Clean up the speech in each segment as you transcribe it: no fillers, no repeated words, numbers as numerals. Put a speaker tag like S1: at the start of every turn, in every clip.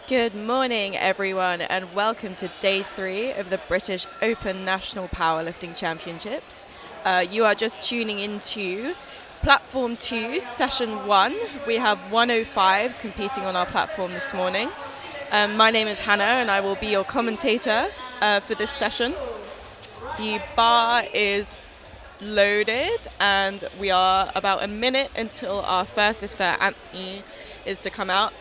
S1: Good morning, everyone, and welcome to day 3 of the British Open National Powerlifting Championships. You are just tuning into Platform 2, Session 1. We have 105s competing on our platform this morning. My name is Hannah, and I will be your commentator for this session. The bar is loaded, and we are about a minute until our first lifter, Anthony, is to come out.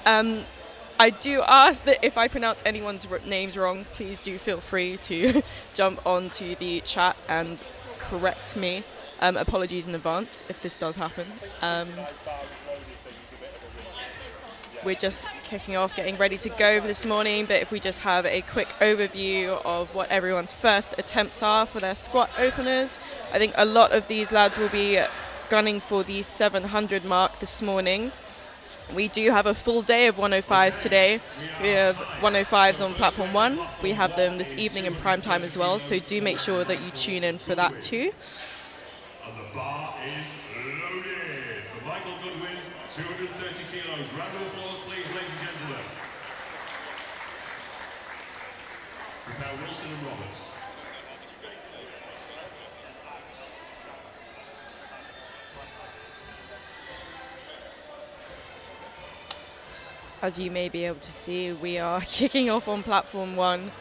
S1: I do ask that if I pronounce anyone's names wrong, please do feel free to jump onto the chat and correct me. Apologies in advance if this does happen. We're just kicking off, getting ready to go for this morning, but if we just have a quick overview of what everyone's first attempts are for their squat openers. I think a lot of these lads will be gunning for the 700 mark this morning. We do have a full day of 105s today. We have 105s on platform 1. We have them this evening in prime time as well, so do make sure that you tune in for that too.
S2: And the bar is loaded. For Michael Goodwin, 230 kilos. Round of applause, please, ladies and gentlemen. Prepare Wilson and Roberts.
S1: As you may be able to see, we are kicking off on platform 1.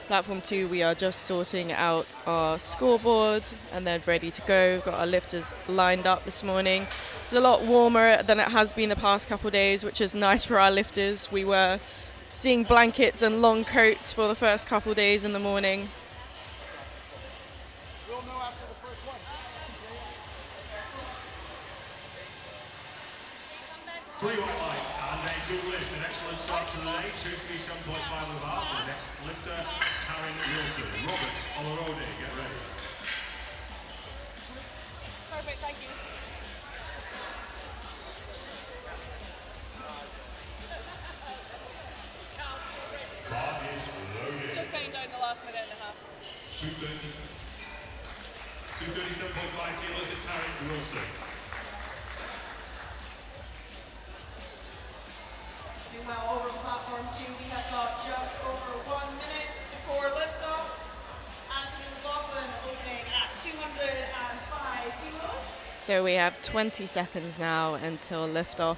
S1: Platform 2, we are just sorting out our scoreboard and then ready to go. We've got our lifters lined up this morning. It's a lot warmer than it has been the past couple of days, which is nice for our lifters. We were seeing blankets and long coats for the first couple of days in the morning.
S3: We'll know after the first one.
S2: 3 white and a good lift. An excellent start to the day. 237.5 on the bar for the next lifter, Taryn Wilson. Roberts on the road. Get ready.
S4: Perfect, thank you.
S2: Bar is loaded.
S4: Just getting down the last minute and a half.
S2: 237.5 kilos at Taryn Wilson.
S5: Meanwhile, over platform 2, we have got just over 1 minute before liftoff. Anthony McLaughlin opening at 205 kilos.
S1: So we have 20 seconds now until liftoff.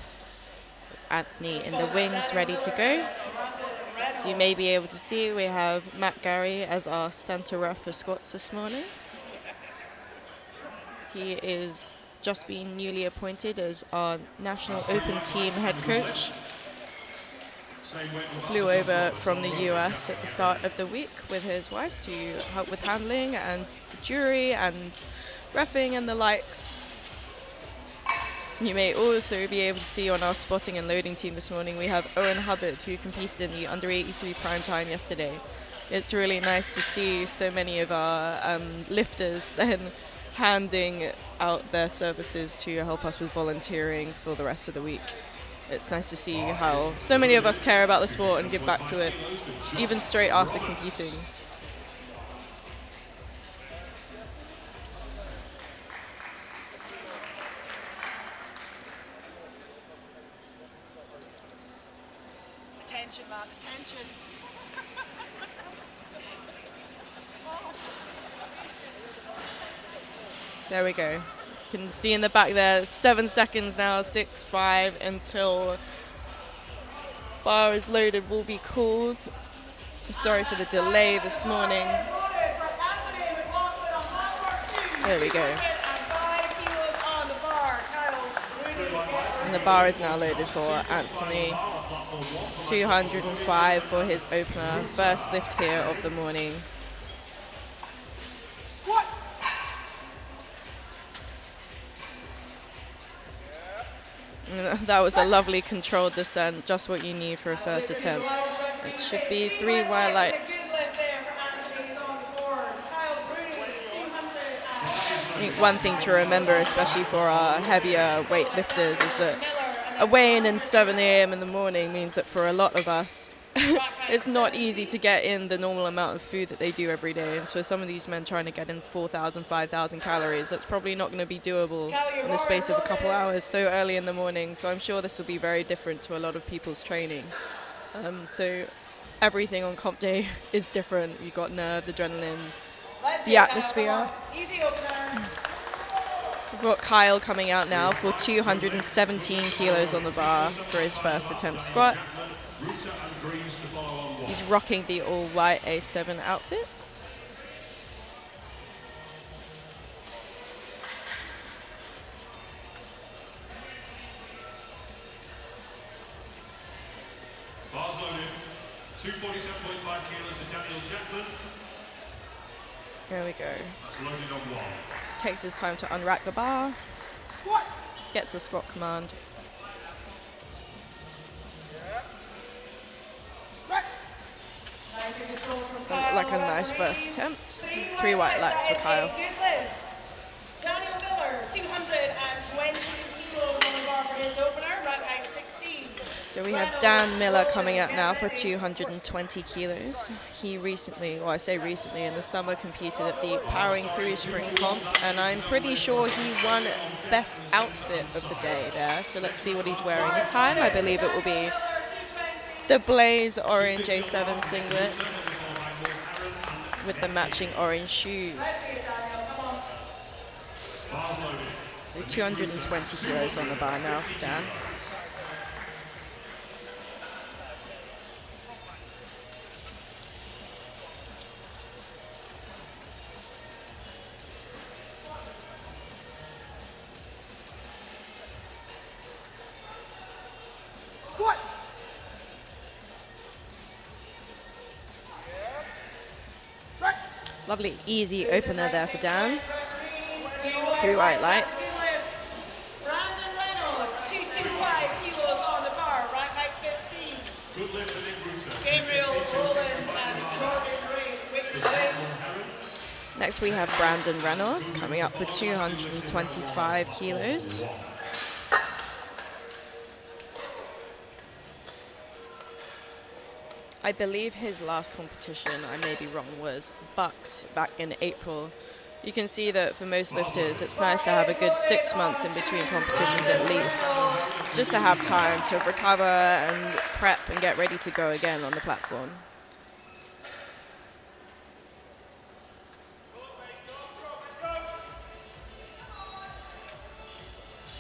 S1: Anthony in the wings, ready to go. So you may be able to see we have Matt Gary as our center ref for squats this morning. He is just been newly appointed as our National Open Team head coach. Flew over from the US at the start of the week with his wife to help with handling and jury and reffing and the likes. You may also be able to see on our spotting and loading team this morning, we have Owen Hubbard, who competed in the under 83 prime time yesterday. It's really nice to see so many of our lifters then handing out their services to help us with volunteering for the rest of the week. It's nice to see how so many of us care about the sport and give back to it, even straight after competing.
S4: Attention, man, attention.
S1: There we go. You can see in the back there, 7 seconds now, 6, 5, until bar is loaded will be called. Sorry for the delay this morning. There we go. And the bar is now loaded for Anthony. 205 for his opener. First lift here of the morning. That was a lovely controlled descent, just what you need for a first attempt. It should be 3 white lights. I think one thing to remember, especially for our heavier weight lifters, is that a weigh-in in 7 a.m. in the morning means that for a lot of us, it's not easy to get in the normal amount of food that they do every day. And so some of these men trying to get in 4,000, 5,000 calories, that's probably not going to be doable in the space of a couple hours so early in the morning. So I'm sure this will be very different to a lot of people's training. So everything on comp day is different. You've got nerves, adrenaline,
S5: Let's
S1: the
S5: see it now,
S1: atmosphere.
S5: come on. Easy opener.
S1: We've got Kyle coming out now for 217 kilos on the bar for his first attempt squat.
S2: Ruta and Greens to follow on one.
S1: He's rocking the all-white A7 outfit.
S2: Bars loaded. 247.5 kilos to Daniel Jackman.
S1: There we go.
S2: That's loaded on one.
S1: Just takes his time to unrack the bar. Gets a squat command.
S5: Nice control from
S1: And
S5: Kyle.
S1: like a nice first attempt. 3 white lights for Kyle.
S5: Daniel Miller, 220 kilos on the bar for his opener, right height 16.
S1: So we have Dan Miller coming out now for 220 kilos. He recently, well I say recently, in the summer competed at the Powering Through Spring Comp, and I'm pretty sure he won best outfit of the day there. So let's see what he's wearing this time. I believe it will be the Blaze orange A7 singlet with the matching orange shoes. So 220 kilos on the bar now for Dan. Lovely, easy opener there for Dan. 3 white lights.
S5: Brandon Reynolds, 225 kilos on the bar, right height 15.
S2: Good lift for Nick Ruta.
S5: Gabriel Rowland and Jordan Grace, weight claims.
S1: Next we have Brandon Reynolds coming up for 225 kilos. I believe his last competition, I may be wrong, was Bucks back in April. You can see that for most lifters, it's nice to have a good 6 months in between competitions at least, just to have time to recover and prep and get ready to go again on the platform.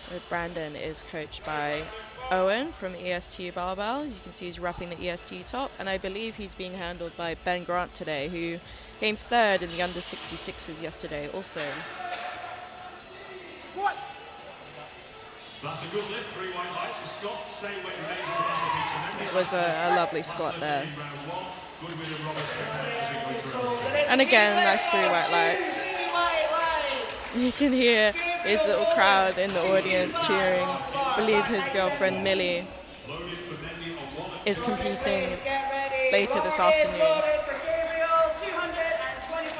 S1: So Brandon is coached by Owen from EST Barbell. You can see he's wrapping the EST top, and I believe he's being handled by Ben Grant today, who came third in the under 66s yesterday also.
S2: That's a good lift. 3 white lights for Scott. Same weight remains on the bar for Peter.
S1: It was a lovely squat there.
S2: Round one. Good with the Roberts.
S1: And again, nice 3 white lights. You can hear his little crowd in the audience cheering. I believe his girlfriend Millie is competing later this afternoon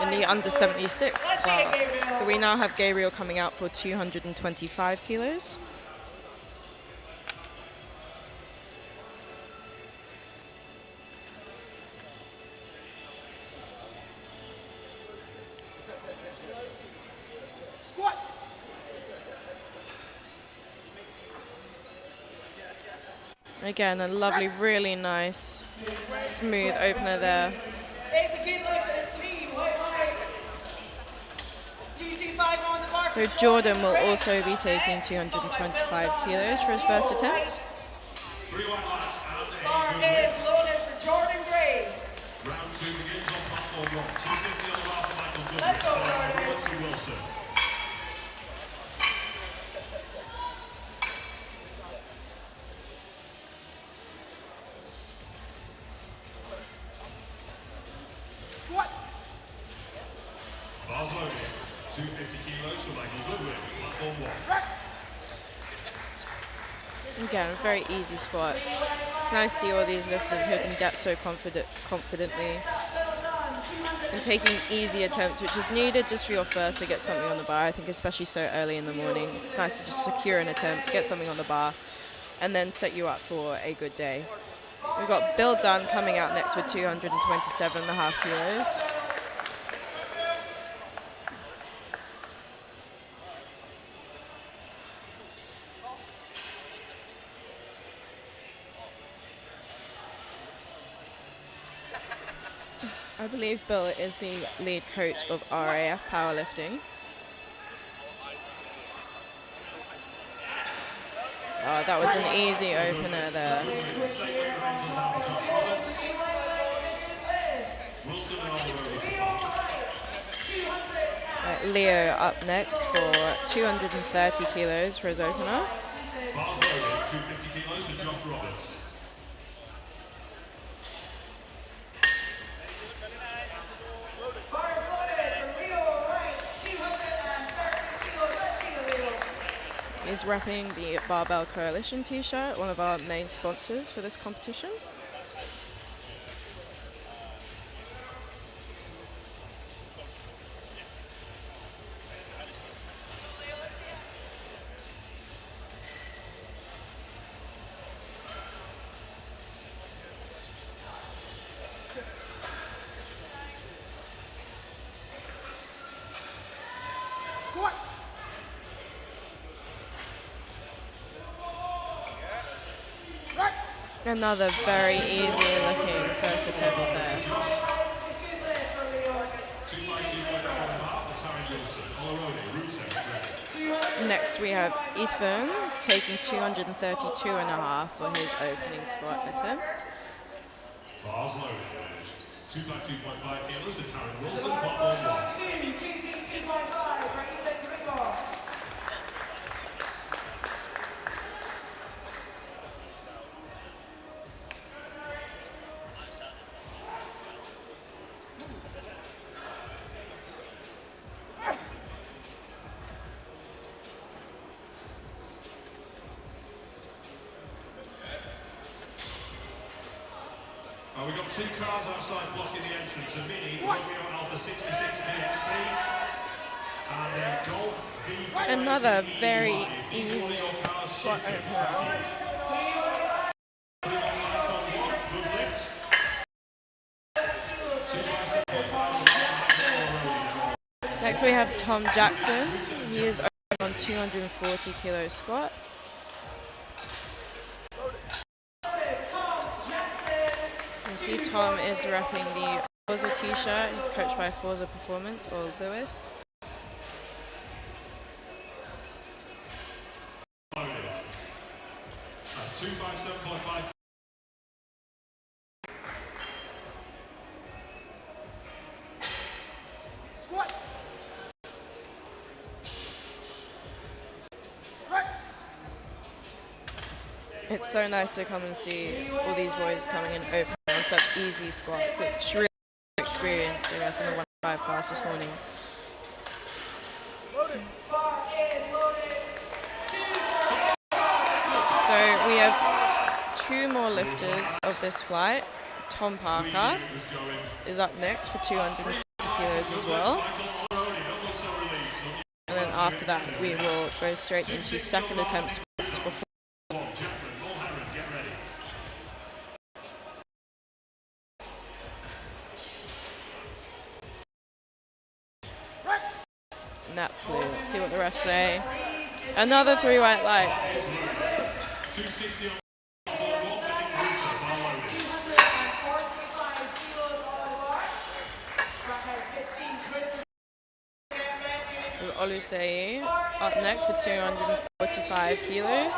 S1: in the under 76 class. So we now have Gabriel coming out for 225 kilos. Again, a lovely, really nice, smooth opener there. So Jordan will also be taking 225 kilos for his first attempt.
S2: 3 white lights and
S5: Bar is loaded for Jordan Grace.
S2: round 2 begins on platform 1. 250 on the bar for Michael Goodman.
S5: Let's go,
S2: Following
S5: Jordan.
S2: Roberts and Wilson. Bars loaded. 250 kilos for Michael Goodwin. Platform 1.
S1: Again, very easy squat. It's nice to see all these lifters hitting depth so confidently and taking easy attempts, which is needed just for your first to get something on the bar. I think especially so early in the morning, it's nice to just secure an attempt, get something on the bar, and then set you up for a good day. We've got Bill Dunn coming out next with 227.5 kilos. I believe Bill is the lead coach of RAF Powerlifting. Oh, that was an easy opener there. Leo up next for 230 kilos for his opener.
S2: Bars loaded, 250 kilos for Josh Roberts.
S1: He's repping the Barbell Coalition t-shirt, one of our main sponsors for this competition. Another very easy looking first attempt there. Next we have Ethan taking 232.5 for his opening squat attempt.
S2: Bars loaded. 252.5 kilos to Taryn Wilson, platform 1. We've got two cars outside blocking the entrance, a Mini, Romeo Alpha 66 DXP, and a Golf V4.
S1: Another very easy squat opener. Next we have Tom Jackson. He is on 240 kilo squat. You see Tom is repping the Forza t-shirt. He's coached by Forza Performance or Lewis.
S2: That's 257.5.
S1: It's so nice to come and see all these boys coming in open on such easy squats. It's really experience, I guess, in the 1-5 class this morning. So we have two more lifters of this flight. Tom Parker is up next for 250 kilos as well. And then after that, we will go straight into second attempt squats for 4. And that flew. Let's see what the refs say. Another 3 white lights. Olusei up next for 245 kilos.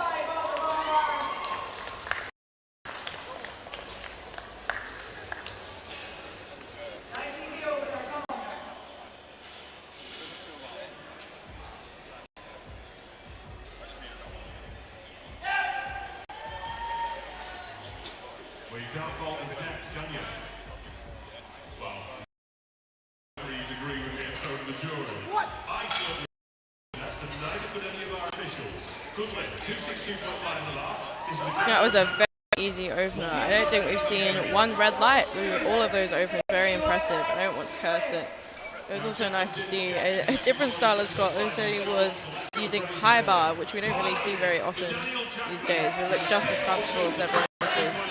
S2: Well, you can't fault his depth, can you? Well, please agree with me and so do the jury. What? I certainly that tonight with any of our officials. Good lift, 262.5
S1: That was a very easy opener. I don't think we've seen one red light through all of those opens. Very impressive. I don't want to curse it. It was also nice to see a different style of squat. Olusei was using high bar, which we don't really see very often these days. We look just as comfortable as everyone else is.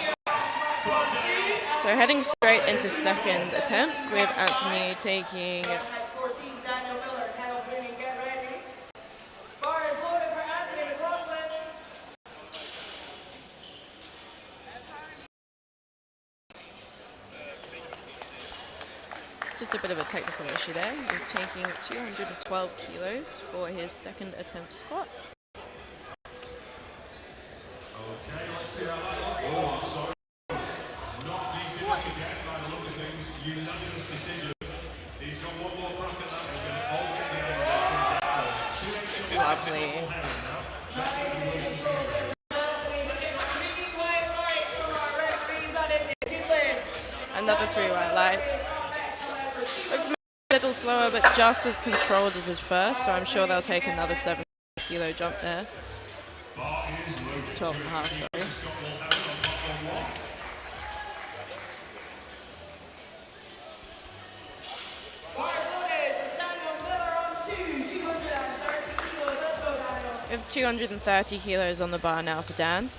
S1: So heading straight into second attempt with Anthony taking Just a bit of a technical issue there. He's taking 212 kilos for his second attempt squat.
S2: Okay, let's see how that goes. Oh, sorry. Not deep enough again by the look of things. Unanimous decision. He's got one more crack at that. He's going to hold it at the end.
S1: Lovely. Another 3 white lights. Looks a little slower, but just as controlled as his first, so I'm sure they'll take another 7 kilo jump there. 12 and a half, sorry. We have 230 kilos on the bar now for Dan.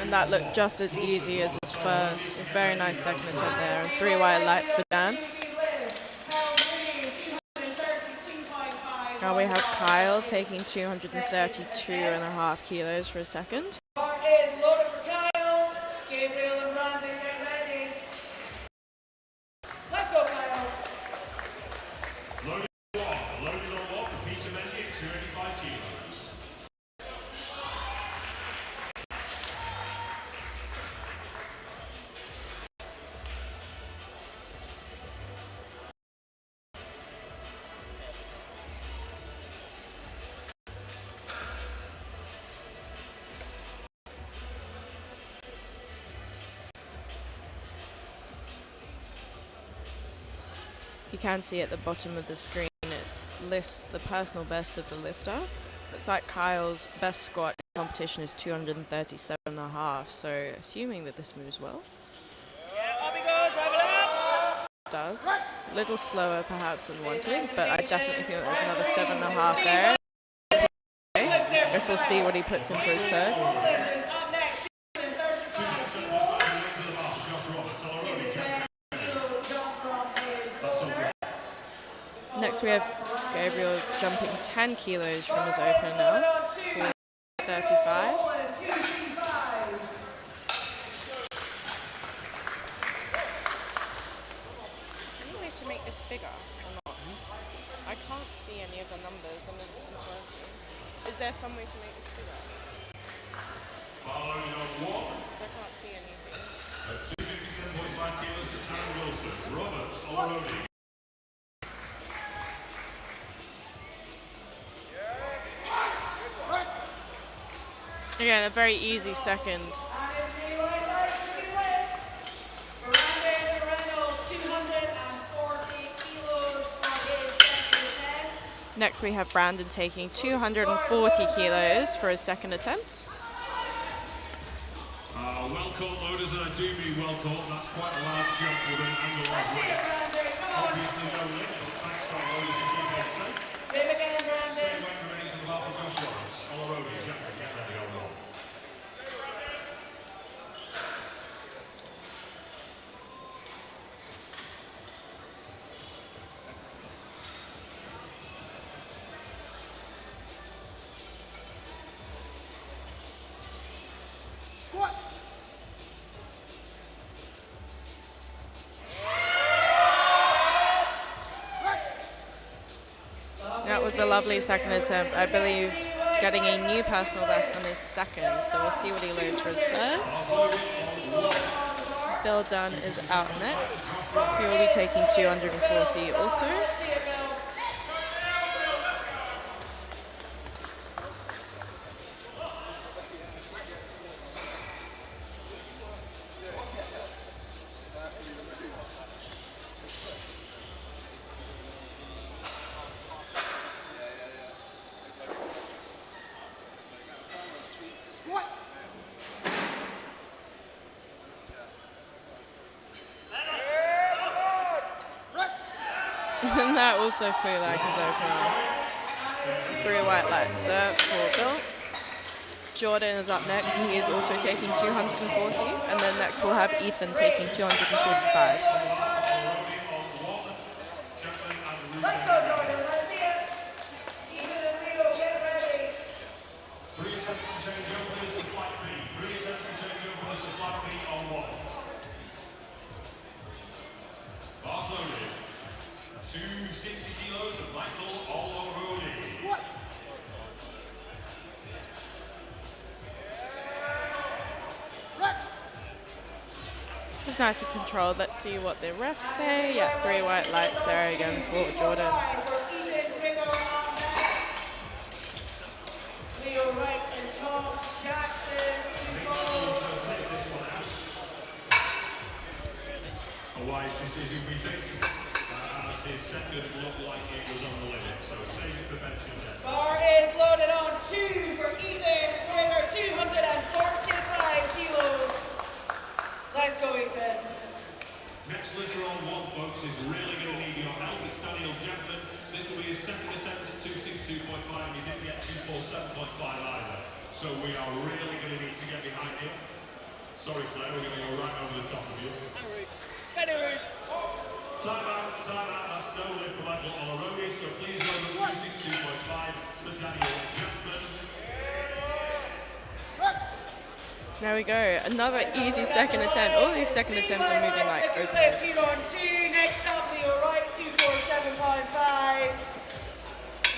S1: And that looked just as easy as his first. A very nice second attempt there. And 3 wire lights for Dan. Now we have Kyle taking 232.5 kilos for a second. You can see at the bottom of the screen it lists the personal best of the lifter. Looks like Kyle's best squat in competition is 237.5, so assuming that this moves well. Does. A little slower perhaps than wanted, but I definitely think there's another 7.5 there. Okay. Guess we'll see what he puts in for his third. Next we have Gabriel jumping 10 kilos from his opener now for 35. Any way to make this bigger or not? I can't see any of the numbers and this isn't working. Is there some way to make this bigger? Because I can't see anything.
S2: At 257.5 kilos for Taryn Wilson. Robert Olorodi.
S1: Again, a very easy second. Next we have Brandon taking 240 kilos for his second attempt.
S2: Well caught, loaders, and I do mean well caught. That's quite a large jump with an annualized weight. Obviously no limit, but thanks to our loaders to keep it safe. Same weight remaining to the bar for Josh Lawrence. Olorodi, Jack, get ready on roll.
S1: That was a lovely second attempt. I believe getting a new personal best on his second, so we'll see what he loads for his third. Bill Dunn is out next. He will be taking 240 also. And that also flew like his opener. 3 white lights there for Bill. Jordan is up next, and he is also taking 240. And then next we'll have Ethan taking 245.
S5: Let's go, Jordan. Let's see it. Ethan and Leo, get ready.
S2: 3 attempts to change openers to flat B. 3 attempts to change openers to flat B on 1. Bars loaded. 260 kilos of Michael Olorodi.
S1: It's nice and controlled. Let's see what the refs say. Yeah, 3 white lights there again for Jordan.
S5: Leo Wright and Tom Jackson.
S2: A wise decision, we think. As his second looked like it was on the limit, so save it for bench again.
S5: Bar is loaded on 2 for Ethan. Winner 245 kilos. Let's go, Ethan.
S2: Next lifter on 1, folks, is really going to need your help. It's Daniel Jackman. This will be his second attempt at 262.5. He didn't get 247.5 either. So we are really going to need to get behind him. Sorry, Claire, we're going to go right over the top of you.
S4: Better route.
S2: Time out, that's no lift for Michael Olorodi, so please go to 262.5 for Daniel Jackman.
S1: There we go. Another easy second attempt. All these second attempts are moving like
S5: Lift
S1: open.
S5: 2 on 2. Next up, Leo Wright, 247.5.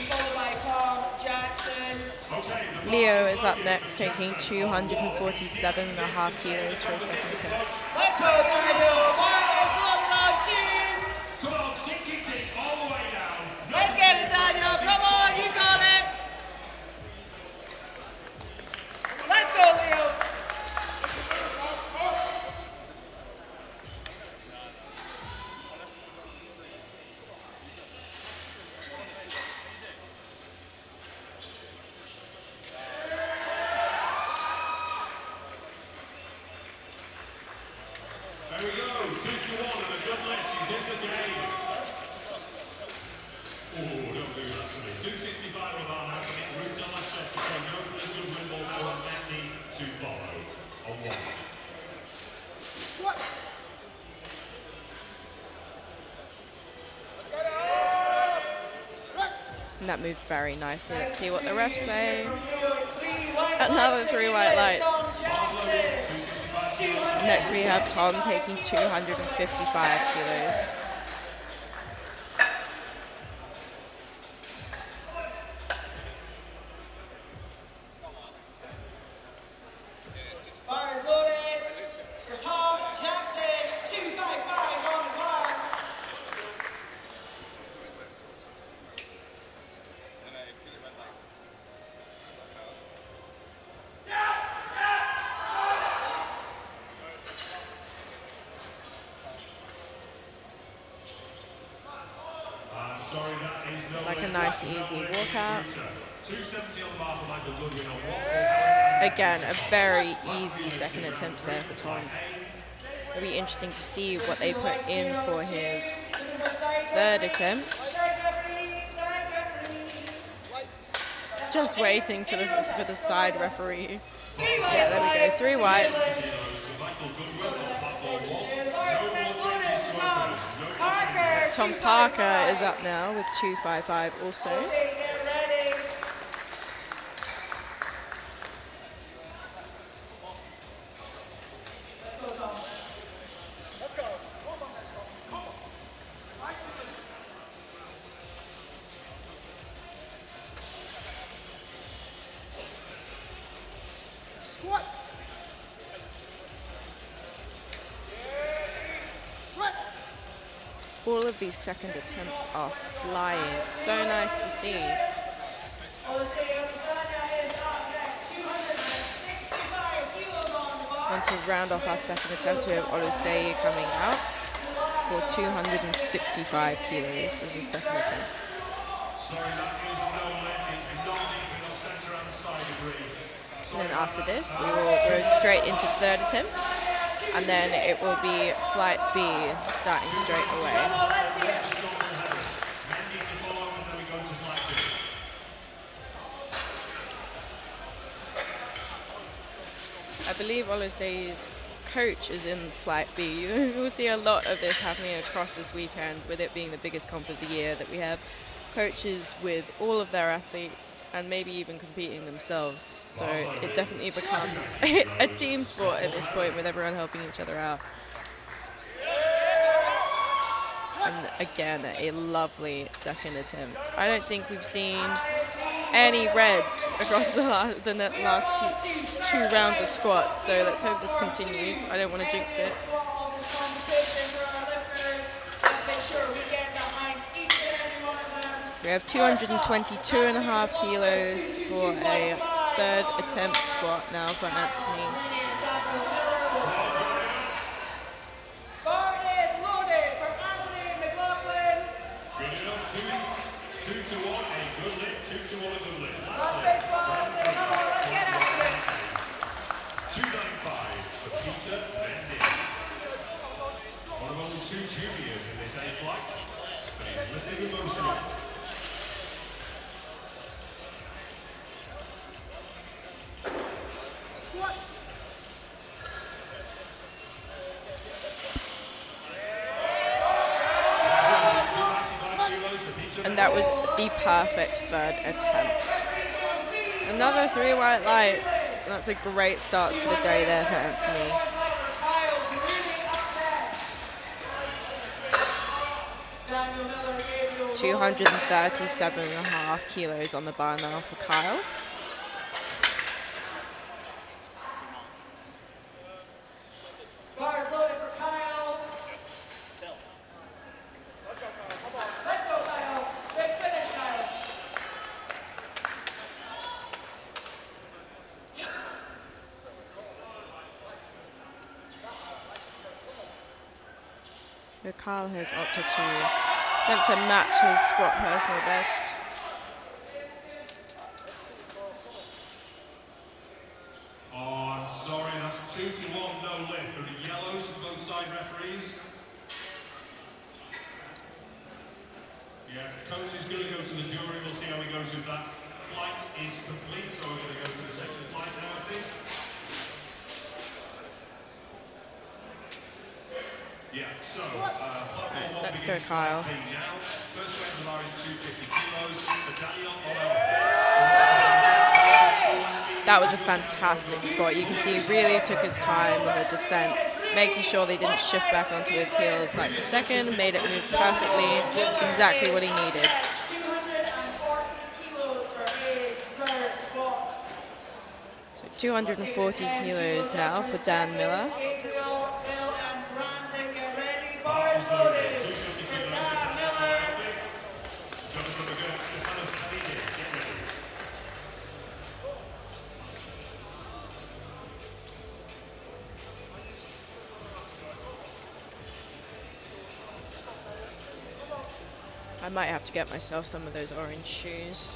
S5: Followed by Tom Jackson.
S2: Okay, the
S1: Leo is up next, taking 247.5 kilos for a second attempt.
S5: Let's go, Daniel. Bar is loaded on 2.
S2: come on, sink it deep, all the way down.
S5: Let's get it, Daniel. Come on, you got it. Let's go, Leo.
S2: There we go, 2-1 and a good lift, he's in the game. Oh, don't do that to me. 265 of our house, and it routes on that section, so no for the good win ball now, and that need to follow on 1.
S1: And that moved very nicely. Let's see what the refs say. Another 3 white lights. Next we have Tom taking 255 kilos.
S5: Bar is loaded for Tom Jackson. 255 on the bar.
S2: I'm sorry, that is no
S1: Like a
S2: lift.
S1: nice,
S2: That's
S1: easy
S2: no lift.
S1: walkout.
S2: 270 on the bar for Michael Goodwin on 1.
S1: Again, a very easy second attempt there for Tom. It'll be interesting to see what they put in for his third attempt. Just waiting for the side referee. Yeah, there we go. 3 whites.
S2: So Michael Goodwin on platform 1.
S1: Tom Parker is up now with 255 also.
S5: Get ready.
S1: All of these second attempts are flying. So nice to see.
S5: Olusei Osanya is up next. 265 kilos on the bar.
S1: And to round off our second attempt, we have Olusei coming out for 265 kilos as a second attempt.
S2: Sorry, that is no lift. It's not deep enough centre and side degree.
S1: And then after this, we will go straight into third attempts. And then it will be flight B starting straight away. believe Oluseyi's coach is in Flight B. You will see a lot of this happening across this weekend, with it being the biggest comp of the year, that we have coaches with all of their athletes and maybe even competing themselves. So it definitely becomes a team sport at this point, with everyone helping each other out. And again, a lovely second attempt. I don't think we've seen any reds across the last two rounds of squats, so let's hope this continues. I don't want to jinx it. We have 222.5 kilos for a third attempt squat now for Anthony.
S2: Two juniors in this A flight, but he's lifting the most of it.
S1: And that was the perfect third attempt. Another 3 white lights. That's a great start to the day there for Anthony. 237.5 kilos on the bar now for Kyle.
S5: Bars loaded for Kyle. Let's go, Kyle. Big finish, Kyle.
S1: Kyle has opted to attempt to match his squat personal best.
S2: Oh, I'm sorry, that's 2-1, no lift. There are yellows from both side referees. Yeah, the coach is going to go to the jury. We'll see how he goes with that. Flight is complete, so we're going to go to the second flight now, I think. Yeah, so,
S1: Let's go, Kyle.
S2: First weight of the bar is 250 kilos.
S1: That was a fantastic squat. You can see he really took his time with the descent, making sure they didn't shift back onto his heels like the second, made it move perfectly. It's exactly what he needed.
S5: 240 kilos for his first squat.
S1: So 240 kilos now for Dan Miller. I might have to get myself some of those orange shoes.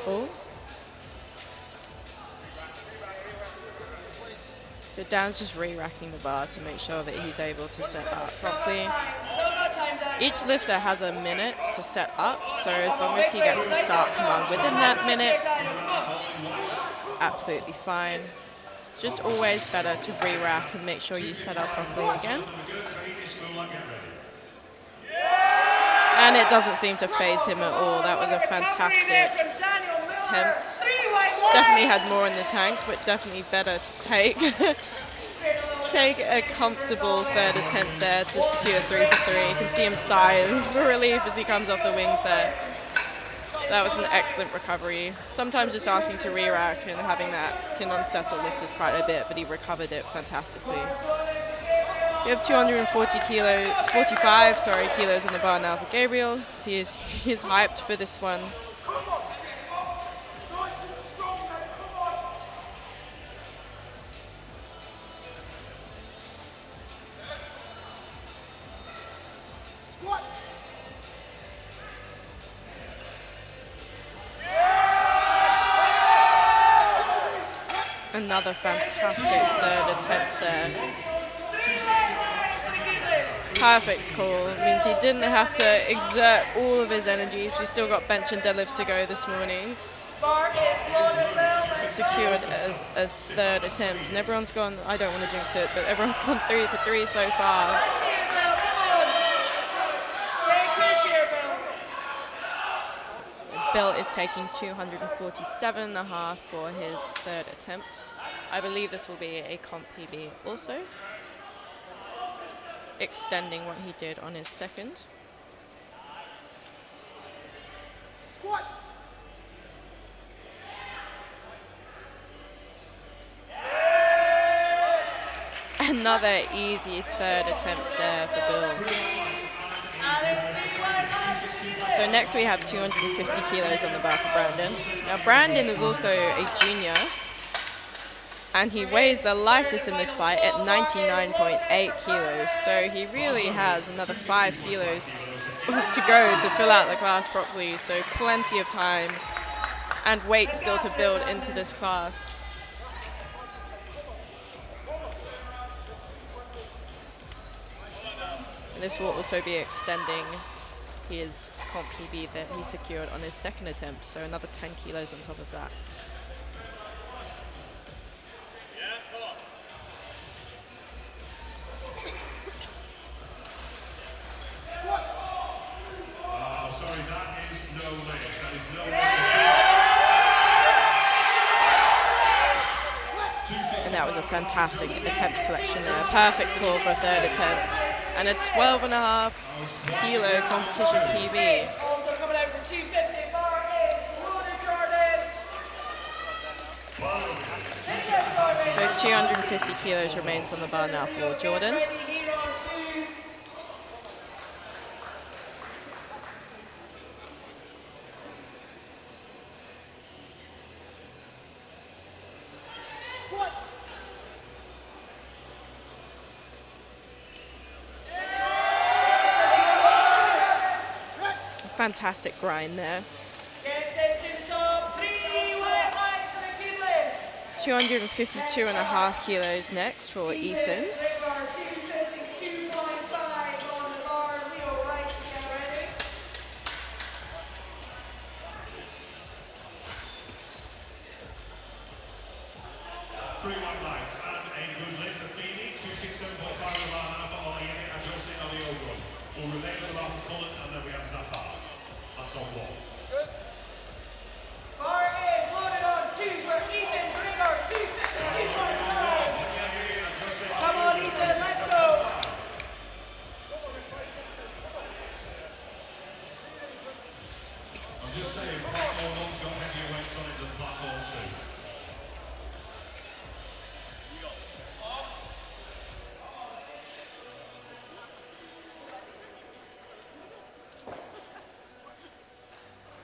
S1: Oh. So Dan's just re-racking the bar to make sure that he's able to set up properly. Each lifter has a minute to set up, so as long as he gets the start command within that minute, it's absolutely fine. It's just always better to re-rack and make sure you set up properly again. And it doesn't seem to phase him at all. That was a fantastic attempt. Definitely had more in the tank, but definitely better to take. Take a comfortable third attempt there to secure 3 for 3. You can see him sigh for relief as he comes off the wings there. That was an excellent recovery. Sometimes just asking to re-rack and having that can unsettle lifters quite a bit, but he recovered it fantastically. We have 45 kilos on the bar now for Gabriel. So he's hyped for this one. Another fantastic third attempt there. perfect call. It means he didn't have to exert all of his energy. He's still got bench and deadlifts to go this morning.
S5: Bar is loaded, Bill. Let's
S1: Secured
S5: go.
S1: a third attempt, and everyone's gone, I don't want to jinx it, but everyone's gone 3 for 3 so far.
S5: Let's see it, Bill. Come on. Take push here, Bill.
S1: Bill is taking 247.5 for his third attempt. I believe this will be a comp PB also, extending what he did on his second.
S5: Squat.
S1: Another easy third attempt there for Bill. So next we have 250 kilos on the bar for Brandon. Now Brandon is also a junior, and he weighs the lightest in this fight at 99.8 kilos. So he really has another 5 kilos to go to fill out the class properly. So plenty of time and weight still to build into this class. This will also be extending his comp PB that he secured on his second attempt, so another 10 kilos on top of that.
S2: Sorry, that is no lift. That is no lift.
S1: And that was a fantastic attempt selection there. Perfect call for a third attempt. And a 12.5 kilo competition PB.
S5: Also coming out from 250. Bar is loaded, Jordan.
S1: So 250 kilos remains on the bar now for Jordan.
S5: Ready here on 2. Squat.
S1: Fantastic grind there.
S5: Gets it to the top. 3 wet lights and a deadlift.
S1: 252.5 kilos next for Ethan.
S5: Ring bar 252.5 on the bar. Leo right to get ready.
S2: Three white lights and a good lift for Phoenix. 267.5 on the bar now for Ollie and Jose on the open. We'll relay the bar for Cullen and then we have Zafar. That's on one.
S5: Bar is loaded on 2 for Ethan. Ring bar 252.5. Come on, Ethan, let's go.
S2: I'm just saying, platform one's got heavier weights on it than platform two.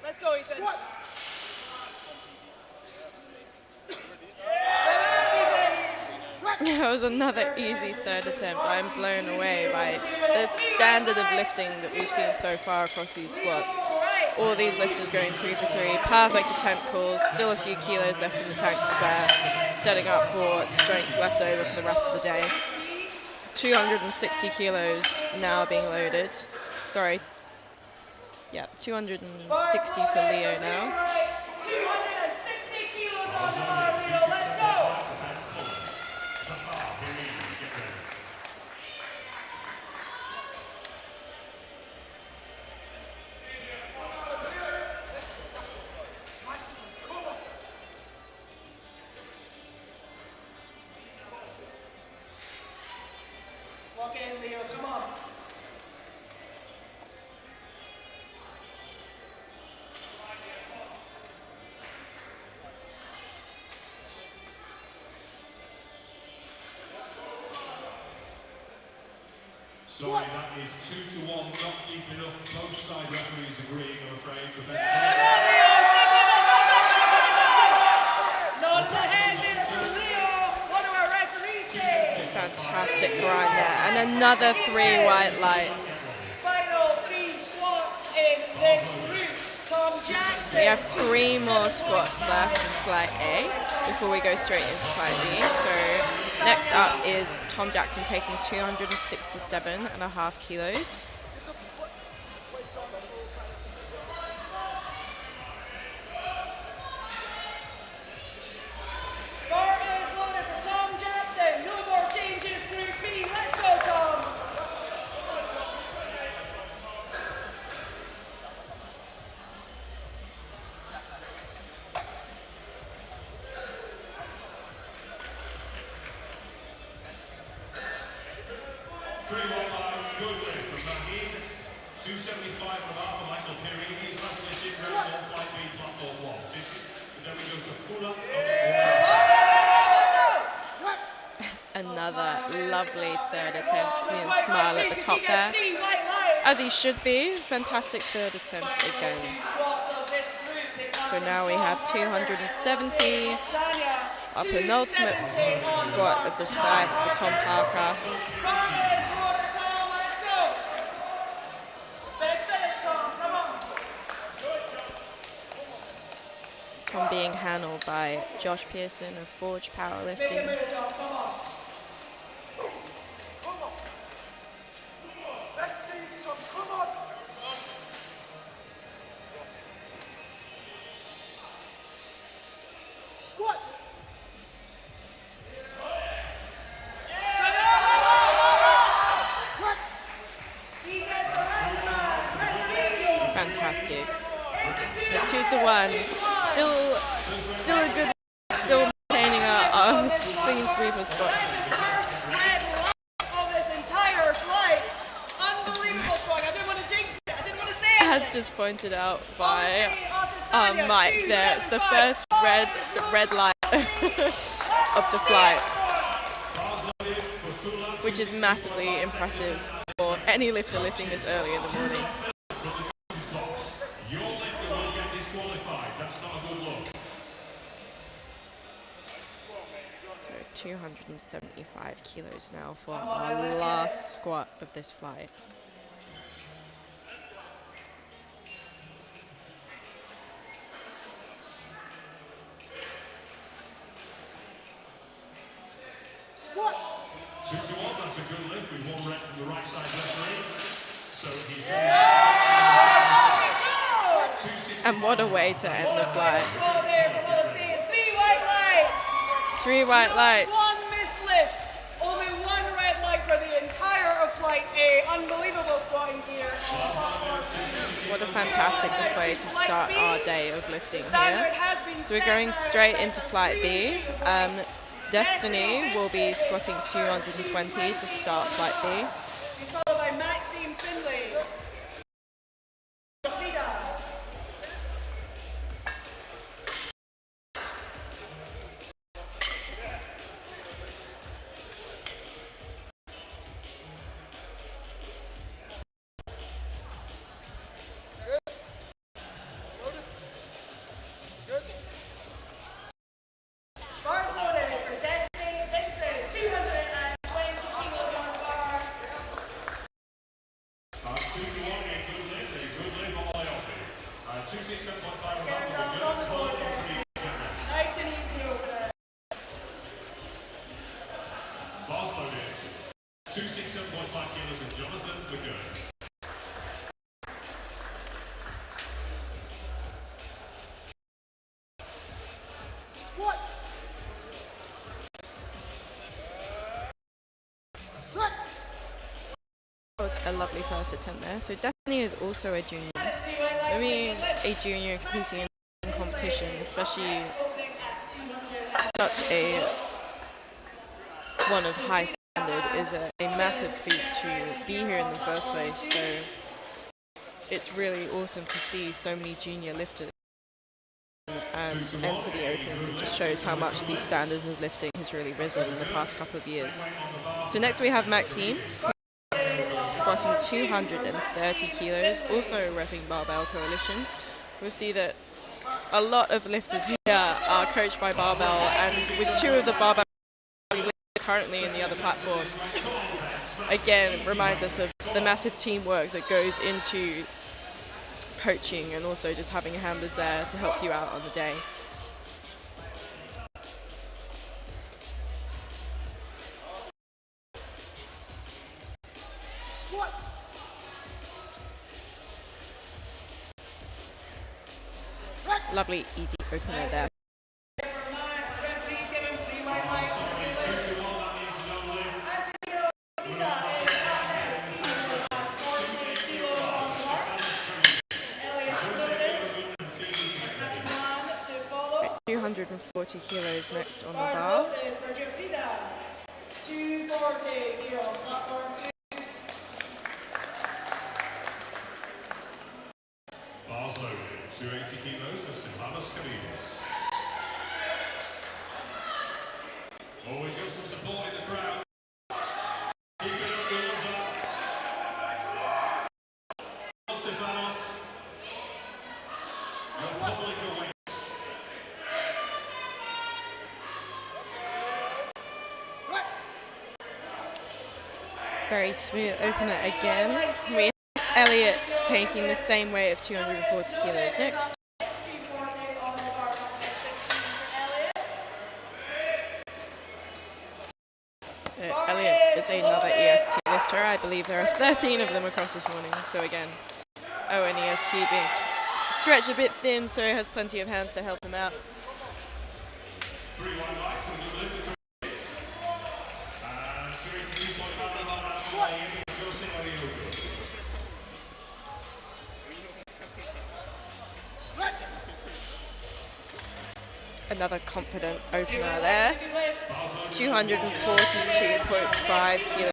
S5: Let's go, Ethan.
S1: That was another easy third attempt. I'm blown away by the standard of lifting that we've seen so far across these squats. All these lifters going 3 for 3. Perfect attempt calls. Still a few kilos left in the tank to spare. Setting up for strength left over for the rest of the day. 260 kilos now being loaded. Sorry. Yeah, 260 for Leo now.
S5: 260 kilos on the bar, Leo. Let's go.
S2: Zafar, here he is, get ready.
S5: Walk in, Leo. Come on.
S2: Sorry, that is 2 to 1, not deep enough. Both side referees agreeing, I'm afraid. For Ben.
S5: Nod of the hand in for Leo. What do our referees say?
S1: Fantastic grind there. And another 3 white lights.
S5: Final 3 squats in this group. Tom Jackson.
S1: We have 3 more squats left in flight A before we go straight into flight B. So Next up is Tom Jackson taking 267.5 kilos. Another lovely third attempt. Being smile at the top there, as he should be. Fantastic third attempt again. So now we have 270. Our penultimate squat of this fight for Tom Parker. Tom being handled by Josh Pearson of Forge Powerlifting. Fantastic. The 2-to-1, still a good, still maintaining our clean sweeper squats.
S5: Of this entire flight, unbelievable squat. I didn't want to jinx it. I didn't want to say it.
S1: As just pointed out by Mike there, it's the first red light of the flight, which is massively impressive for any lifter lifting this early in the morning. So 275 kilos now for our last squat of this flight.
S2: That's a good lift with one rep from the right side left leg. So he's
S1: And what a way to end the flight. 3 white lights.
S5: One missed lift. Only one red light for the entire of flight A. Unbelievable squatting gear.
S1: What a fantastic display to start our day of lifting here. So we're going straight into flight B. Destiny will be squatting 220 to start flight B.
S5: Followed by Maxime Finlay.
S1: That was a lovely first attempt there. So Destiny is also a junior. I mean, a junior competing in competition, especially such a one of high standard, is a massive feat to be here in the first place. So it's really awesome to see so many junior lifters enter the Opens. It just shows how much the standard of lifting has really risen in the past couple of years. So next we have Maxime, squatting 230 kilos, also repping Barbell Coalition. We'll see that a lot of lifters here are coached by Barbell, and with 2 of the Barbell currently in the other platform, again reminds us of the massive teamwork that goes into coaching and also just having handlers there to help you out on the day. Lovely, easy opener there. Right, 240 kilos next on the bar.
S5: 240 kilos, platform 2.
S2: Bars loaded, 280 kilos for Stefanos Kavinas. Always got some support in the crowd. Keep it up, build up. Stefanos. Your public awaits.
S1: Very smooth opener again. We have Elliot taking the same weight of 240 kilos next. So Elliot is another EST lifter. I believe there are 13 of them across this morning. So again, Owen EST being stretched a bit thin, so he has plenty of hands to help him out.
S2: 3 1 lights when you lift the race. And 282.5 on that fly in Jose Oriogo.
S1: Another confident opener there. 242.5 kilos.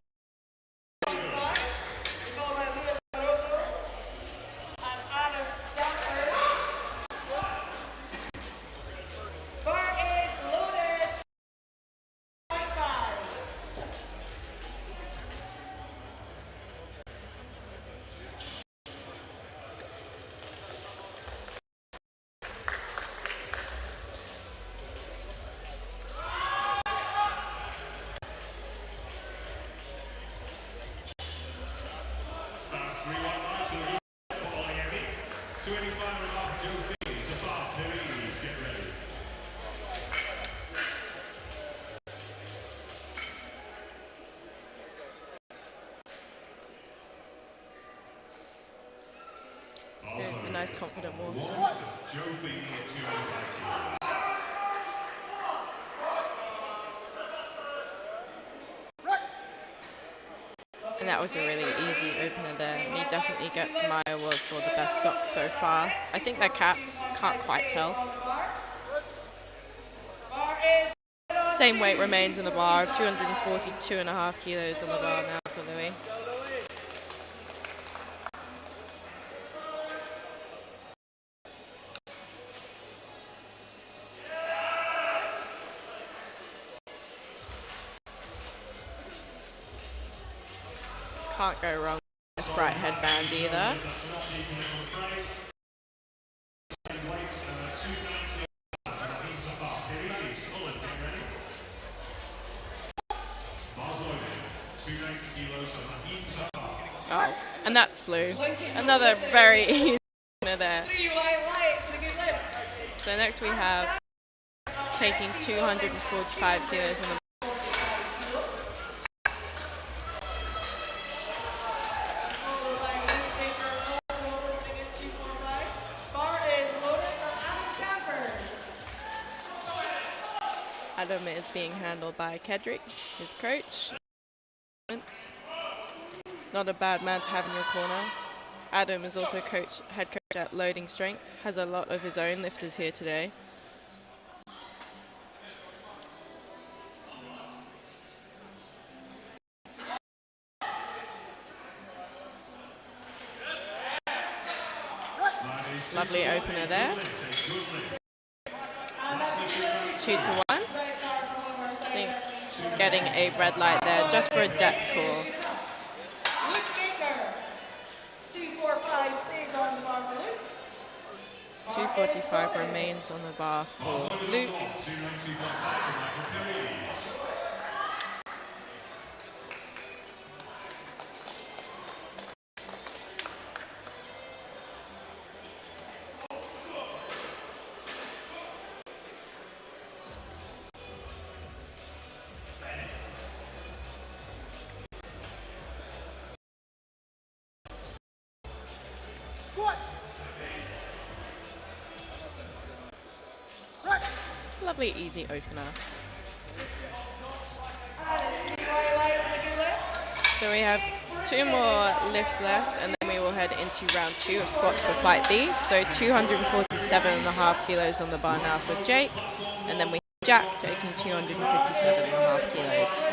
S1: A nice confident walk. And that was a really easy opener there. And he definitely gets my award for the best socks so far. I think they're cats, can't quite tell. Same weight remains in the bar of 242.5 kilos on the bar now for Louis. Can't go wrong with this bright headband either. Oh, and that flew. Another very easy winner there. So next we have taking 245 kilos on the Adam is being handled by Kedrick, his coach. Not a bad man to have in your corner. Adam is also head coach at Loading Strength, has a lot of his own lifters here today. Lovely opener there. 2 to 1. I think getting a red light there just for a depth call. 245 remains on the bar for Luke. Lovely, easy opener. So we have 2 more lifts left, and then we will head into round 2 of squats for flight B. So 247.5 kilos on the bar now for Jake, and then we have Jack taking 257.5 kilos.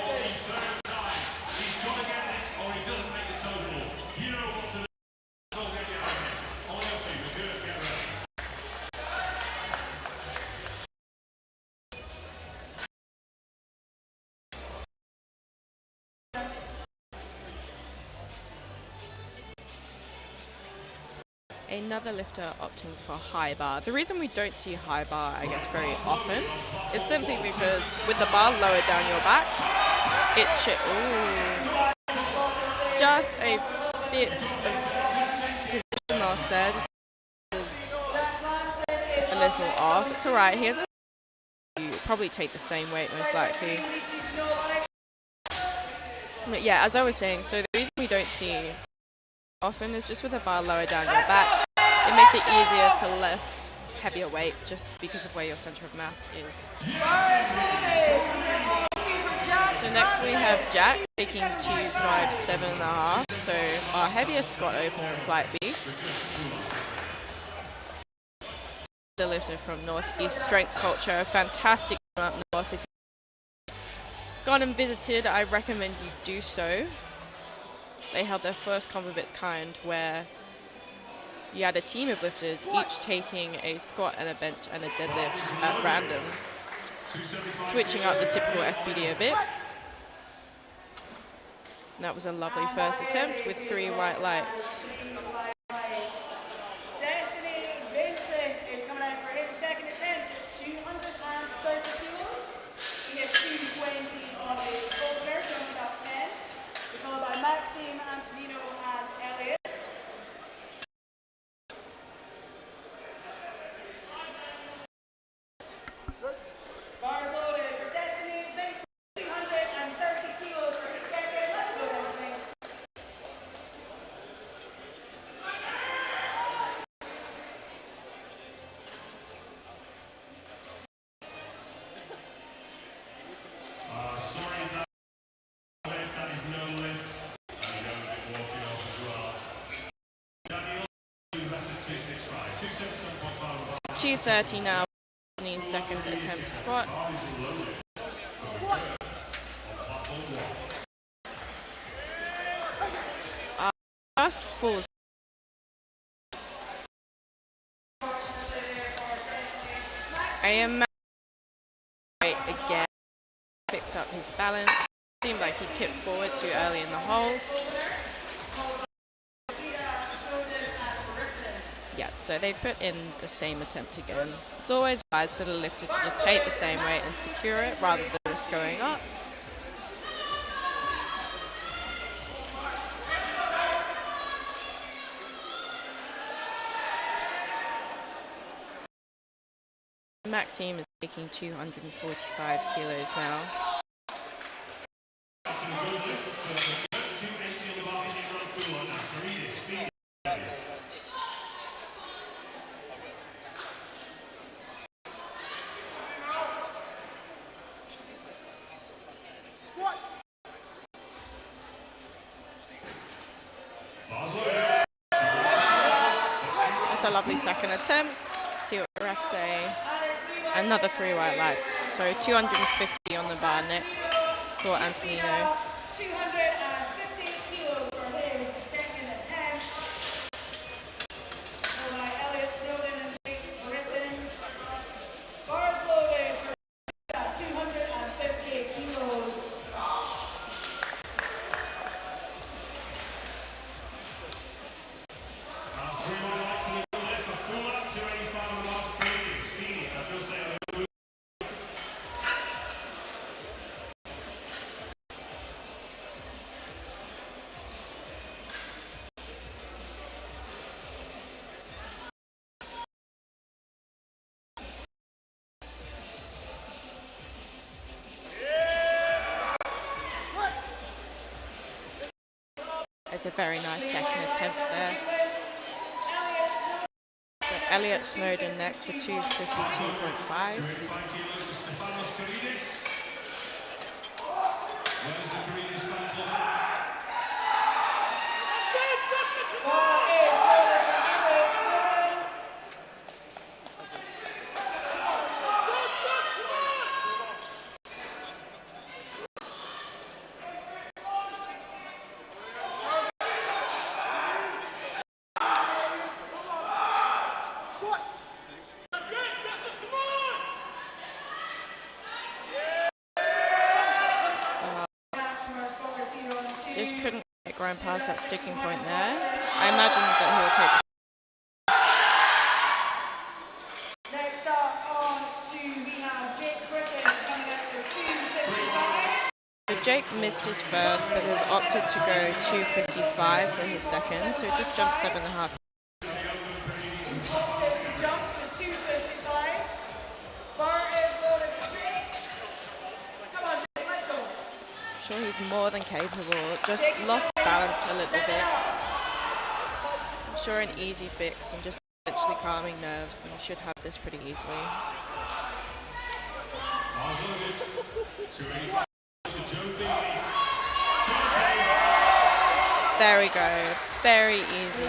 S1: Another lifter opting for high bar. The reason we don't see high bar, I guess, very often is simply because with the bar lower down your back, it just a bit of position loss there, just is a little off. It's alright, he has a you probably take the same weight most likely. But yeah, as I was saying, so the reason we don't see often is just with a bar lower down your back. It makes it easier to lift heavier weight just because of where your center of mass is. So next we have Jack taking 257.5, so our heaviest squat opener in flight B. The lifter from Northeast Strength Culture, fantastic up north. If you've gone and visited, I recommend you do so. They held their first comp of its kind where you had a team of lifters, each taking a squat and a bench and a deadlift at random, switching up the typical SBD a bit. And that was a lovely first attempt with 3 white lights.
S2: That is no lift. And he goes it walking off as well.
S1: 230 now in his second attempt squat. Last full. I am again picks up his balance. Seemed like he tipped forward too early in the hole. Yeah, so they put in the same attempt again. It's always wise for the lifter to just take the same weight and secure it rather than just going up. Maxime is taking 245 kilos now. That's a lovely second attempt. See what the refs say. Another 3 white lights. So 250 on the bar next for Antonino.
S5: 250 kilos for his second attempt. For my Elliot Snowden and Jake Britton. Bars loaded for 250 kilos.
S1: It's a very nice second attempt there. Elliot Snowden next for 252.5. Just couldn't get grind past that sticking point there. I imagine that he'll take the
S5: Next up on to we have Jake Griffin coming out for 255.
S1: So Jake missed his first, but has opted to go 255 for his second, so it just jumped 7.5.
S5: Jump to 255. Bar is loaded for Jake. Come on, Jake, let's go.
S1: I'm sure he's more than capable, just lost balance a little bit. I'm sure an easy fix and just eventually calming nerves, and he should have this pretty easily. There we go, very easy.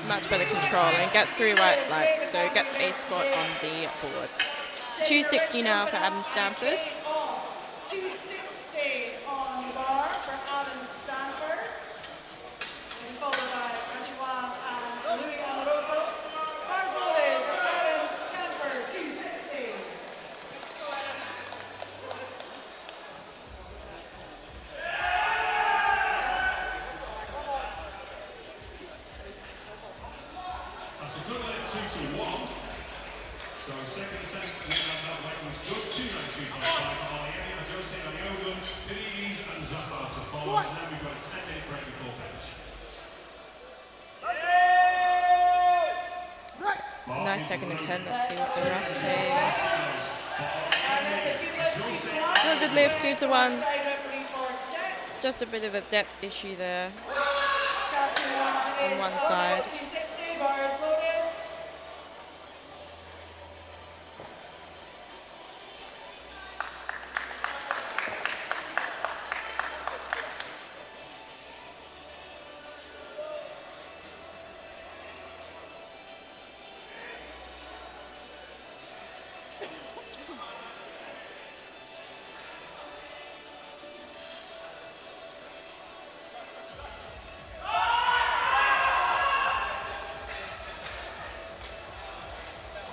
S1: Much better control and gets through white lights, so gets a spot on the board. 260 now for Adam Stanford.
S5: 260 on the bar for Adam Stanford. And followed by Rajiwan and Louis Amoroso. Bars loaded for Adam Stanford, 260.
S2: That's a good left 2-1. So second attempt, that weight was good. 292.5 for Olivier, Jose Aliogun, Benitez and Zafar to follow. And then we've got a 10-minute break before finish.
S1: Nice second attempt, let's see what the refs say. Still a good lift, 2-1. Just a bit of a depth issue there on one side.
S5: 260 bars loaded.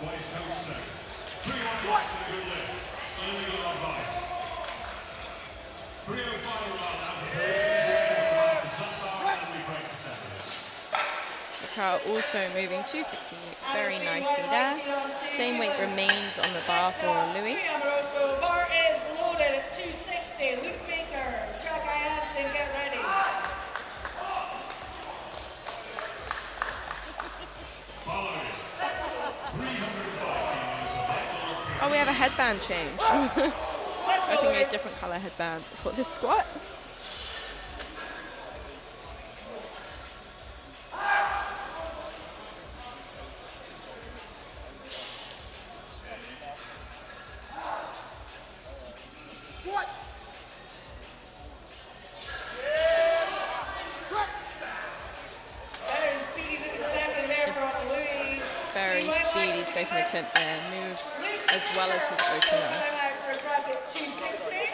S2: What is coach say? 3-1 rights and a good lift. Only your advice. 305 around now. Zafar and we break for 10 minutes.
S1: Sakar also moving 260 very nicely there. Same weight remains on the bar for Louis.
S5: Amoroso, bar is loaded at 260. Luke Baker, Jack Hansen, get ready.
S2: Following it. 305 kilos.
S1: Oh, we have a headband change. Hoping a different colour headband for this squat.
S5: Very speedy looking second there from Louis.
S1: Very speedy second attempt there, moved as well as his opener.
S5: For bracket 260.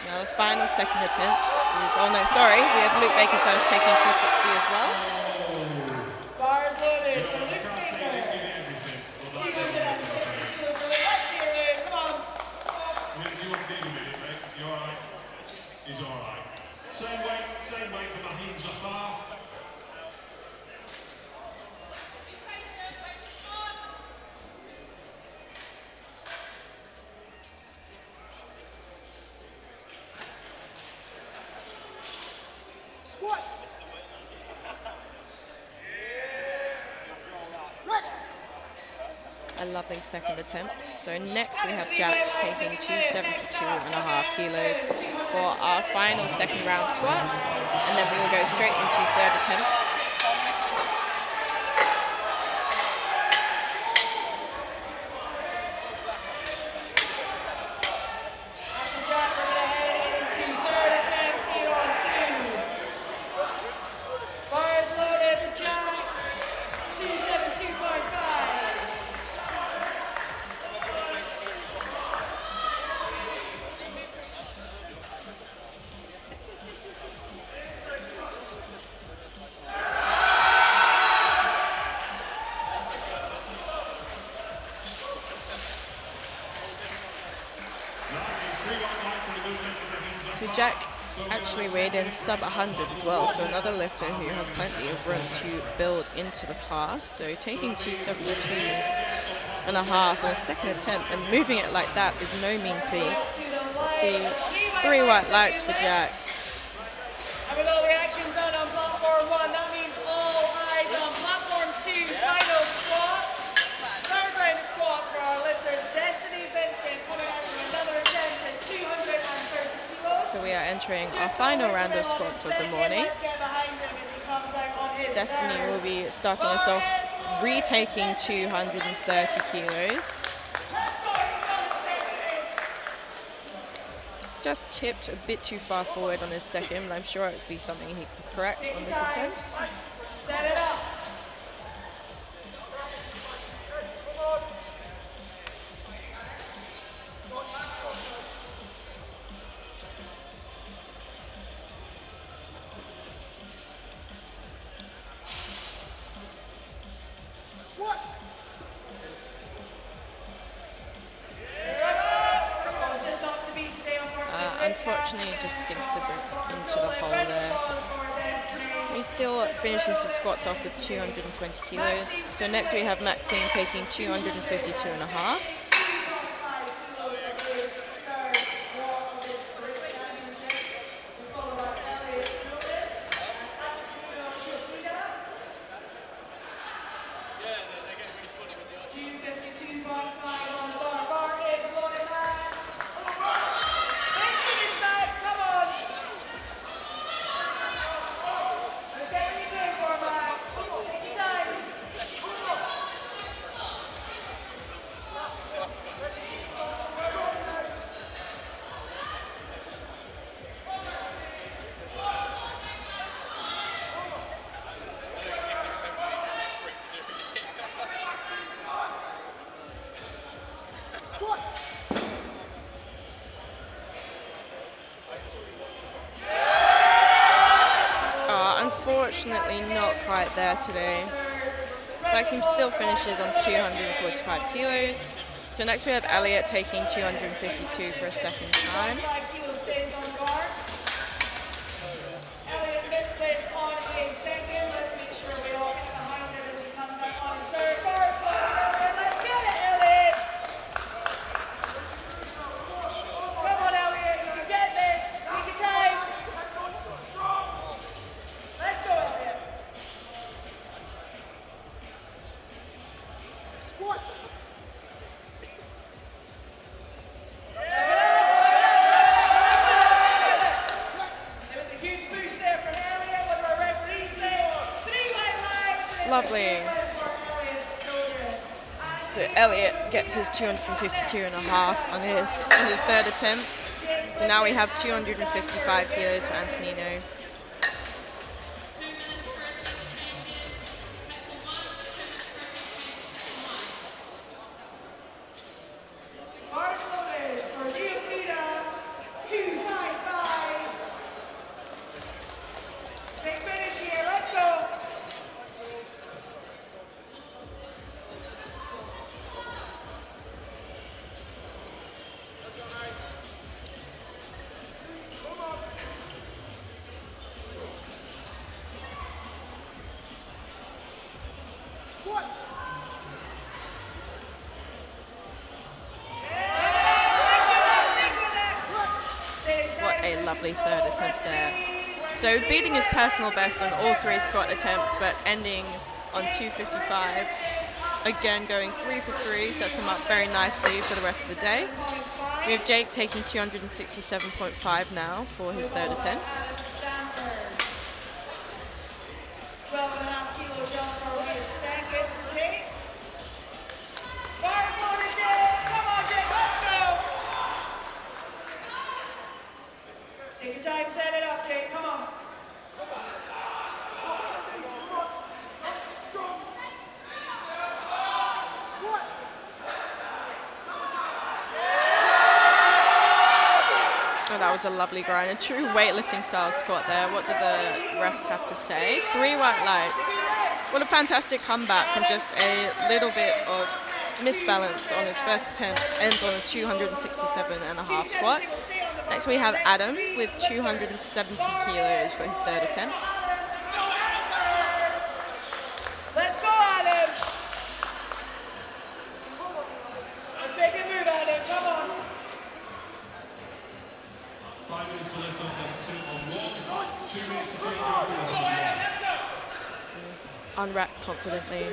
S1: Now the final second attempt is, oh no, sorry, we have Luke Baker first taking 260 as well.
S5: Bars loaded for Luke Baker. 260 kilos for Luke. Let's hear it. Come on.
S2: You won't need a minute, mate. You alright? He's alright. Same weight for Mahim Zafar.
S1: A lovely second attempt. So next we have Jack taking 272.5 kilos for our final second round squat. And then we will go straight into third attempts. Jack actually weighed in sub 100 as well, so another lifter who has plenty of room to build into the class. So taking 272 and a half on a second attempt and moving it like that is no mean feat. Let's see, 3 white lights for Jack.
S5: And with all the action done on platform 1, that means all eyes on platform 2, final squats. Third round of squats for our lifters. Destiny Vincent coming out with another attempt at 230 kilos.
S1: So we are entering our final round of squats of the morning.
S5: Let's get behind him as he comes out on his
S1: Destiny
S5: third.
S1: will be starting us off retaking 230 kilos. Just tipped a bit too far forward on his second, but I'm sure it would be something he can correct on this attempt.
S5: Set it up.
S1: Unfortunately, it just sinks a bit into the hole there. He still finishes his squats off with 220 kilos. So next we have Maxine taking 252 and a half. Unfortunately not quite there today. Maxime still finishes on 245 kilos. So next we have Elliot taking 252 for a second time.
S5: Elliot missed this on a second. Let's make sure we all get behind him as he comes up on his third bar. Let's get it, Elliot! Come on, Elliot, you can get this. Take your time. Let's go, Elliot. There was a huge boost there from Elliot. What do our referees say? 3 white lights.
S1: Lovely. So Elliot gets his 252 and a half on his third attempt. So now we have 255 kilos for Antonino.
S5: Bars loaded for Giuffrida, 255. Big finish here, let's go.
S1: What a lovely third attempt there. So beating his personal best on all 3 squat attempts, but ending on 255. Again, going 3 for 3 sets him up very nicely for the rest of the day. We have Jake taking 267.5 now for his third attempt.
S5: 12.5 kilo jump for his second Jake. Bars loaded, Jake. Come on, Jake, let's go. Take your time, set it up, Jake. Come on.
S1: Oh, that was a lovely grind. A true weightlifting style squat there. What do the refs have to say? 3 white lights. What a fantastic comeback from just a little bit of misbalance on his first attempt. Ends on a 267 and a half squat. Next we have Adam with 270 kilos for his third attempt.
S5: Let's go, Adam. Let's make it move, Adam. Come on.
S2: 5 minutes to lift off and sit on 1. 2 minutes to change your wheels on 1.
S1: Unracks confidently.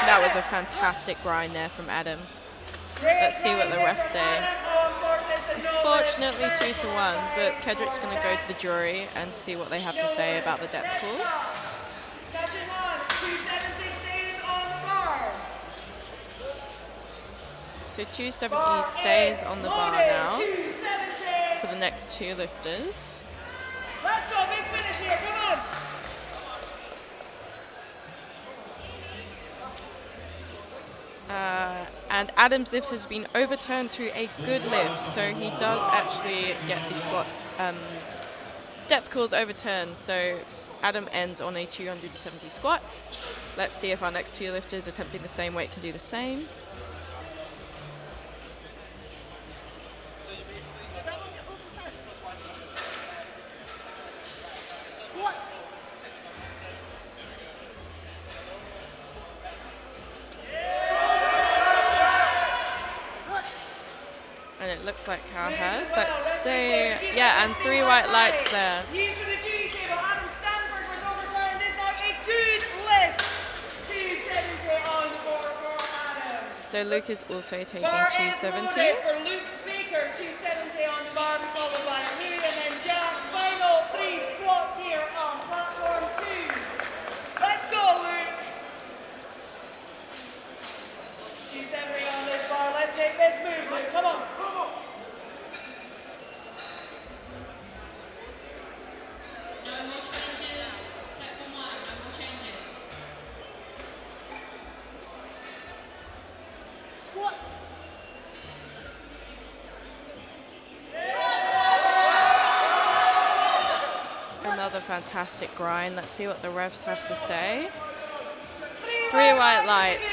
S1: That was a fantastic grind there from Adam. Let's see what the refs say. Unfortunately 2-1, but Kedrick's going to go to the jury and see what they have to say about the depth calls.
S5: Section 1, 270 stays on the bar.
S1: So 270 stays on the bar now
S5: 270.
S1: for the next two lifters.
S5: Let's go, big finish here, come on.
S1: And Adam's lift has been overturned to a good lift, so he does actually get the squat depth calls overturned. So Adam ends on a 270 squat. Let's see if our next two lifters attempting the same weight can do the same. And it looks like Cal has. Let's say, yeah, and 3 white lights there.
S5: Use for the duty table. Adam Stanford was overturned. This time a good lift. 270 on the board for Adam.
S1: So Luke is also taking
S5: Bar is
S1: 270.
S5: loaded for Luke Baker. 270 on the bar, followed by Louis, and then Jack. Final 3 squats here on platform 2. Let's go, Luke. 270 on this bar. Let's take this move, Luke. Come on.
S3: No more changes. Platform 1, no more changes.
S5: Squat.
S1: Another fantastic grind. Let's see what the refs have to say. 3 white lights.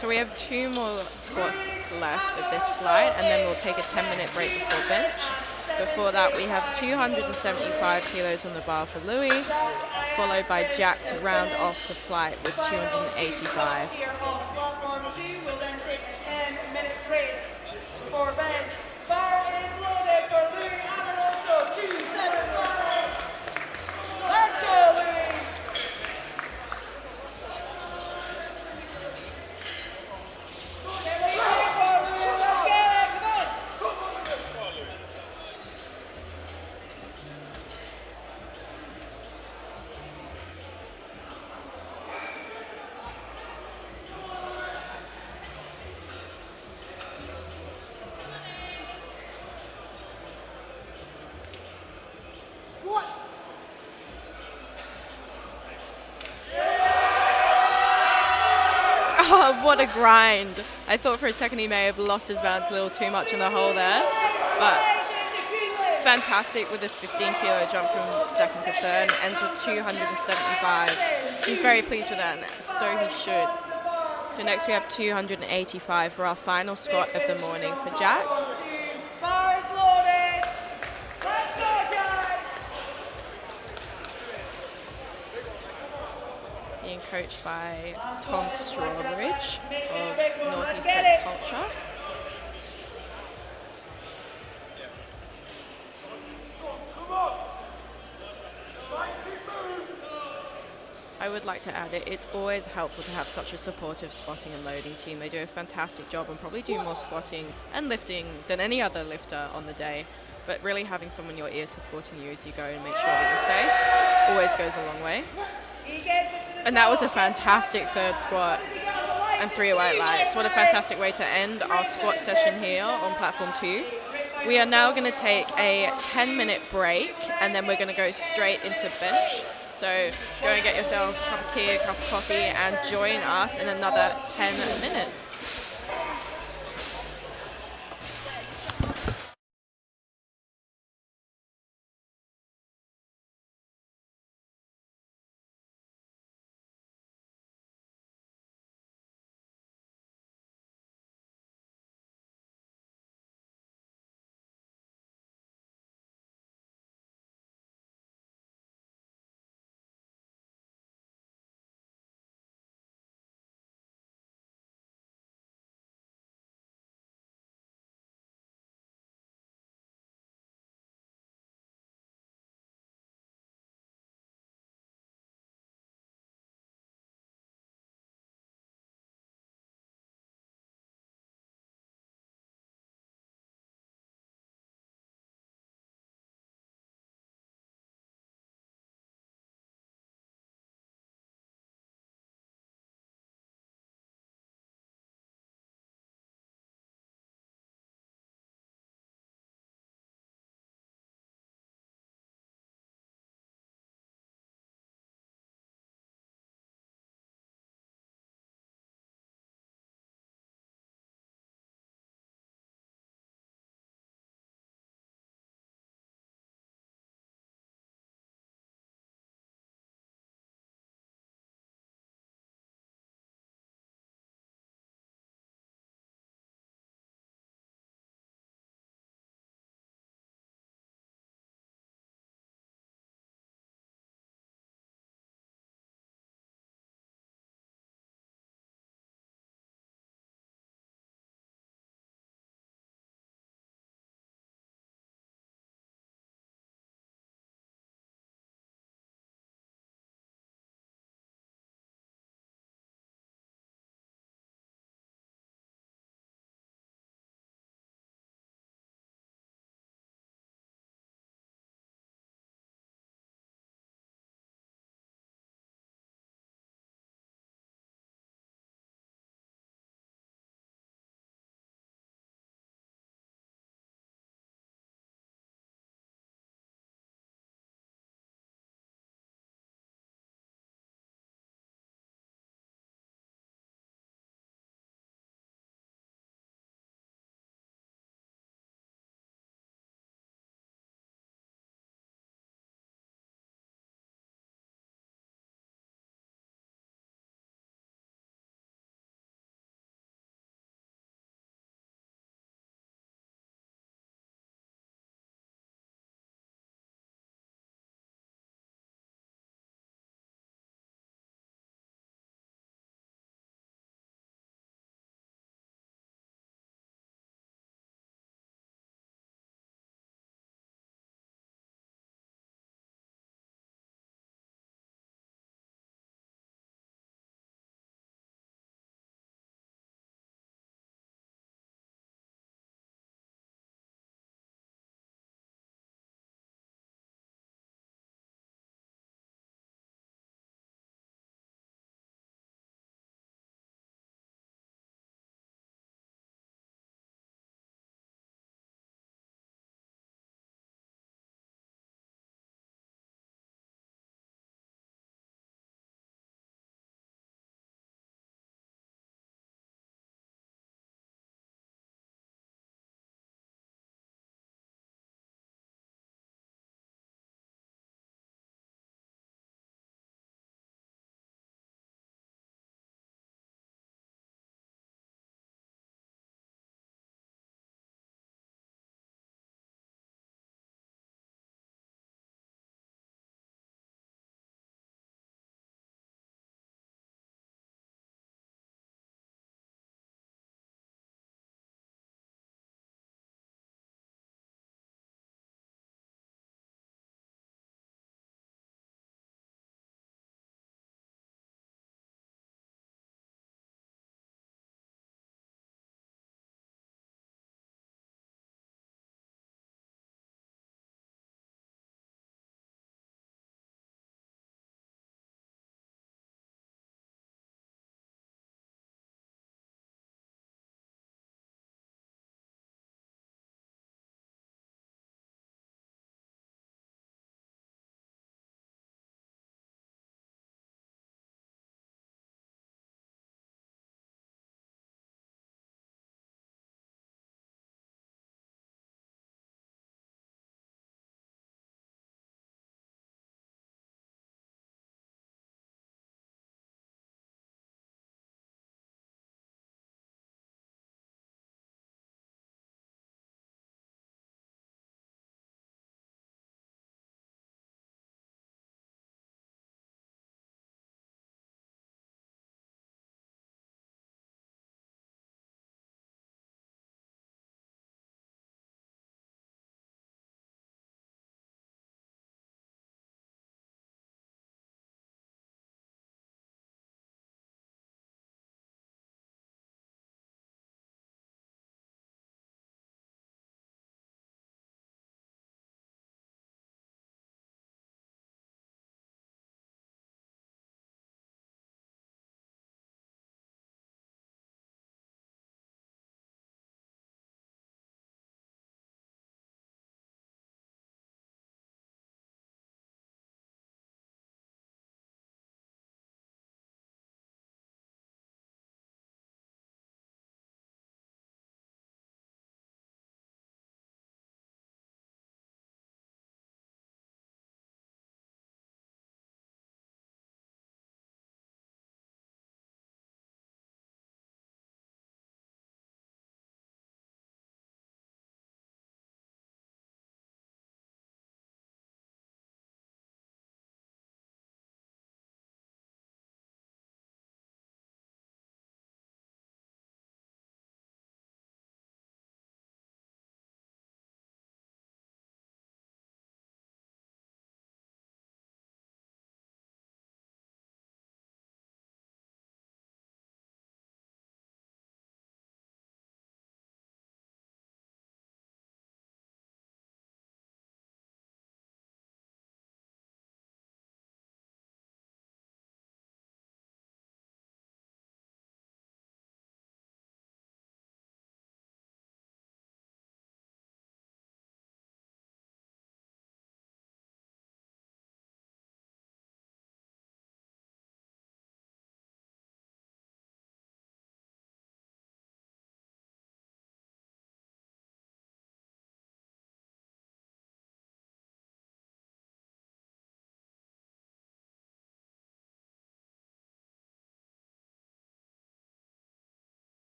S1: So we have 2 more squats left of this flight, and then we'll take a 10-minute break before bench. Before that, we have 275 kilos on the bar for Louis, followed by Jack to round off the flight with 285.
S5: Here on platform 2, we'll then take a 10-minute break before bench. Bar is loaded for Louis Amoroso, 275. Let's go, Louis. Get ready for Louis. Let's get it. Come on. Squat.
S1: Oh, what a grind. I thought for a second he may have lost his balance a little too much in the hole there, but fantastic with a 15-kilo jump from second to third, ends with 275. He's very pleased with that, and so he should. So next we have 285 for our final squat of the morning for Jack.
S5: Bars loaded. Let's go, Jack.
S1: Being coached by Tom Strawbridge of
S5: Let's
S1: Northeast
S5: get
S1: Step
S5: it.
S1: Culture. I would like to add it's always helpful to have such a supportive squatting and loading team. They do a fantastic job and probably do more squatting and lifting than any other lifter on the day. But really having someone in your ear supporting you as you go and make sure that you're safe always goes a long way.
S5: He gets it to the
S1: And that was a
S5: top.
S1: fantastic third squat.
S5: Does he get on the light?
S1: And 3 white lights. What a fantastic way to end our squat session here on platform 2. We are now going to take a 10-minute break, and then we're going to go straight into bench. So go and get yourself a cup of tea, a cup of coffee, and join us in another 10 minutes.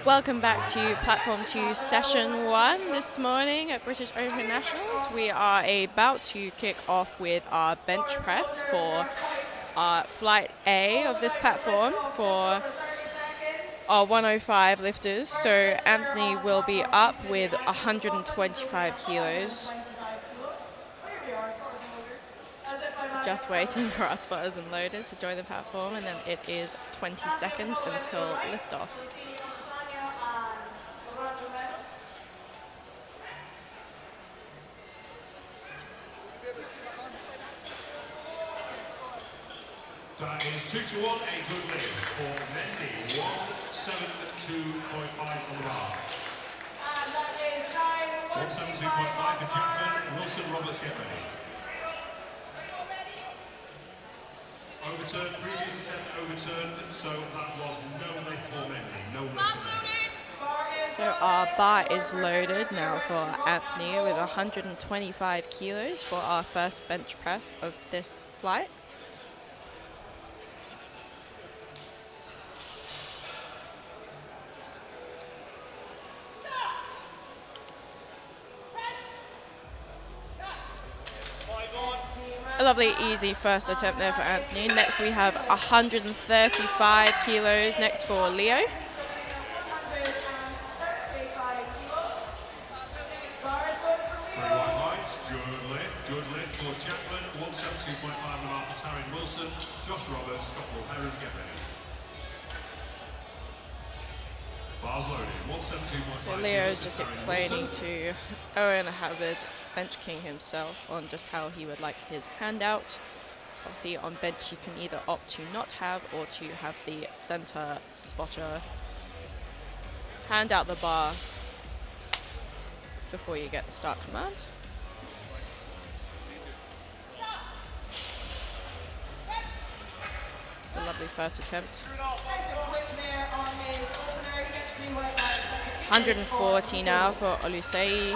S1: Welcome back to Platform 2 Session 1 this morning at British Open Nationals. We are about to kick off with our bench press for our flight A of this platform for our 105 lifters. So Anthony will be up with 125 kilos. Just waiting for our spotters and loaders to join the platform, and then it is 20 seconds until liftoff.
S2: That is 2 to 1, a good lift for Mendy, 172.5 on the bar.
S5: And that is time
S2: 172.5 for Jackman, Wilson, Roberts, get ready. Overturned, previous attempt overturned, so that was no lift for Mendy, no lift for Mendy.
S1: So our bar is loaded now for Anthony with 125 kilos for our first bench press of this flight. A lovely easy first attempt there for Anthony. Next we have 135 kilos next for Leo.
S2: 3 white lights, good lift for Jackman, 172.5 and a half for Taryn Wilson, Josh Roberts, Scott Mulherron, get ready. Bars loaded, 172.5.
S1: So Leo is just explaining to Owen Havard, bench king himself, on just how he would like his handout. Obviously on bench you can either opt to not have or to have the center spotter hand out the bar before you get the start command. A lovely first attempt. 140 now for Olusei.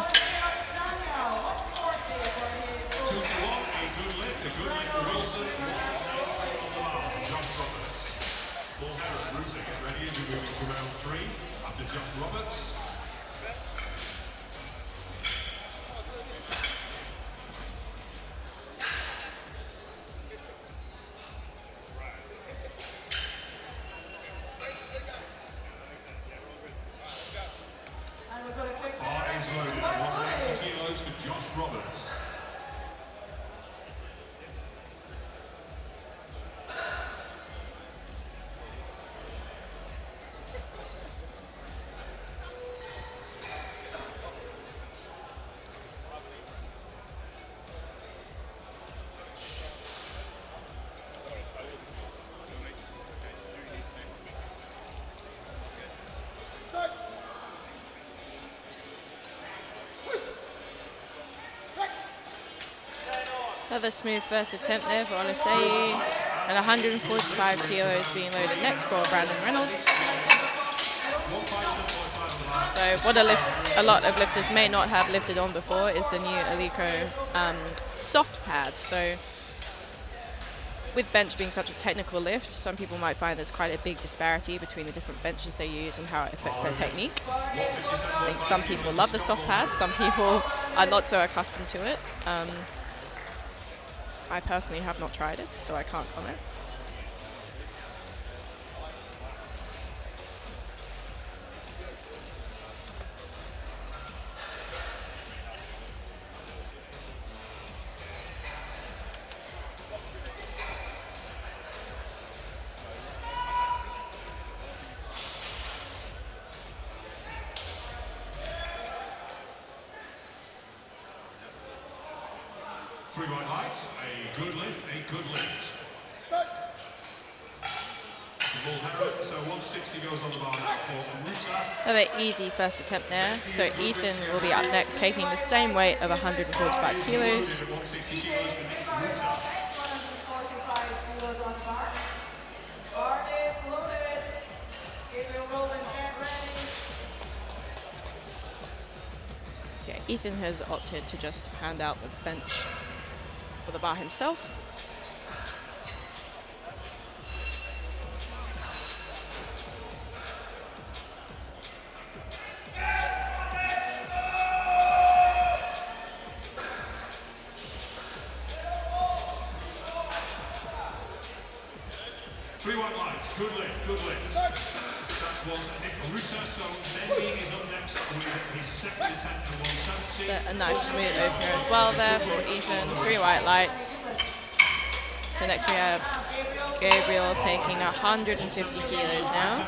S2: 2 to 1, a good lift for Wilson, 190 on the bar, Josh Roberts. Mulherron, Ruta, get ready as you're moving to round 3 after Josh Roberts. Bar is loaded, 180 kilos for Josh Roberts.
S1: Another smooth first attempt there for Olusei, and 145 kilos being loaded next for Brandon Reynolds. So what a lot of lifters may not have lifted on before is the new Alico soft pad. So with bench being such a technical lift, some people might find there's quite a big disparity between the different benches they use and how it affects their technique. I think some people love the soft pad, some people are not so accustomed to it. I personally have not tried it, so I can't comment.
S2: Three white lights, a good lift, Mulherron, so 160 goes on the bar now for Ruta.
S1: Another easy first attempt there. So Ethan will be up next, taking the same weight of 145 kilos.
S2: 160 kilos for Nick Ruta.
S5: Bar is loaded. Gabriel Rowland, get ready.
S1: So yeah, Ethan has opted to just hand out the bench for the bar himself.
S2: Good lift, good lift. That was Nick Ruta, so Mendy is up next with his second attempt at 170.
S1: So a nice smooth opener as well there for Ethan. 3 white lights. So next we have Gabriel taking 150 kilos now.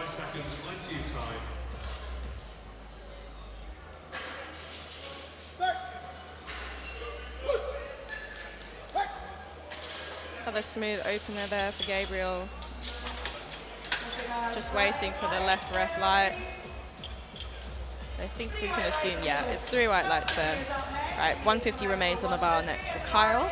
S2: Seconds, plenty of time.
S1: Another smooth opener there for Gabriel. Just waiting for the left ref light. I think we can assume, yeah, it's 3 white lights there. Right, 150 remains on the bar next for Kyle.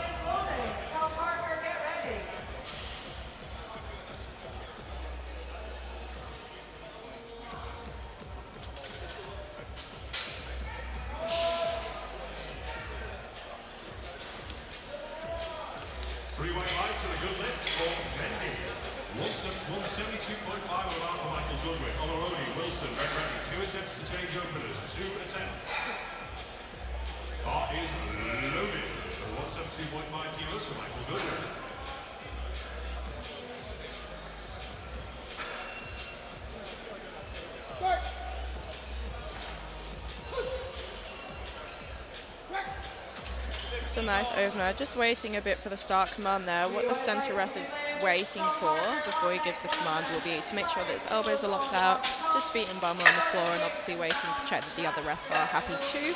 S1: It's a nice opener. Just waiting a bit for the start command there. What the center ref is waiting for before he gives the command will be to make sure that his elbows are locked out, just feet and bum are on the floor, and obviously waiting to check that the other refs are happy too.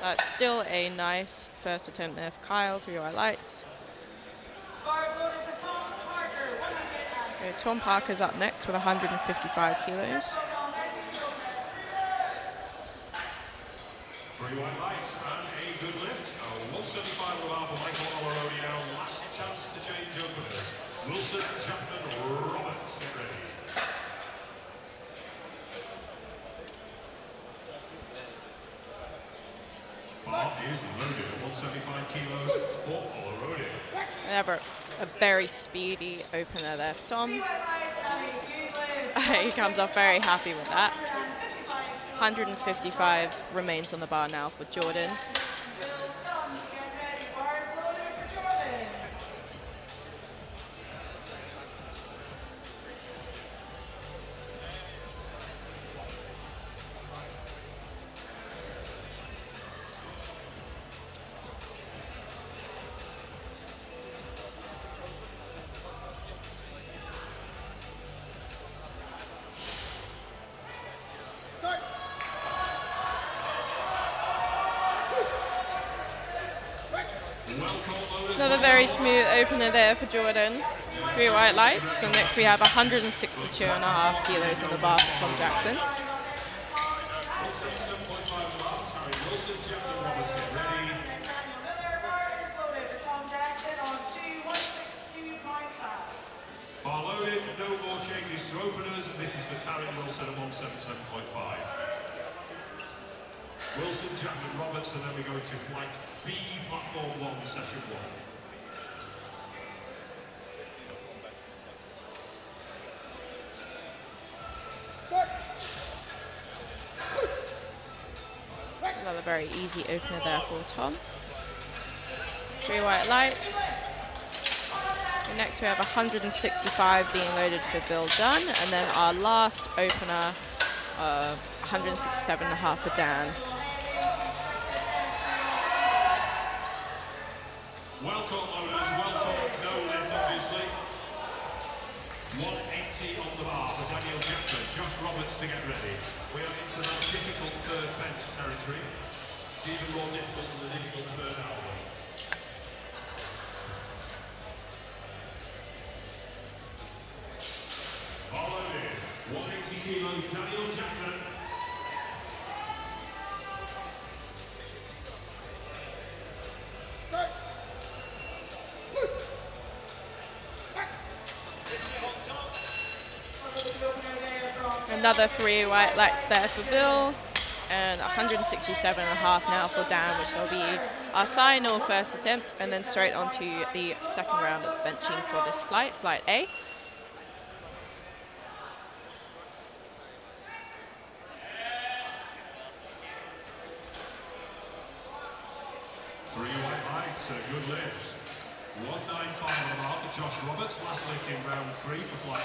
S1: It's still a nice first attempt there for Kyle, 3 white lights. So Tom Parker's up next with 155 kilos.
S2: 3 white lights and a good lift. 175 and a half for Michael Oloroni now. Last chance to change openers. Wilson, Chapman, Roberts, get ready. Bar is loaded at 175 kilos for Oloroni.
S1: They have a very speedy opener there for Tom. He comes off very happy with that. 155 remains on the bar now for Jordan. Another very smooth opener there for Jordan. 3 white lights. So next we have 162.5 kilos on the bar for Tom Jackson.
S2: Bar loaded, no more changes to openers. This is for Taryn Wilson at 177.5. Wilson, Chapman, Roberts, and then we go into flight B, platform 1, session 1.
S1: Another very easy opener there for Tom. 3 white lights. And next we have 165 being loaded for Bill Dunn, and then our last opener, 167.5 for Dan.
S2: Welcome, owners. Welcome. No lift, obviously. 180 on the bar for Daniel Jackson. Josh Roberts to get ready. We are into the difficult third bench territory. It's even more difficult than the difficult third hour. Followed in 180 kilos, Daniel Jackson.
S1: Another 3 white lights there for Bill, and 167.5 now for Dan, which will be our final first attempt, and then straight on to the second round of benching for this flight, Flight A.
S2: Three white lights, a good lift. 195.5 for Josh Roberts, last lift in round 3 for Flight A.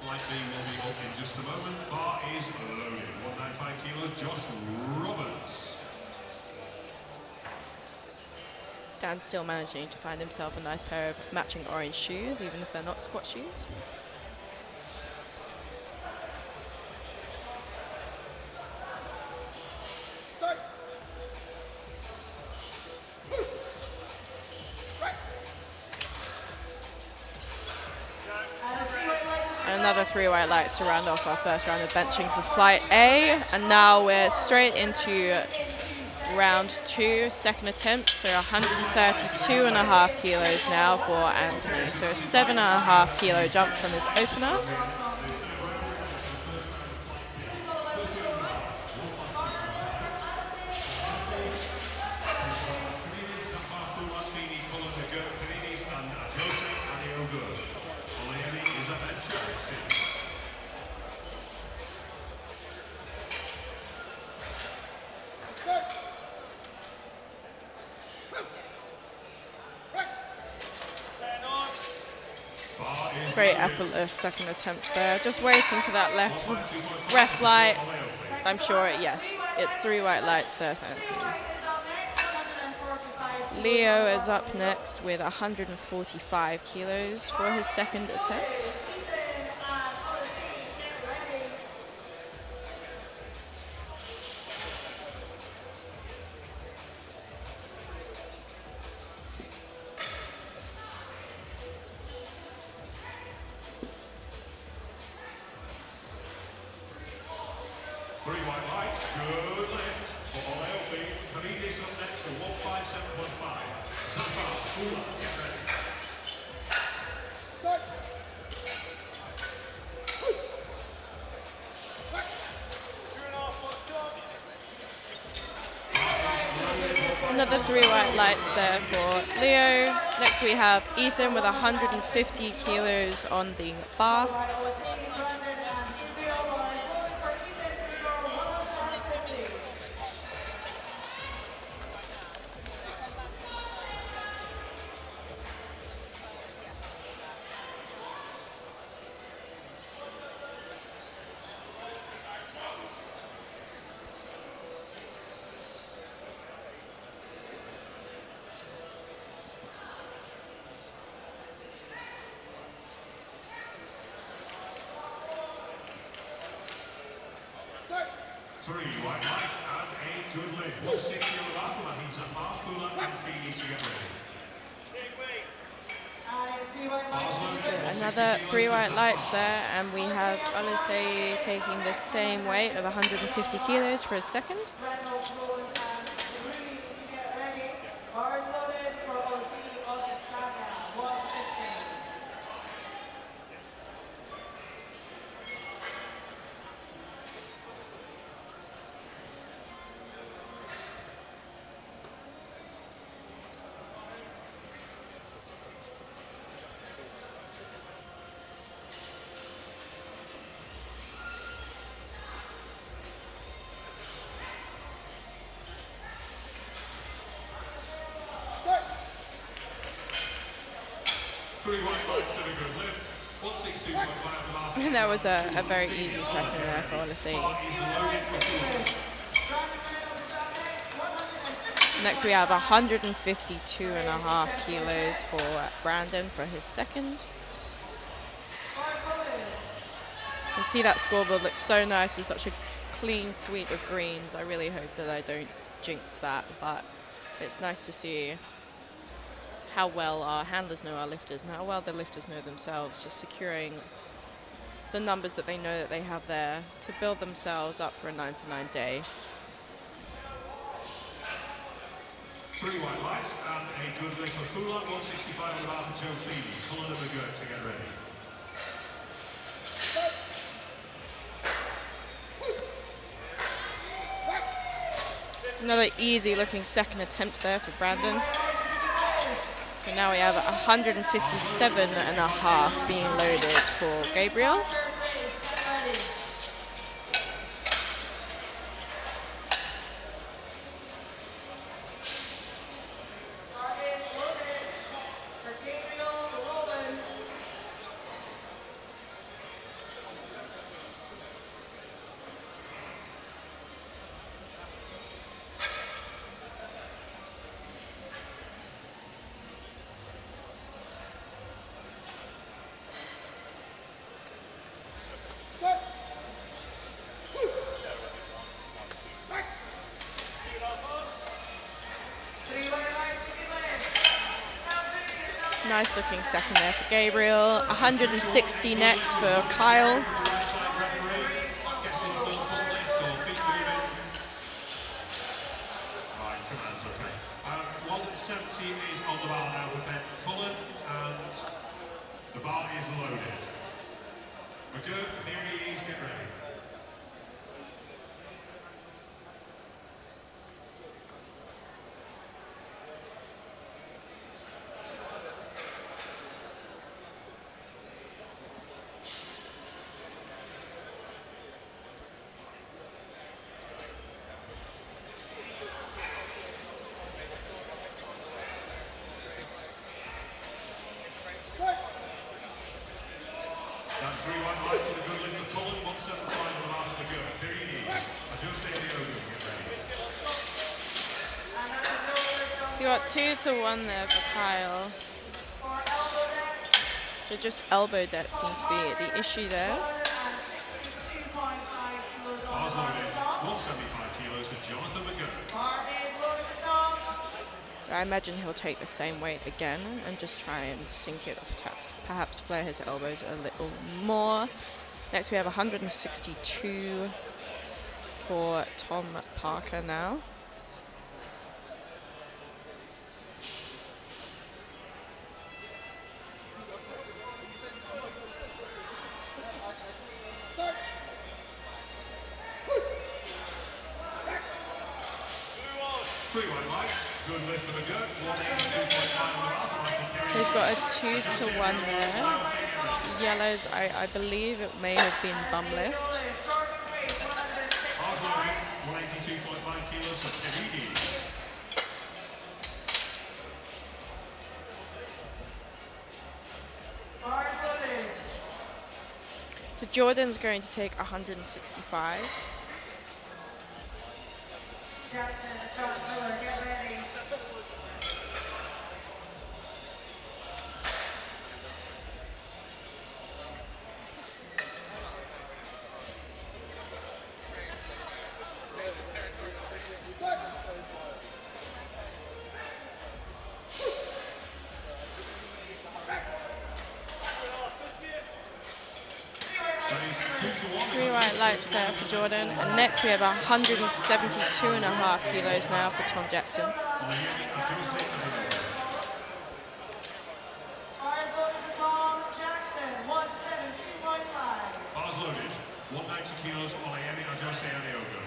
S2: Flight B will be up in just a moment. Bar is loaded. 195 kilos, Josh Roberts.
S1: Dan's still managing to find himself a nice pair of matching orange shoes, even if they're not squat shoes. Another 3 white lights to round off our first round of benching for Flight A. And now we're straight into round 2, second attempt. So 132.5 kilos now for Anthony. So a 7.5 kilo jump from his opener. Very effortless second attempt there. Just waiting for that left ref light. I'm sure, yes, it's 3 white lights there for Anthony. Leo is up next with 145 kilos for his second attempt. Another 3 white lights there for Leo. Next we have Ethan with 150 kilos on the bar.
S2: Three white lights and a good lift. 160 on the bar, that means a half full up and Feeney to get ready.
S1: Another 3 white lights there, and we have Olise taking the same weight of 150 kilos for his second. And that was a very easy second there for Olise. Next we have 152.5 kilos for Brandon for his second. You can see that scoreboard looks so nice with such a clean suite of greens. I really hope that I don't jinx that, but it's nice to see how well our handlers know our lifters and how well the lifters know themselves, just securing the numbers that they know that they have there to build themselves up for a 9 for 9 day.
S2: 3 white lights and a good lift for Fulan, 165 on the bar for Joe Feeney. Cullen and McGurk to get ready.
S1: Another easy looking second attempt there for Brandon. So now we have 157.5 being loaded for Gabriel. Nice looking second there for Gabriel. 160 next for Kyle.
S2: The bar is loaded. We're good. Here get ready. That's 3 1 lights for the good lift for Colin, 175 and a half for the good. There he is. I just say the open, get ready.
S1: You got 2-1 there for Kyle. So just elbow depth seems to be the issue there.
S2: Bars loaded, 175 kilos for Jonathan McGurk.
S1: I imagine he'll take the same weight again and just try and sink it off top. Perhaps flare his elbows a little more. Next we have 162 for Tom Parker now. He's got a 2-1 there. Yellows, I believe it may have been bum lift. So Jordan's going to take 165. Three white lights there for Jordan. And next we have 172.5 kilos now for Tom Jackson.
S2: Bars loaded, 190 kilos for Miami Ajose Aniogo.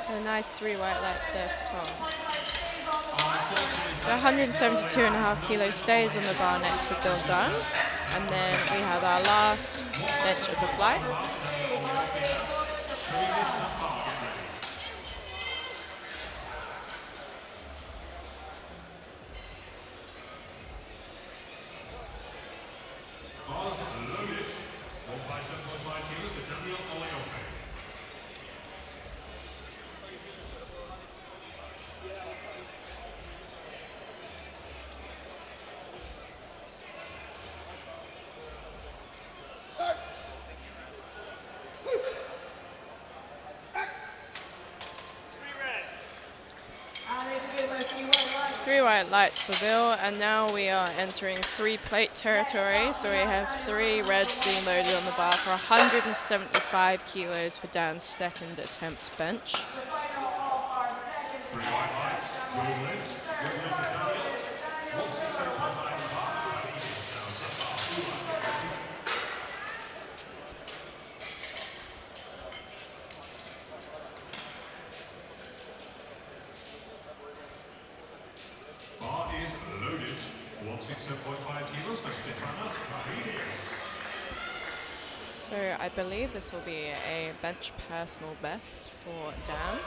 S1: A nice 3 white lights there for Tom. So 172.5 kilos stays on the bar next for Bill Dunn. And then we have our last bench of the flight.
S2: Bars loaded, 157.5 kilos for Daniel Oleofe.
S1: white lights for Bill, and now we are entering 3-plate territory. So we have 3 reds being loaded on the bar for 175 kilos for Dan's second attempt bench.
S2: 3 white lights, good lift for Daniel. 167.5 and a half, he is now so far. Bar is loaded. 167.5 kilos for Stefanos Karidis.
S1: So I believe this will be a bench personal best for Dan.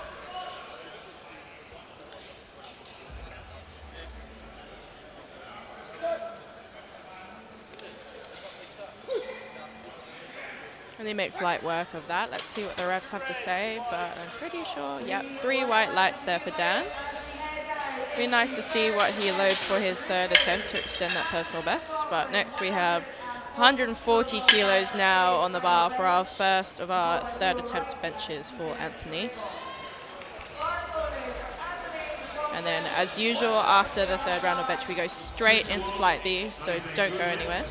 S1: And he makes light work of that. Let's see what the refs have to say, but I'm pretty sure, yep, 3 white lights there for Dan. Be nice to see what he loads for his third attempt to extend that personal best. But next we have 140 kilos now on the bar for our first of our third attempt benches for Anthony. And then, as usual, after the third round of bench, we go straight into flight B, so don't go anywhere.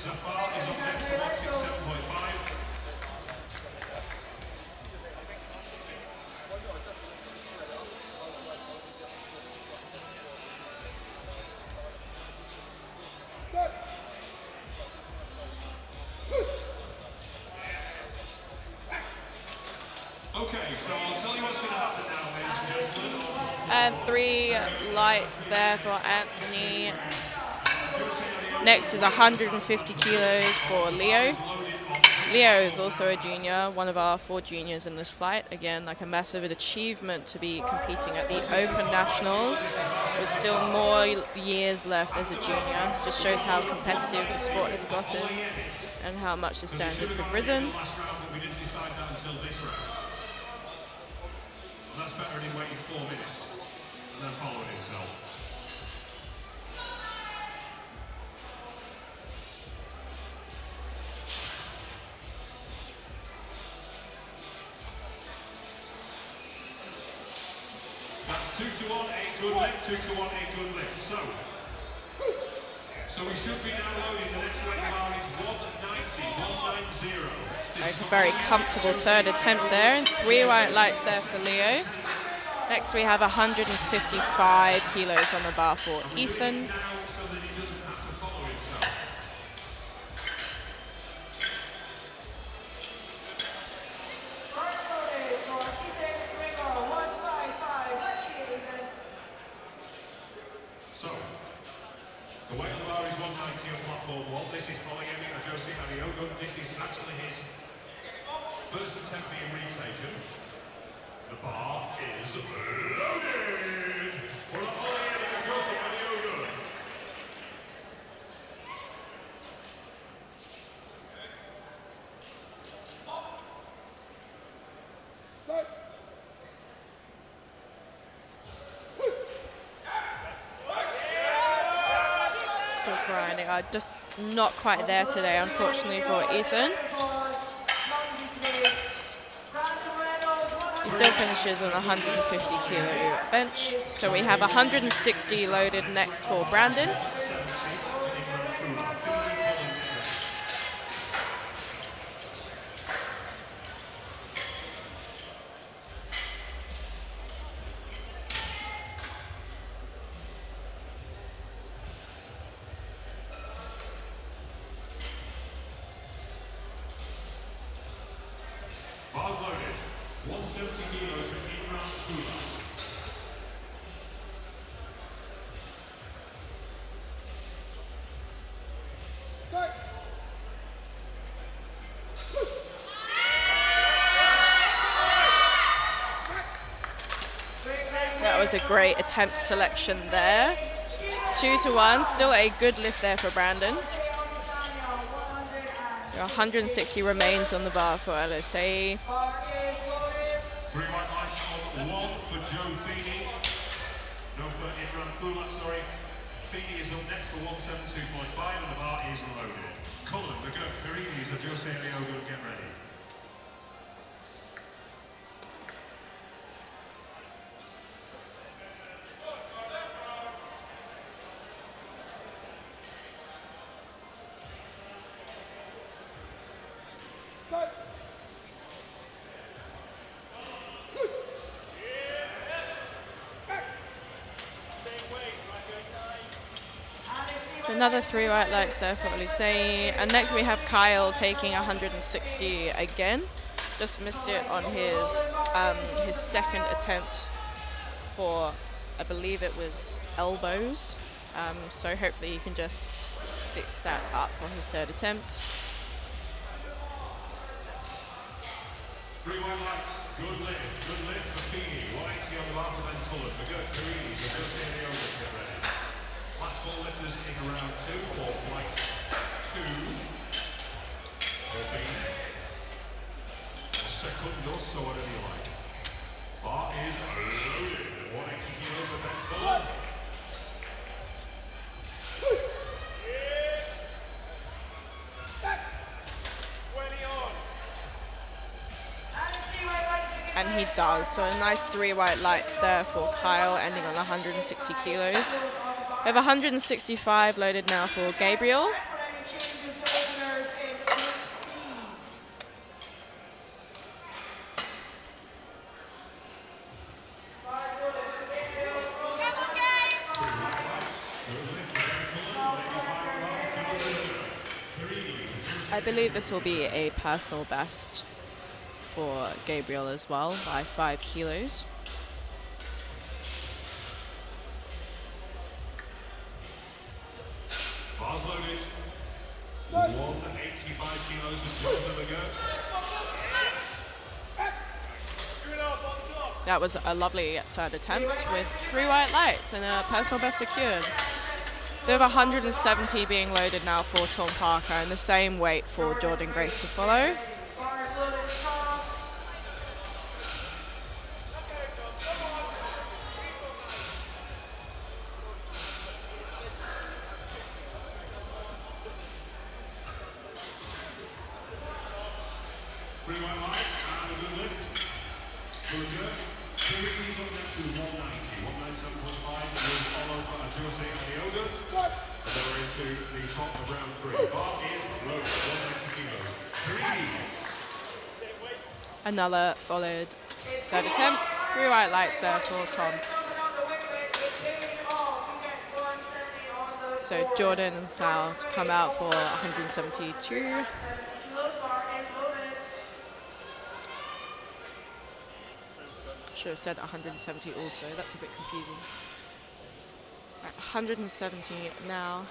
S2: Okay, so I'll tell you what's going to happen now, ladies and gentlemen.
S1: And 3 lights there for Anthony. Next is 150 kilos for Leo. Leo is also a junior, one of our 4 juniors in this flight. Again, like a massive achievement to be competing at the Open Nationals with still more years left as a junior. Just shows how competitive the sport has gotten and how much the standards have risen.
S2: Last round, but we didn't decide that until this round. And that's better than waiting 4 minutes and then following itself. That's 2 to 1, 8 good lift, 2 to 1, 8 good lift. So we should be now loading. The next weight bar is 190.
S1: A very comfortable third attempt there, and 3 white lights there for Leo. Next we have 155 kilos on the bar for Ethan.
S2: Now, so that he doesn't have to follow himself. So, the weight on the bar is 190 on platform 1. This is Polyemi Jose Ariogo. This is actually his first attempt being retaken. The bar is loaded for the Polyemi Jose Ariogo.
S1: Still grinding. Just not quite there today, unfortunately, for Ethan. He still finishes on 150 kilo bench. So we have 160 loaded next for Brandon.
S2: Bars loaded. 170 kilos from in-round Pulas.
S1: That was a great attempt selection there. 2 to 1, still a good lift there for Brandon. 160 remains on the bar for LSA.
S2: 3 white lights on 1 for Joe Feeney. No for in-round Pulas, sorry. Feeney is up next for 172.5 and the bar is loaded. Cullen, McGurk, Paredes, and Jose Ariogo, get ready.
S1: Another 3 white lights there for Olusei. And next we have Kyle taking 160 again. Just missed it on his second attempt for, I believe it was elbows. So hopefully he can just fix that up for his third attempt.
S2: 3 white lights, good lift for Feeney. 180 on the bar for Ben Cullen. McGirt, Karini, so just say the over, get ready. Last 4 lifters in round 2 for flight 2. For Feeney. Segundos, so whatever you like. Bar is loaded. 180 kilos for Ben Cullen.
S1: And he does, so a nice 3 white lights there for Kyle, ending on 160 kilos. We have 165 loaded now for Gabriel. I believe this will be a personal best for Gabriel as well, by 5 kilos.
S2: Bars loaded. 185 kilos of Jonathan McGirt.
S1: That was a lovely third attempt with 3 white lights and a personal best secured. They have 170 being loaded now for Tom Parker and the same weight for Jordan Grace to follow. Another solid third attempt. 3 white lights there for Tom. So Jordan is now to come out for 172. Should have said 170 also, that's a bit confusing. Right, 170 now.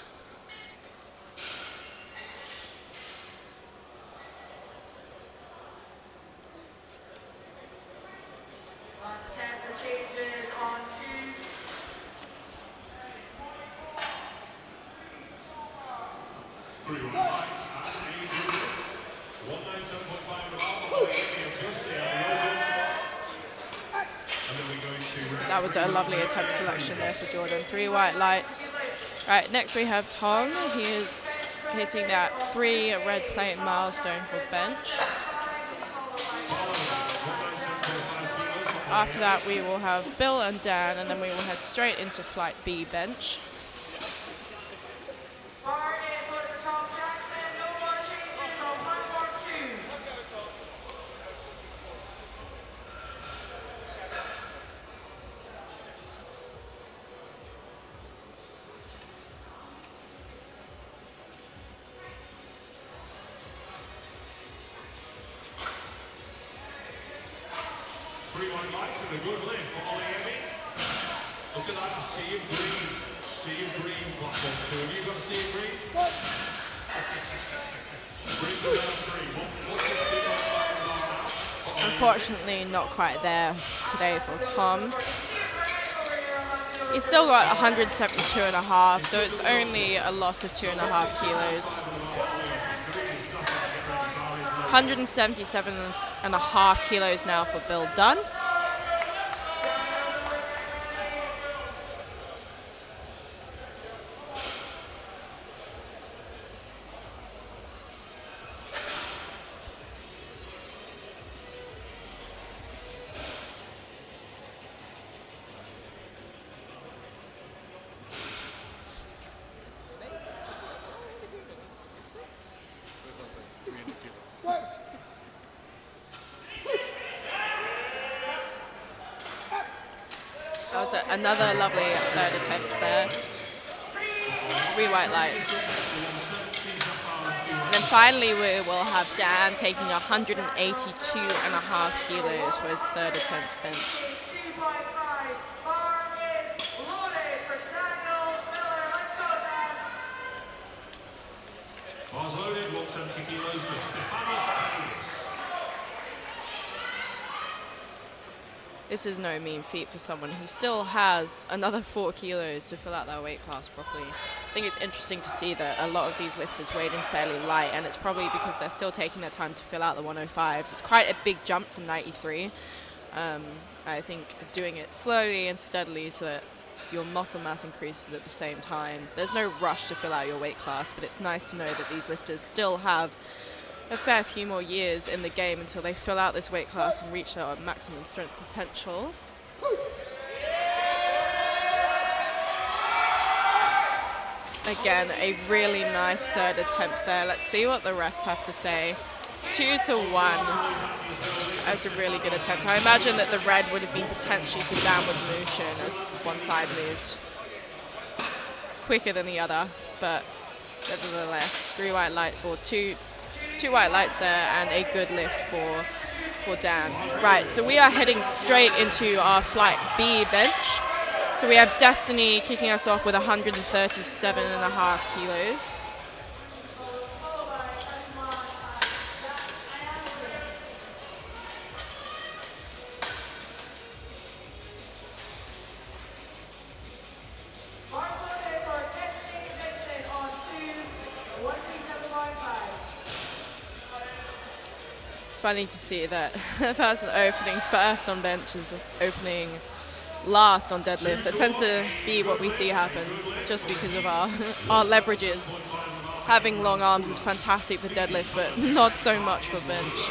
S1: That was a lovely attempt selection there for Jordan. 3 white lights. Right, next we have Tom. He is hitting that 3 red plate milestone for bench. After that we will have Bill and Dan, and then we will head straight into flight B bench. Unfortunately, not quite there today for Tom. He's still got 172.5, so it's only a loss of 2.5 kilos. 177.5 kilos now for Bill Dunn. That was another lovely third attempt there. 3 white lights. And then finally we will have Dan taking 182.5 kilos for his third attempt bench.
S5: 2.5 bar is loaded for Daniel Miller. Let's go, Dan.
S2: Bars loaded, 170 kilos for Stefanos Papadopoulos.
S1: This is no mean feat for someone who still has another 4 kilos to fill out their weight class properly. I think it's interesting to see that a lot of these lifters weighed in fairly light, and it's probably because they're still taking their time to fill out the 105s. It's quite a big jump from 93. I think doing it slowly and steadily so that your muscle mass increases at the same time. There's no rush to fill out your weight class, but it's nice to know that these lifters still have a fair few more years in the game until they fill out this weight class and reach their maximum strength potential. Again, a really nice third attempt there. Let's see what the refs have to say. 2 to 1. That's a really good attempt. I imagine that the red would have been potentially for downward motion as one side moved quicker than the other, but nevertheless, 3 white lights or two white lights there and a good lift for Dan. Right, so we are heading straight into our flight B bench. So we have Destiny kicking us off with 137.5 kilos. Funny to see that the person opening first on bench is opening last on deadlift. That tends to be what we see happen just because of our leverages. Having long arms is fantastic for deadlift, but not so much for bench.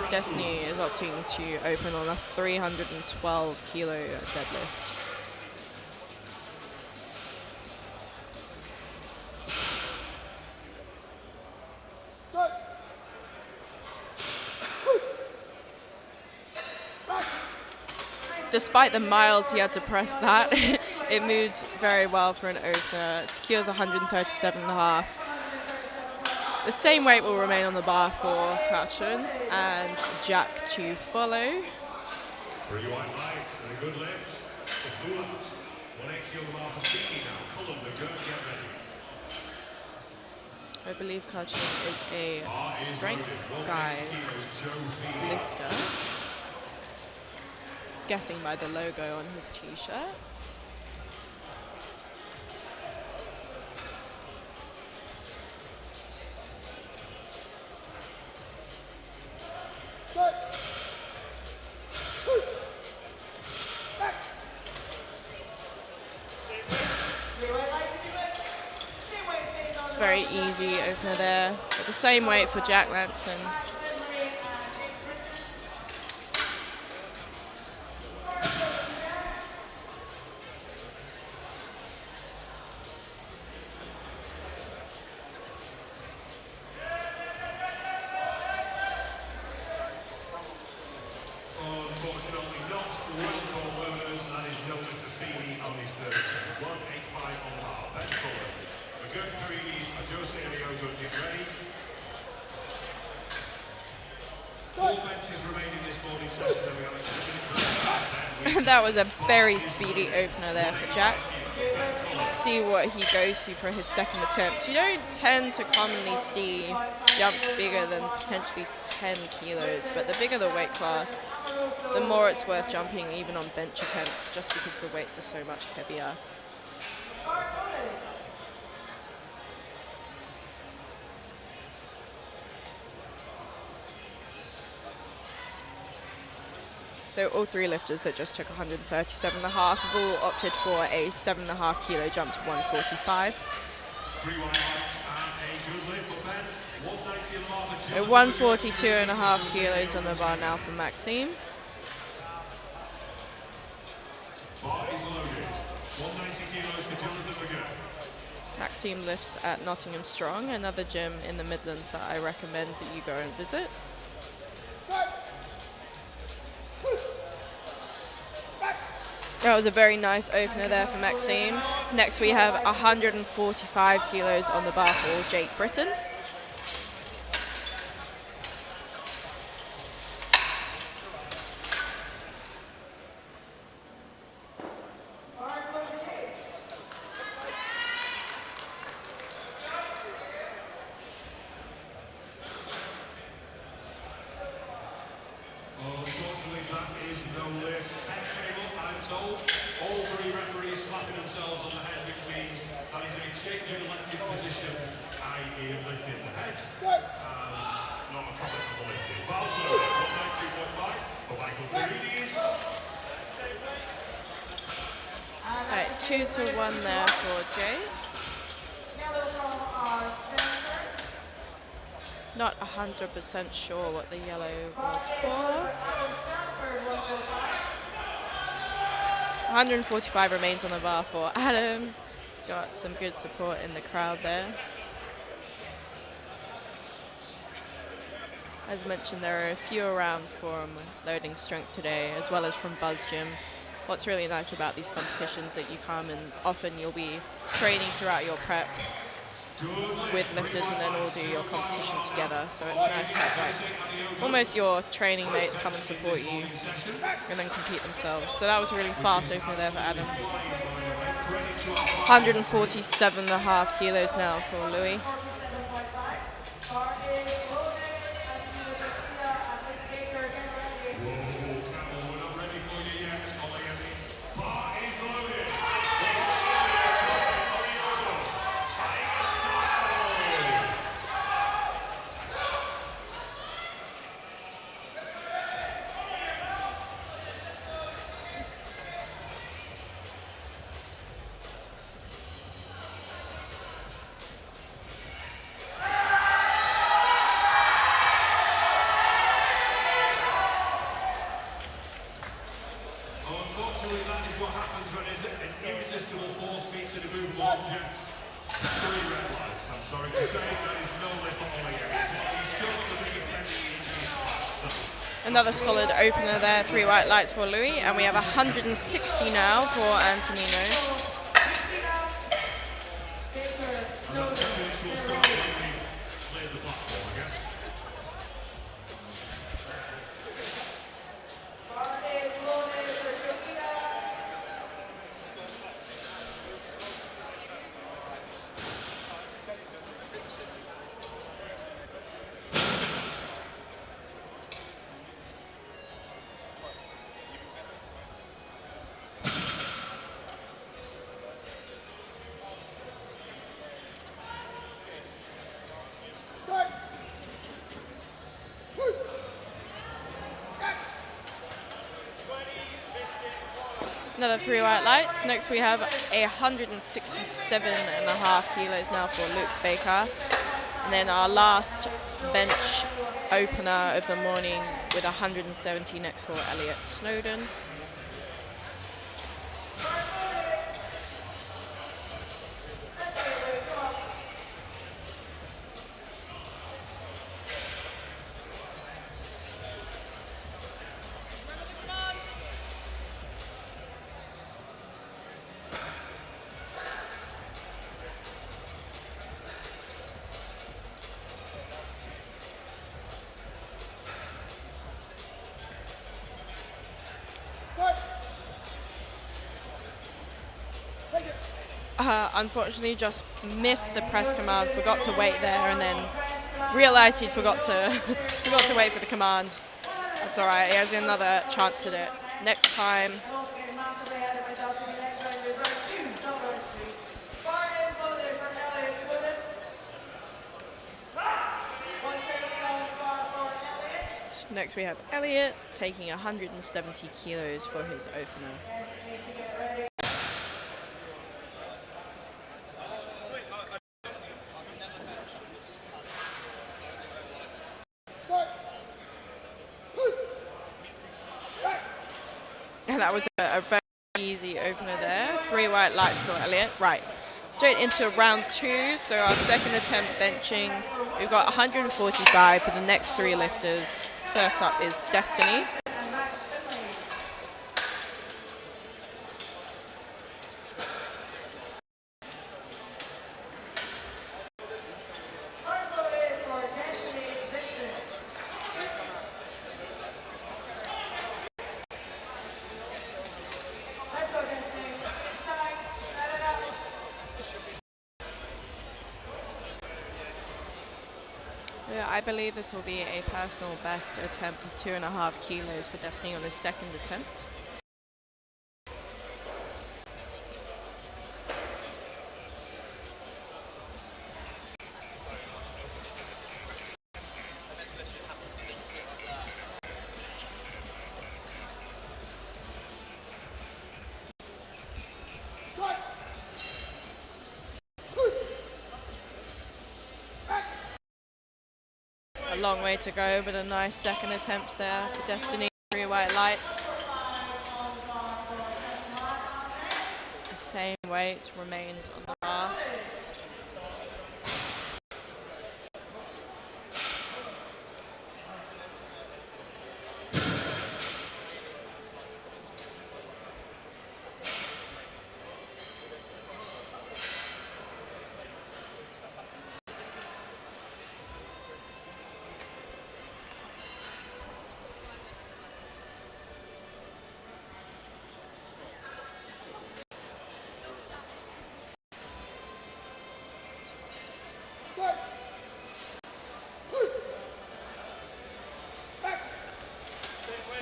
S1: Destiny is opting to open on a 312 kilo deadlift. Despite the miles he had to press that, it moved very well for an opener. It secures 137.5. The same weight will remain on the bar for Crouchen and Jack to follow.
S2: 3 white lights and a good lift. The Fulans. 180 on the bar for Vicky now. Cullen, the good, get ready.
S1: I believe Crouchen is a strength guys lifter. Guessing by the logo on his t-shirt. It's very easy opener there. But the same weight for Jack Lanson. That was a very speedy opener there for Jack. Let's see what he goes to for his second attempt. You don't tend to commonly see jumps bigger than potentially 10 kilos, but the bigger the weight class, the more it's worth jumping even on bench attempts, just because the weights are so much heavier. So all 3 lifters that just took 137.5 have all opted for a 7.5 kilo jump to 145.
S2: 3 white lights and a good lift for Ben. 190
S1: So 142.5 kilos on the bar now for Maxime.
S2: Bar is loaded. 190 kilos for Jonathan McGurk.
S1: Maxime lifts at Nottingham Strong, another gym in the Midlands that I recommend that you go and visit. That was a very nice opener there for Maxime. Next we have 145 kilos on the bar for Jake Britton.
S2: Unfortunately, that is no lift. Head came up, I'm told. All three referees slapping themselves on the head, which means that is a change in elective position, i.e. lifting the head. Not a comment on the lifting. Barcelona, 192.5 for Michael Farides.
S1: Alright, 2-1 there for Jake. Not 100% sure what the yellow was for. 145 remains on the bar for Adam. He's got some good support in the crowd there. As mentioned, there are a few around from Loading Strength today, as well as from Buzz Gym. What's really nice about these competitions that you come and often you'll be training throughout your prep with lifters and then all do your competition together. So it's nice to have like almost your training mates come and support you and then compete themselves. So that was a really fast opener there for Adam. 147.5 kilos now for Louis. Another solid opener there, 3 white lights for Louis, and we have 160 now for Antonino. Another 3 white lights. Next we have 167.5 kilos now for Luke Baker. And then our last bench opener of the morning with 170 next for Elliot Snowden. Unfortunately just missed the press command, forgot to wait there, and then realized he forgot to wait for the command. That's alright, he has another chance at it next time. Next we have Elliot taking 170 kilos for his opener. And that was a very easy opener there. 3 white lights for Elliot. Right, straight into round 2. So our second attempt benching. We've got 145 for the next 3 lifters. First up is Destiny. Yeah, I believe this will be a personal best attempt of 2.5 kilos for Destiny on his second attempt. A long way to go, but a nice second attempt there for Destiny. 3 white lights. The same weight remains on the bar.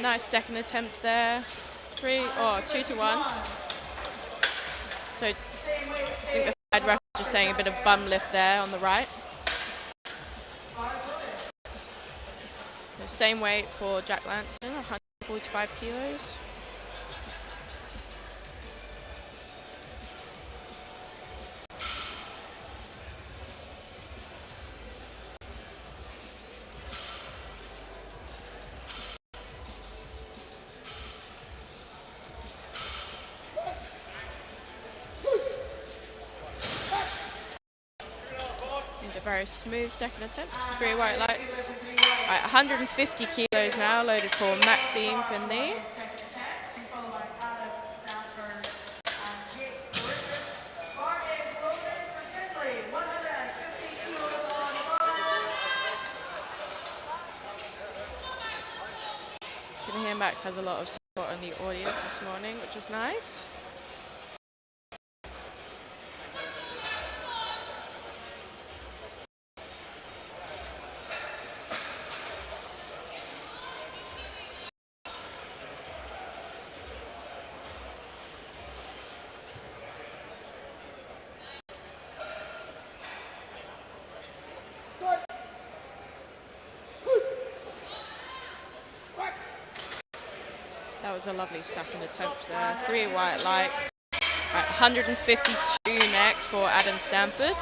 S1: Nice second attempt there. 2 to 1. So I think the side ref is just saying a bit of bum lift there on the right. So same weight for Jack Lanston, 145 kilos. Very smooth second attempt, 3 white lights. Right, 150 kilos now, loaded for Maxime Finley. Jimmy Max has a lot of support in the audience this morning, which is nice. That was a lovely second attempt there. 3 white lights. Right, 152 next for Adam Stanford.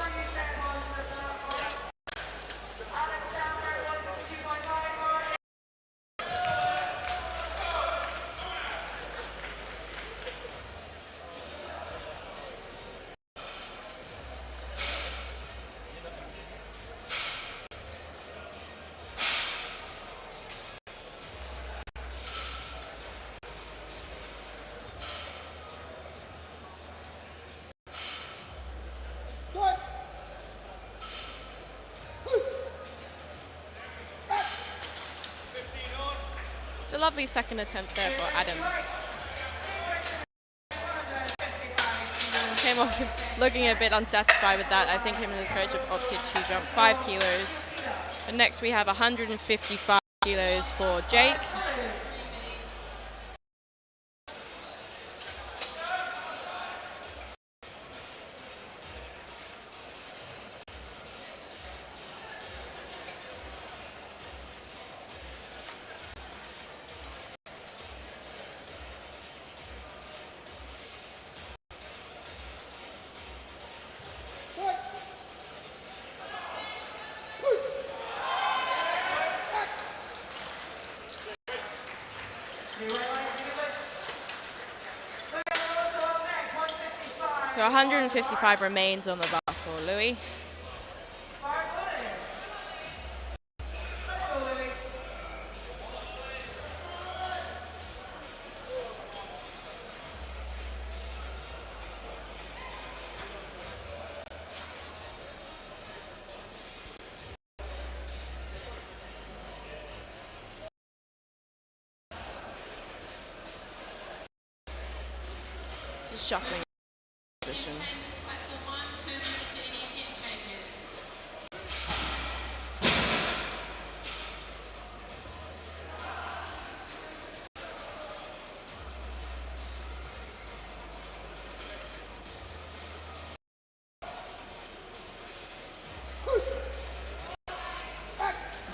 S1: It's a lovely second attempt there for Adam. Came off looking a bit unsatisfied with that. I think him and his coach have opted to jump 5 kilos. But next we have 155 kilos for Jake. So 155 remains on the bar for Louis. Just shuffling position.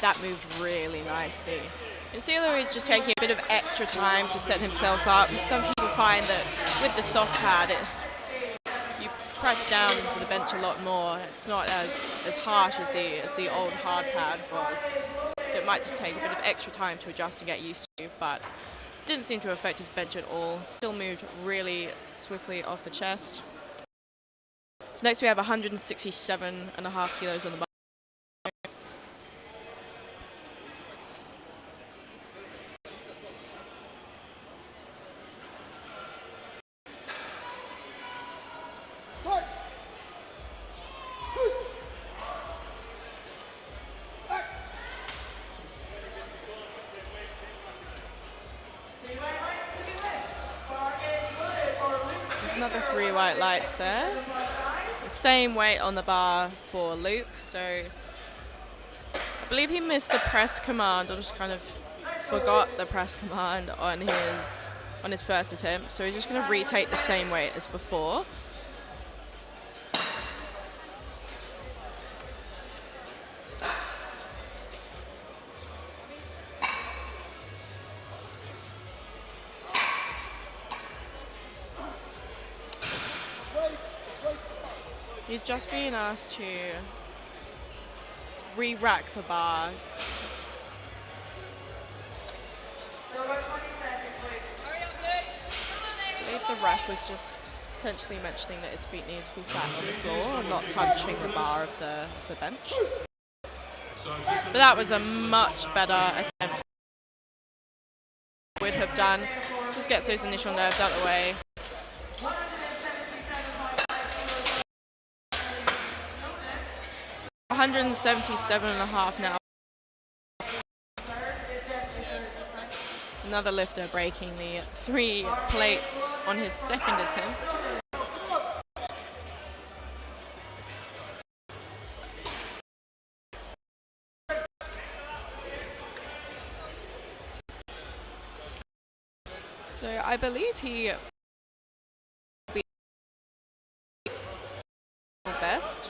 S1: that moved really nicely. You can see though he's just taking a bit of extra time to set himself up. Some people find that with the soft pad, you press down into the bench a lot more. It's not as harsh as the old hard pad was. It might just take a bit of extra time to adjust and get used to, but didn't seem to affect his bench at all. Still moved really swiftly off the chest. So next we have 167.5 kilos on the bar. Another 3 white lights there. The same weight on the bar for Luke, so I believe he missed the press command, or just kind of forgot the press command on his first attempt. So he's just going to retake the same weight as before. He's just being asked to re-rack the bar. I believe the ref was just potentially mentioning that his feet need to be flat on the floor and not touching the bar of the bench. But that was a much better attempt would have done. Just gets those initial nerves out of the way. 177.5 now. Another lifter breaking the 3 plates on his second attempt. So I believe he will be best.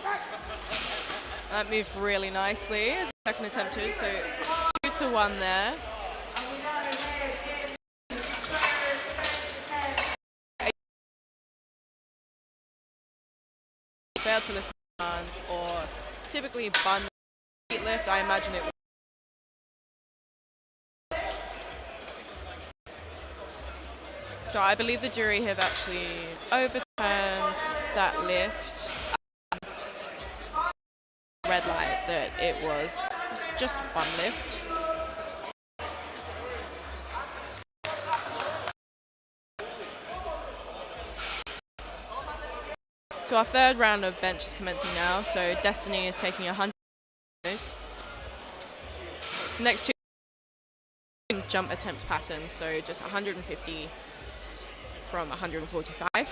S1: That moved really nicely as a second attempt too, so 2-1 there. Failed to listen to commands, or typically bun the lift, I imagine it would. So I believe the jury have actually overturned that lift. Red light that it was just one lift. So our third round of bench is commencing now. So Destiny is taking 100 kilos. Next 2 jump attempt patterns, so just 150 from 145.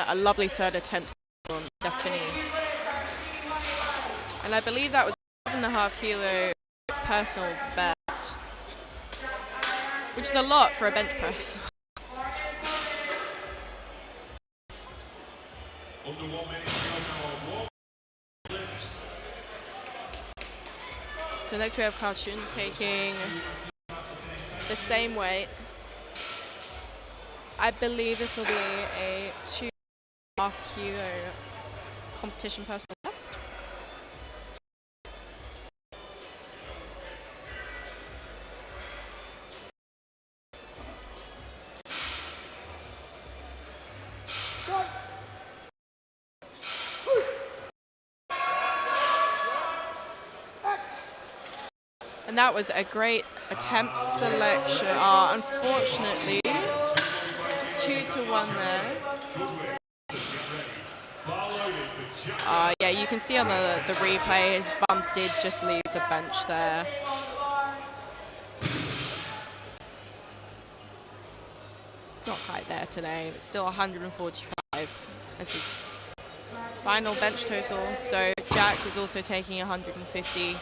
S1: A lovely third attempt from Destiny. And I believe that was 7.5 kilo personal best, which is a lot for a bench press. So next we have Cartoon taking the same weight. I believe this will be a 2.5 kilo competition personal best. And that was a great attempt selection. Unfortunately, 2-1 there. Yeah, you can see on the replay, his bump did just leave the bench there. Not quite there today, but still 145 as his final bench total. So Jack is also taking 150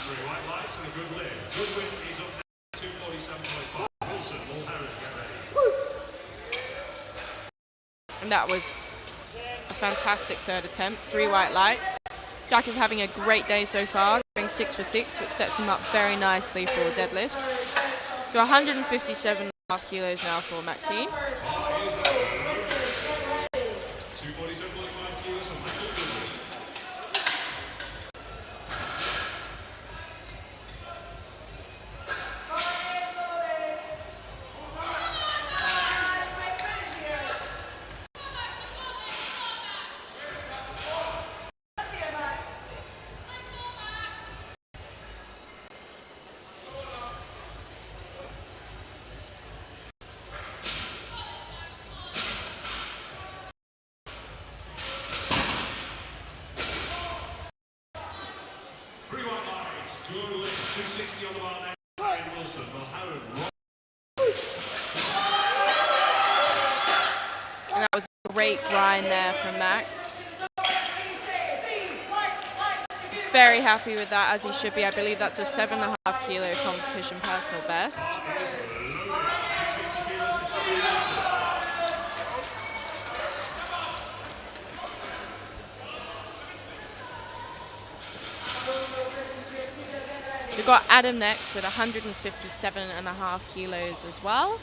S2: Three white lights and a good win. Good win is up now, 247.5. Wilson, Mulherron, get ready.
S1: And that was a fantastic third attempt. 3 white lights. Jack is having a great day so far, going 6 for 6, which sets him up very nicely for deadlifts. So 157.5 kilos now for Maxine.
S2: 247.5 kilos from Michael Goodwin. Good lift, 260 on the bar now. Ryan Wilson, Mulherron,
S1: And that was a great grind there from Max. Very happy with that, as he should be. I believe that's a 7.5 kilo competition personal best. We've got Adam next with 157.5 kilos as well.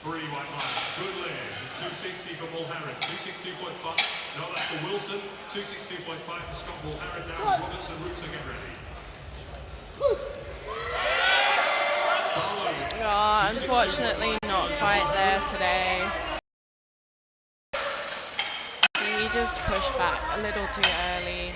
S2: Three white lines, good lift, 260 for Mulherron, 262.5. No, that's for Wilson, 262.5 for Scott Mulherron. Now Roberts and Rooter, get ready.
S1: Oh, unfortunately not quite there today. He just pushed back a little too early.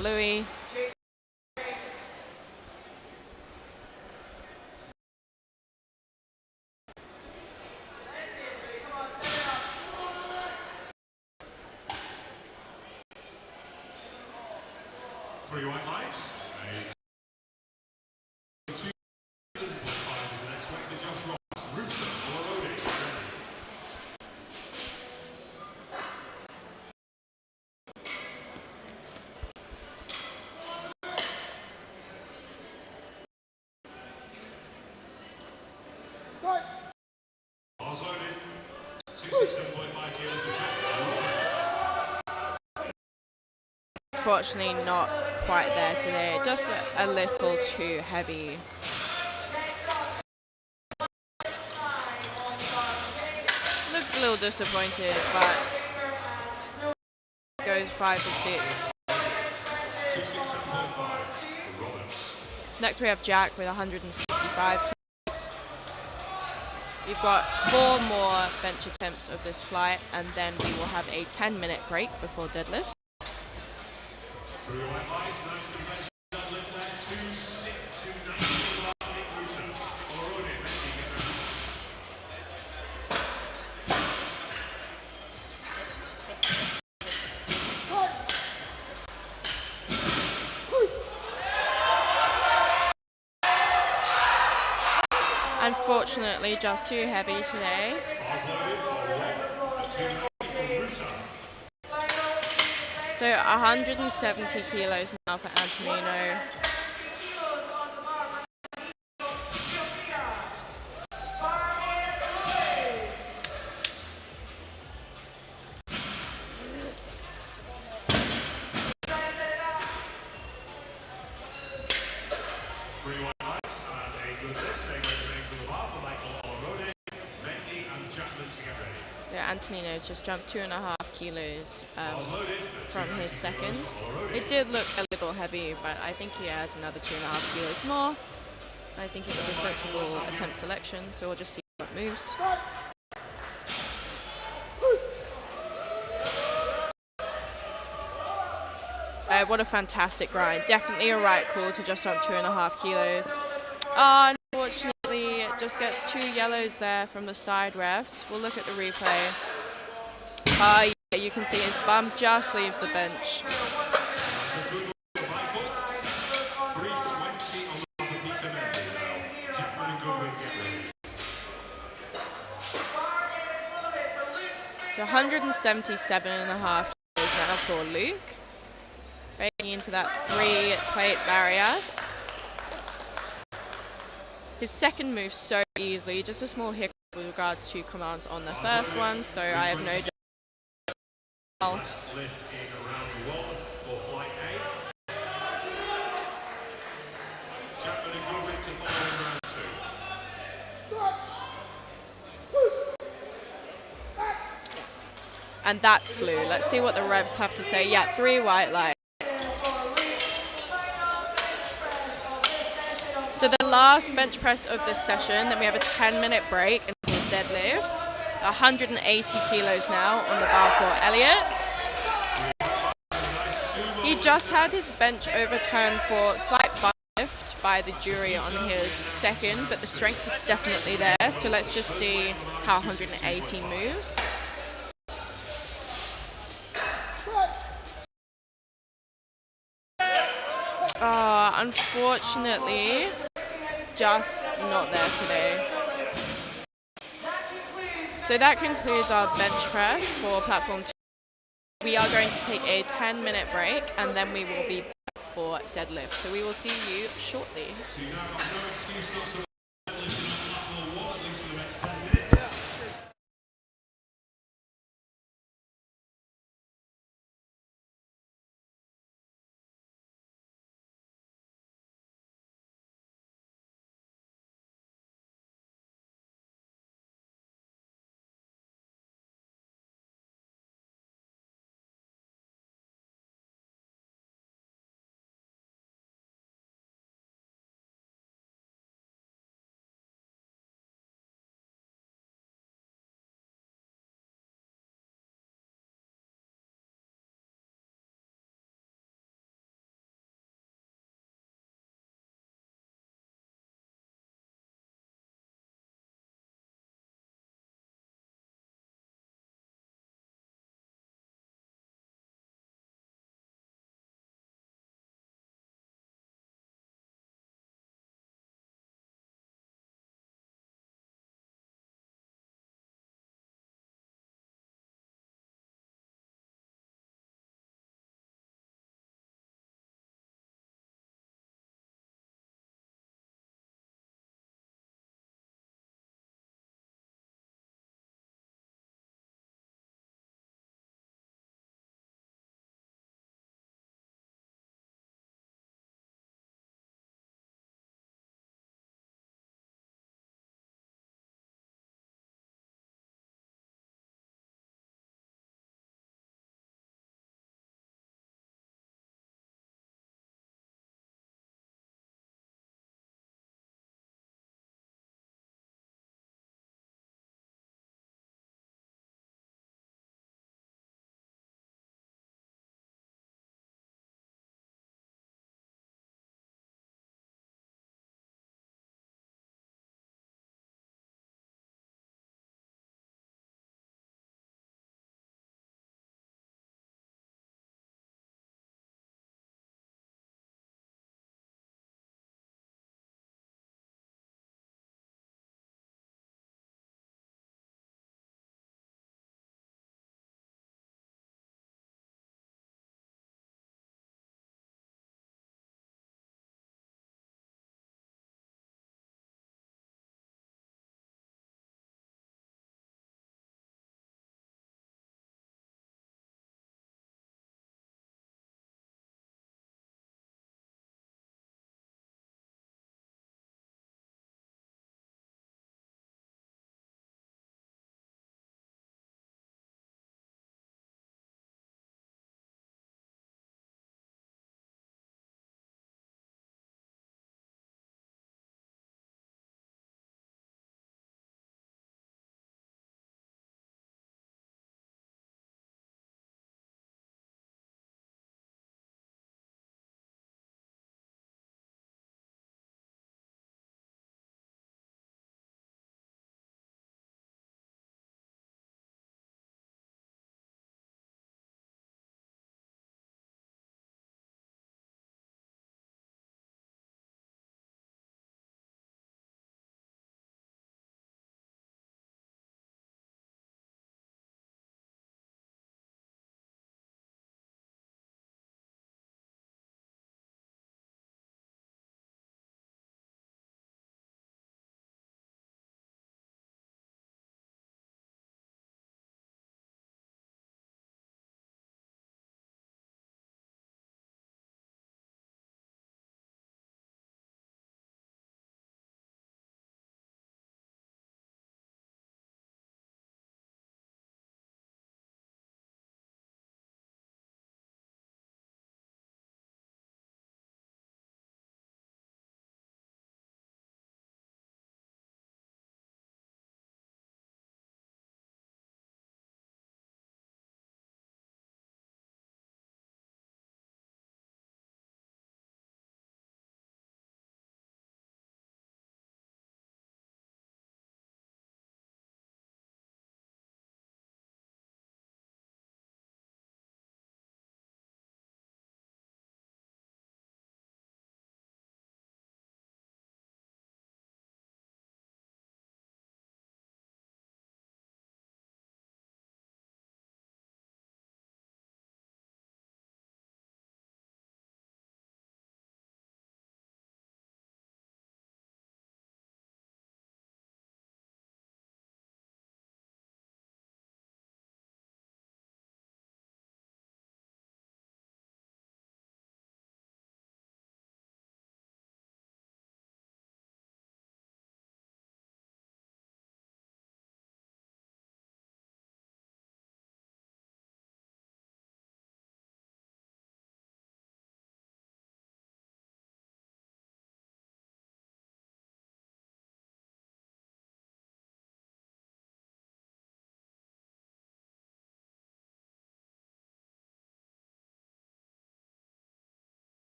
S1: Louis.
S2: Three white lights. 2.5 is the next weight for Josh Ross. Rooster, Moroni, ready. Bars loaded. 267.5 kilos for Josh Roberts.
S1: Unfortunately not quite there today, just a little too heavy. Looks a little disappointed, but goes 5 for 6.
S2: 267.5 for Roberts.
S1: So next we have Jack with 165 kilos. We've got 4 more bench attempts of this flight, and then we will have a 10-minute break before deadlifts.
S2: Three white lights, nice convention, deadlift there, 290 Rooster. Moroni, ready, get ready.
S1: Unfortunately, just too heavy today.
S2: Bars loaded, 290 for Rooster.
S1: So 170 kilos now for Antonino.
S2: Three white lights and a good lift. Same way to the bar for Michael Moroni, Mendy and Chapman to get ready.
S1: Yeah, Antonino's just jumped 2.5 kilos
S2: Bars loaded,
S1: from his
S2: 290
S1: second.
S2: for Moroni.
S1: It did look a little heavy, but I think he has another 2.5 kilos more. I think it was a sensible attempt selection, so we'll just see how it moves. What a fantastic grind. Definitely a right call to just jump 2.5 kilos. Unfortunately, it just gets 2 yellows there from the side refs. We'll look at the replay. Yeah, you can see his bum just leaves the bench.
S2: Michael, 320
S1: So 177.5 kilos now for Luke. Breaking into that 3-plate barrier. His second move so easily, just a small hiccup with regards to commands on the first one, so I have no doubt.
S2: Last lift in round 1 for flight A. Chapman and Goodwin to follow in round 2.
S1: And that flew. Let's see what the revs have to say. Yeah, 3 white lights. So the last bench press of this session, then we have a 10-minute break until deadlifts. 180 kilos now on the bar for Elliot. He just had his bench overturned for slight bar lift by the jury on his second, but the strength is definitely there. So let's just see how 180 moves. Unfortunately, just not there today. So that concludes our bench press for platform 2. We are going to take a 10-minute break and then we will be back for deadlift. So we will see you shortly.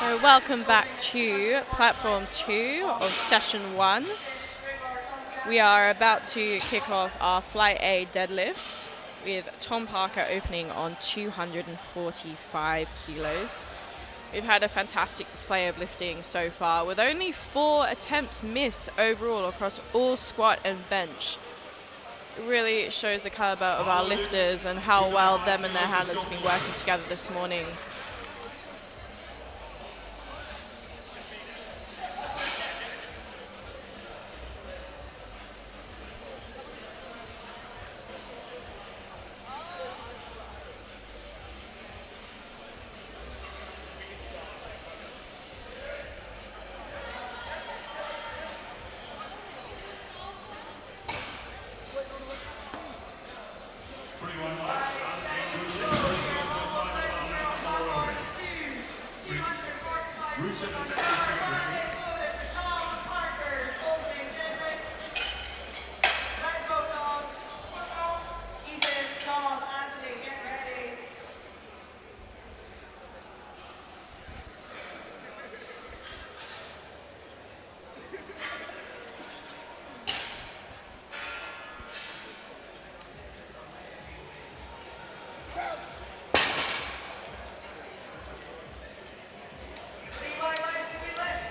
S1: So welcome back to platform 2 of session 1. We are about to kick off our Flight A deadlifts with Tom Parker opening on 245 kilos. We've had a fantastic display of lifting so far, with only 4 attempts missed overall across all squat and bench. It really shows the caliber of our lifters and how well them and their handlers have been working together this morning.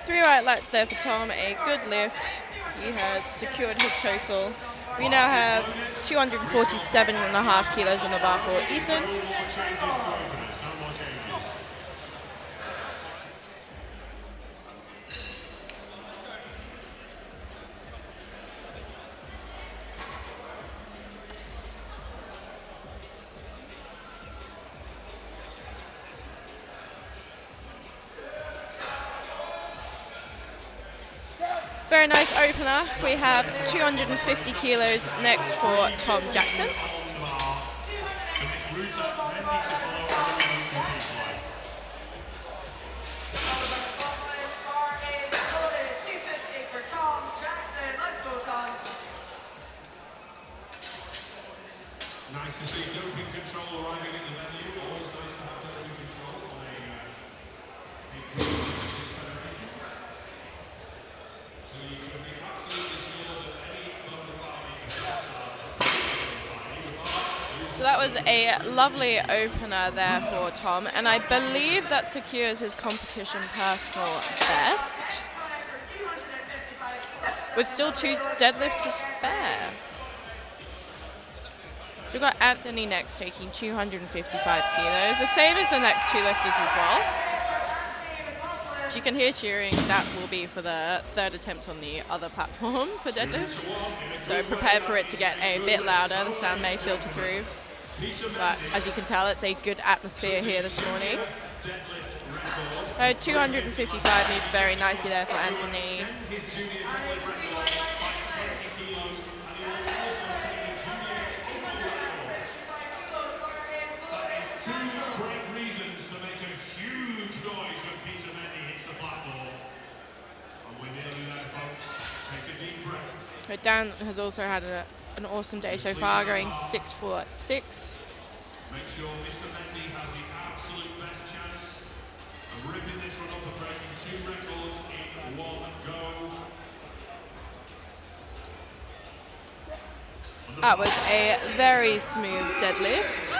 S1: White lights there for Tom, a good lift. He has secured his total. We now have 247.5 kilos on the bar for Ethan. Very nice opener. We have 250 kilos next for Tom Jackson.
S2: Nice to see doping control arriving in the venue. Always nice to have doping control on a federation. So you can be absolutely sure that any motor.
S1: So that was a lovely opener there for Tom, and I believe that secures his competition personal best, with still 2 deadlifts to spare. So we've got Anthony next, taking 255 kilos, the same as the next 2 lifters as well. If you can hear cheering, that will be for the 3rd attempt on the other platform for deadlifts. So prepare for it to get a bit louder, the sound may filter through. But as you can tell, it's a good atmosphere here this morning. 255 moved very nicely there for Anthony. Dan has also had an awesome day so far, going 6 for 6.
S2: Make sure Mr. Mendy has the absolute best chance of ripping this one up and breaking 2 records in one go.
S1: That was a very smooth deadlift.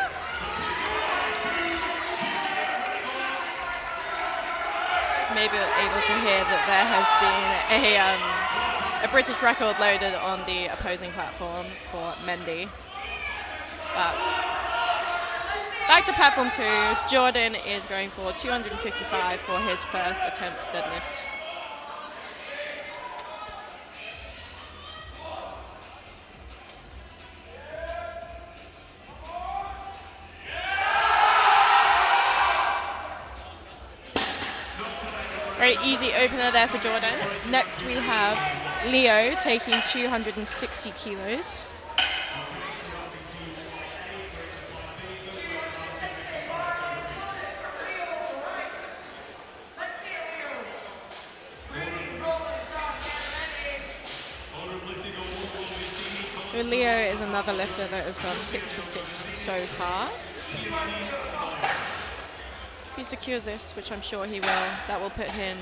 S1: Maybe able to hear that there has been a British record loaded on the opposing platform for Mendy. But back to platform 2, Jordan is going for 255 for his first attempt deadlift. Very easy opener there for Jordan. Next we have Leo taking 260 kilos. Leo is another lifter that has gone 6 for 6 so far. If he secures this, which I'm sure he will, that will put him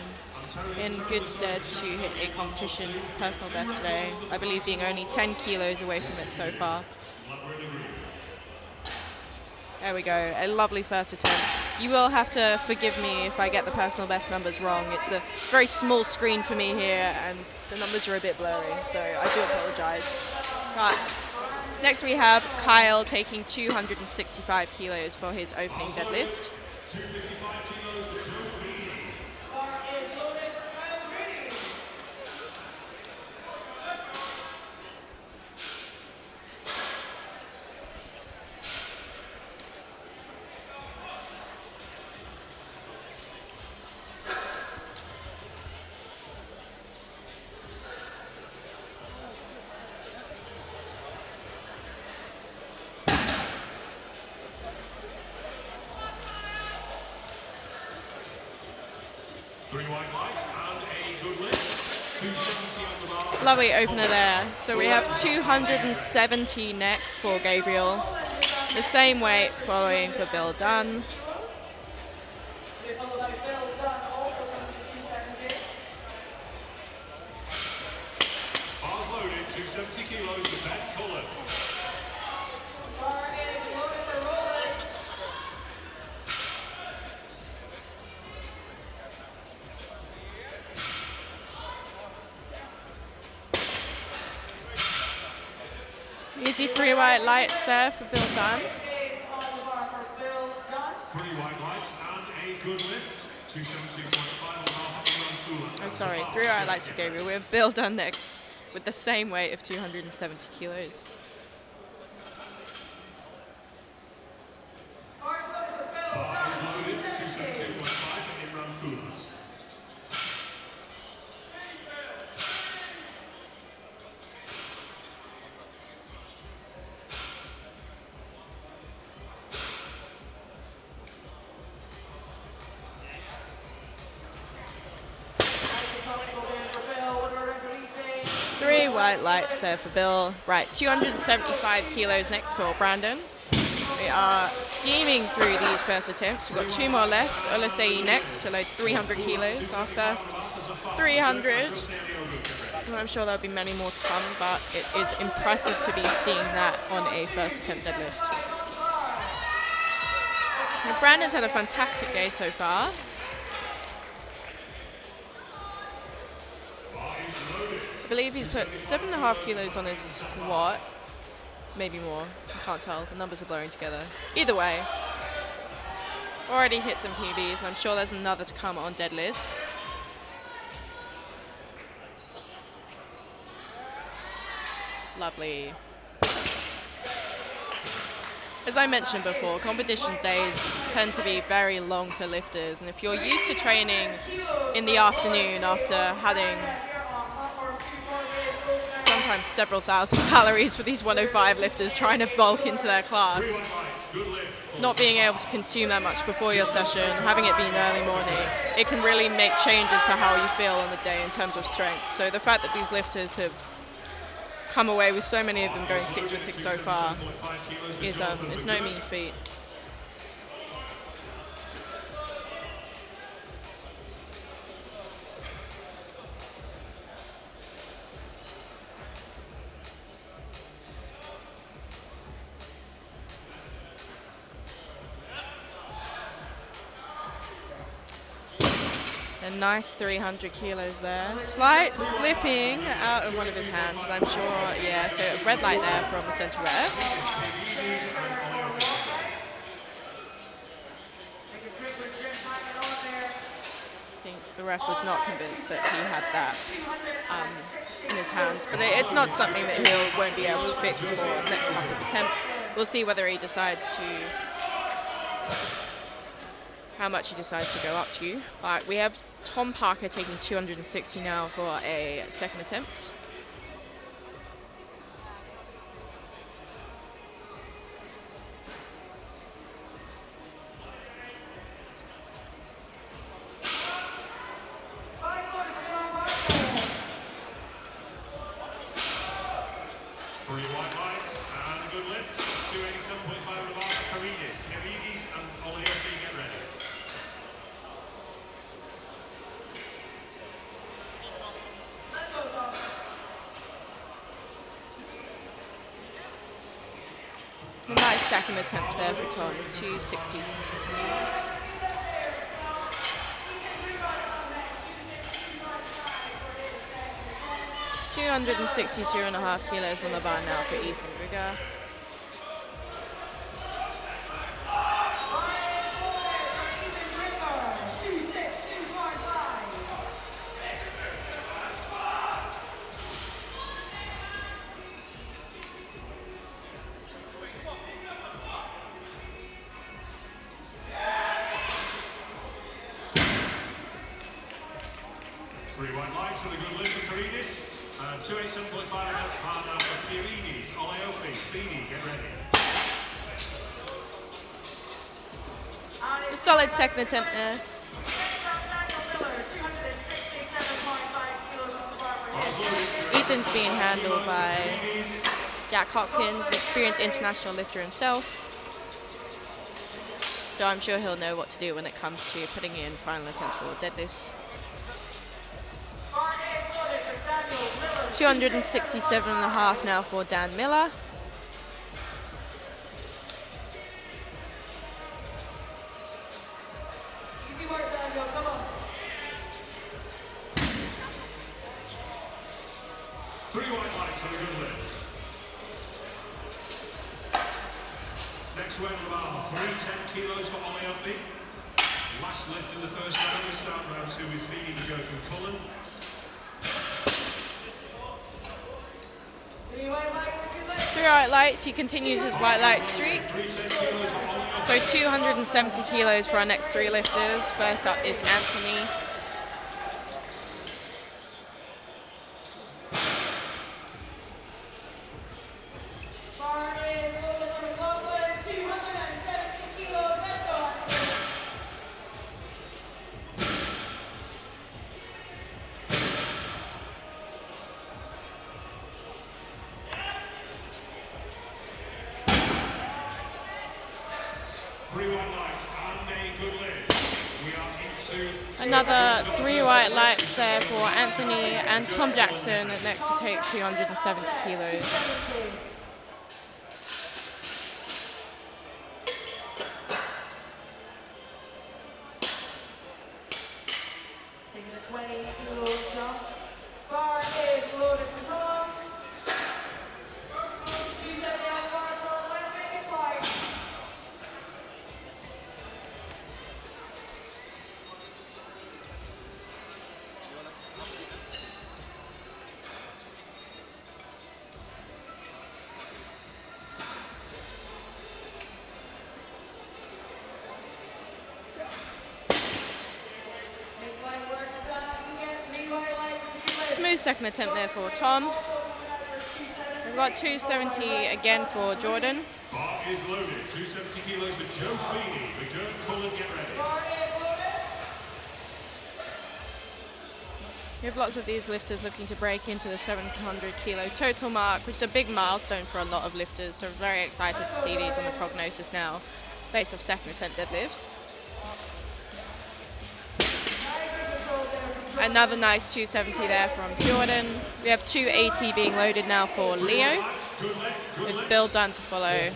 S1: in good stead to hit a competition personal best today. I believe being only 10 kilos away from it so far. There we go, a lovely first attempt. You will have to forgive me if I get the personal best numbers wrong. It's a very small screen for me here and the numbers are a bit blurry, so I do apologize. Right. Next we have Kyle taking 265 kilos for his opening deadlift.
S2: 255 kilos, the trophy.
S5: Bar is loaded for Kyle Green.
S2: 3 white lights and a good lift. 270 on the bar.
S1: Lovely opener there. So we have 270 next for Gabriel. The same weight following for Bill Dunn.
S5: Followed by Bill Dunn, also coming to 270.
S2: Bars loaded, 270 kilos to Ben Cullen.
S5: Bar is loaded for Roland.
S1: Easy 3 white lights there for Bill Dunn.
S5: Stays on the bar for Bill Dunn.
S2: 3 white lights and a good lift. 217.5 on the bar.
S1: Oh, sorry, 3 white lights for Gabriel. We have Bill Dunn next with the same weight of 270 kilos.
S5: Bar is loaded for Bill
S2: Bar
S5: Dunn.
S2: is loaded, 217.5 for Imran Fulas.
S5: For Bill, what we're releasing.
S1: 3 white lights there for Bill. Right, 275 kilos next for Brandon. We are steaming through these first attempts. We've got 2 more left. Olasei next to load 300 kilos. Our first 300. And I'm sure there'll be many more to come, but it is impressive to be seeing that on a first attempt deadlift. Now, Brandon's had a fantastic day so far. I believe he's put 7.5 kilos on his squat. Maybe more. I can't tell. The numbers are blurring together. Either way, already hit some PBs, and I'm sure there's another to come on deadlifts. Lovely. As I mentioned before, competition days tend to be very long for lifters, and if you're used to training in the afternoon after having sometimes several thousand calories for these 105 lifters trying to bulk into their class, not being able to consume that much before your session, having it be in early morning, it can really make changes to how you feel on the day in terms of strength. So the fact that these lifters have come away with so many of them going 6 for 6 so far is no mean feat. A nice 300 kilos there. Slight slipping out of one of his hands, but I'm sure, yeah, so a red light there from the center ref. I think the ref was not convinced that he had that in his hands, but it's not something that he won't be able to fix for the next couple of attempts. We'll see whether he decides to, how much he decides to go up to. But we have Tom Parker taking 260 now for a second attempt. second attempt there for Tom, 260. $262.5 kilos on the bar now for Ethan Rigger.
S2: Three white lights for the good lift for Paridis. 287.5 pound now for Paridis. Oleofi, Feeney, get ready.
S1: A solid second attempt there. Ethan's being handled by Jack Hopkins, an experienced international lifter himself. So I'm sure he'll know what to do when it comes to putting in final attempts for deadlifts. 267.5 now for Dan Miller.
S2: Three white lights for the good lift. Next weight about 310 kilos for Oleofi. Last lift in the first round. We start round two with Feeney, McGurk and Cullen.
S1: Three white lights, he continues his white light streak. So 270 kilos for our next three lifters. First up is Anthony. Another three white lights there for Anthony and Tom Jackson next to take 270 kilos.
S5: Taking a 20-kilo jump. Bar is loaded for Tom. 270 on bar, so let's make it fly.
S1: Smooth second attempt there for Tom. We've got 270 again for Jordan.
S2: Bar is loaded. 270 kilos for Joe Feeney. McGurk, Cullen, get ready.
S1: We have lots of these lifters looking to break into the 700 kilo total mark, which is a big milestone for a lot of lifters. So we're very excited to see these on the prognosis now, based off second attempt deadlifts. Another nice 270 there from Jordan. We have 280 being loaded now for Leo, with Bill Dunn to follow.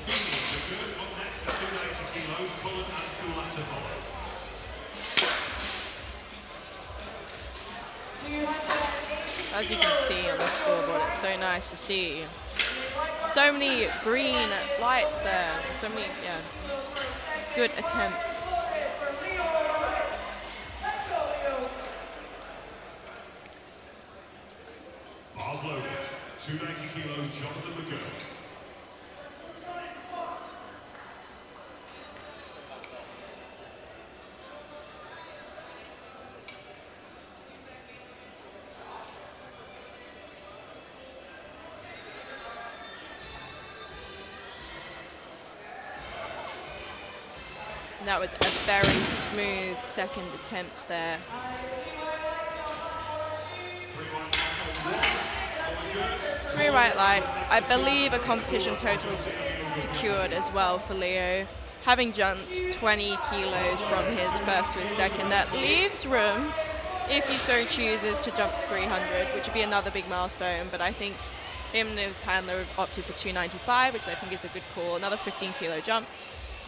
S1: As you can see on the scoreboard, it's so nice to see so many green lights there, so many good attempts.
S2: Bars loaded. 290 kilos, Jonathan McGurk.
S1: That was a very smooth second attempt there. Three white lights. I believe a competition total is secured as well for Leo. Having jumped 20 kilos from his first to his second, that leaves room, if he so chooses, to jump to 300, which would be another big milestone. But I think Him and his handler have opted for 295, which I think is a good call. Another 15 kilo jump.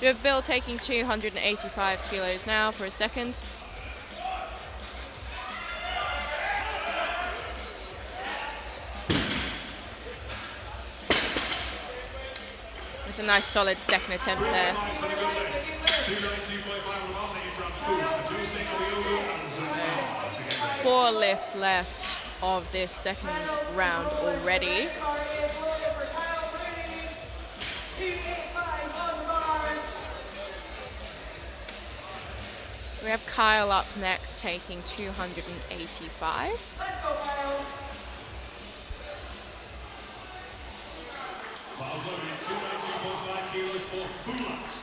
S1: We have Bill taking 285 kilos now for a second. It's a nice solid second attempt there. Four lifts left of this second round already. We have Kyle up next, taking 285.
S5: Let's go, Kyle.
S2: Kyle's loading 292.5 kilos for Fulaks.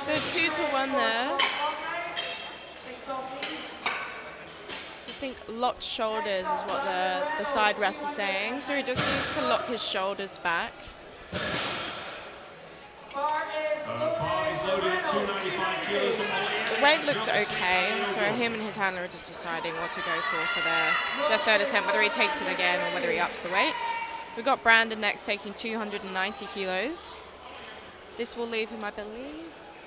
S1: So 2-1 there. I think locked shoulders is what the side refs are saying. So he just needs to lock his shoulders back.
S2: Bar is loaded at 295 kilos.
S1: The weight looked okay, so him and his handler are just deciding what to go for their third attempt, whether he takes it again or whether he ups the weight. We've got Brandon next taking 290 kilos. This will leave him, I believe,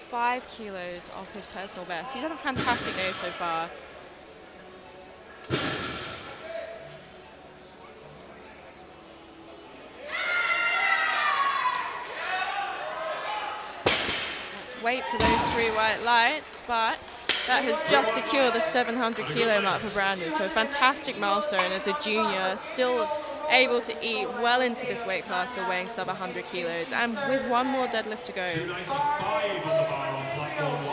S1: 5 kilos off his personal best. He's had a fantastic day so far. Let's wait for those 3 white lights, but that has just secured the 700 kilo mark for Brandon. So a fantastic milestone as a junior, still able to eat well into this weight class, still weighing sub 100 kilos, and with one more deadlift to go.
S2: 295 on the bar on platform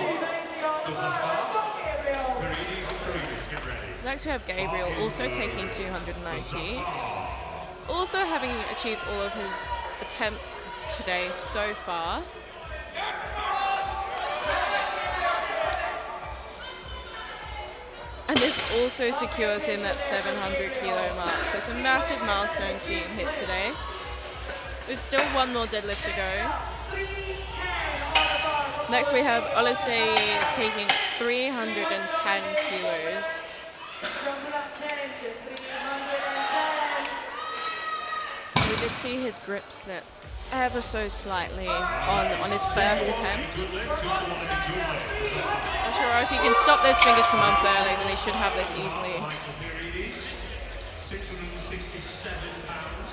S2: 1.
S1: Next we have Gabriel, also taking 290. Also having achieved all of his attempts today so far. And this also secures him that 700 kilo mark. So some massive milestones being hit today. There's still one more deadlift to go. Next we have Olisei taking 310 kilos. So we did see his grip slips ever so slightly on his first attempt. I'm sure if you can stop those fingers from unfurling, then he should have this easily.
S2: 667 pounds.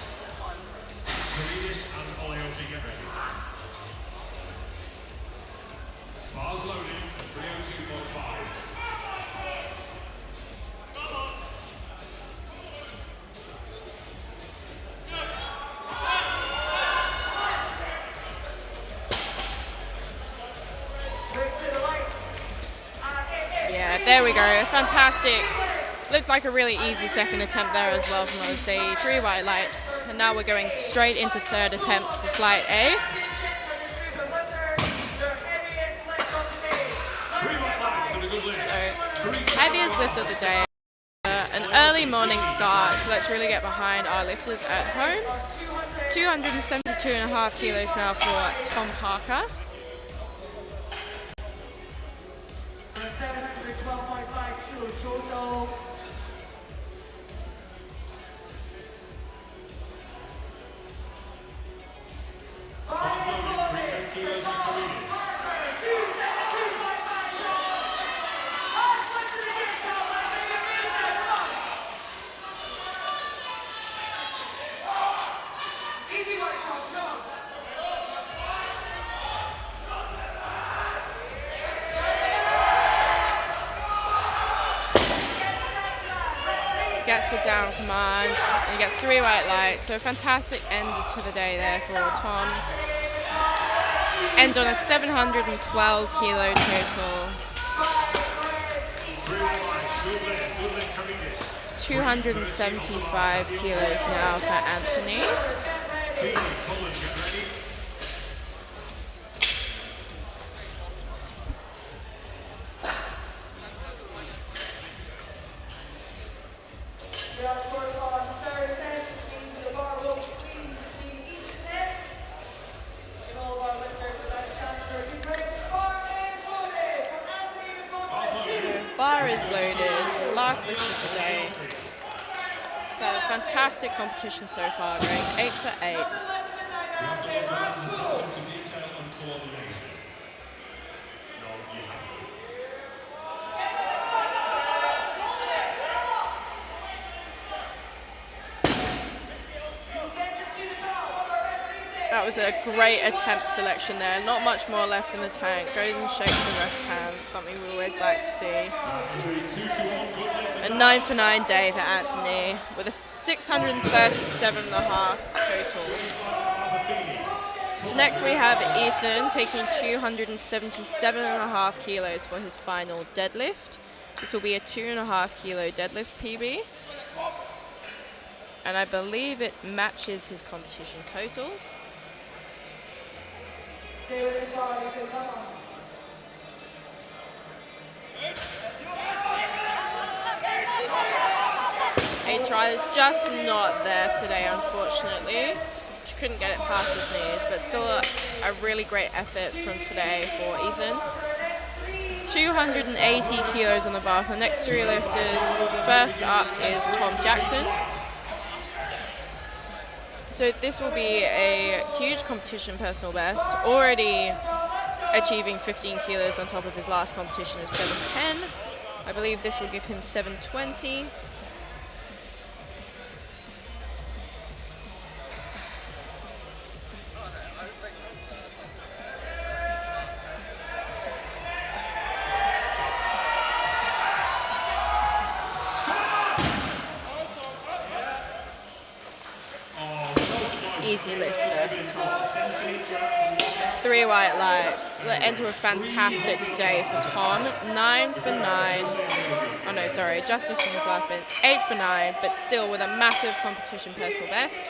S2: Paridis and Oleofi, get ready. Bars loading at 302.5.
S1: Yeah, there we go. Fantastic. Looked like a really easy second attempt there as well from Olisei. 3 white lights. And now we're going straight into third attempts for flight A. So, heaviest lift of the day. An early morning start, so let's really get behind our lifters at home. 272.5 kilos now for Tom Parker.
S5: 712.5 kilos total.
S1: Gets the down command and gets 3 white lights. So a fantastic end to the day there for Tom. Ends on a 712 kilo total. 275 kilos now for Anthony.
S5: We of course on third attempt, means the bar will swing between each attempt. And all of our listeners would like to transfer. You ready for bar is loaded from Anthony McCoy.
S1: Bar is loaded. Last lift of the day. So fantastic competition so far, going 8 for 8. That was a great attempt selection there. Not much more left in the tank. Goes and shakes the rest hands, something we always like to see. A 9 for 9 day for Anthony with a 637.5 total. So next we have Ethan taking 277.5 kilos for his final deadlift. This will be a 2.5 kilo deadlift PB. And I believe it matches his competition total.
S5: Stay with his body, come on.
S1: He tried, just not there today, unfortunately. She couldn't get it past his knees, but still a really great effort from today for Ethan. 280 kilos on the bar for the next three lifters. First up is Tom Jackson. So this will be a huge competition personal best, already achieving 15 kilos on top of his last competition of 710. I believe this will give him 720. Easy lift there for Tom. 3 white lights. That ends a fantastic day for Tom. 9 for 9. Oh no, sorry, just missing his last minutes. 8 for 9, but still with a massive competition personal best.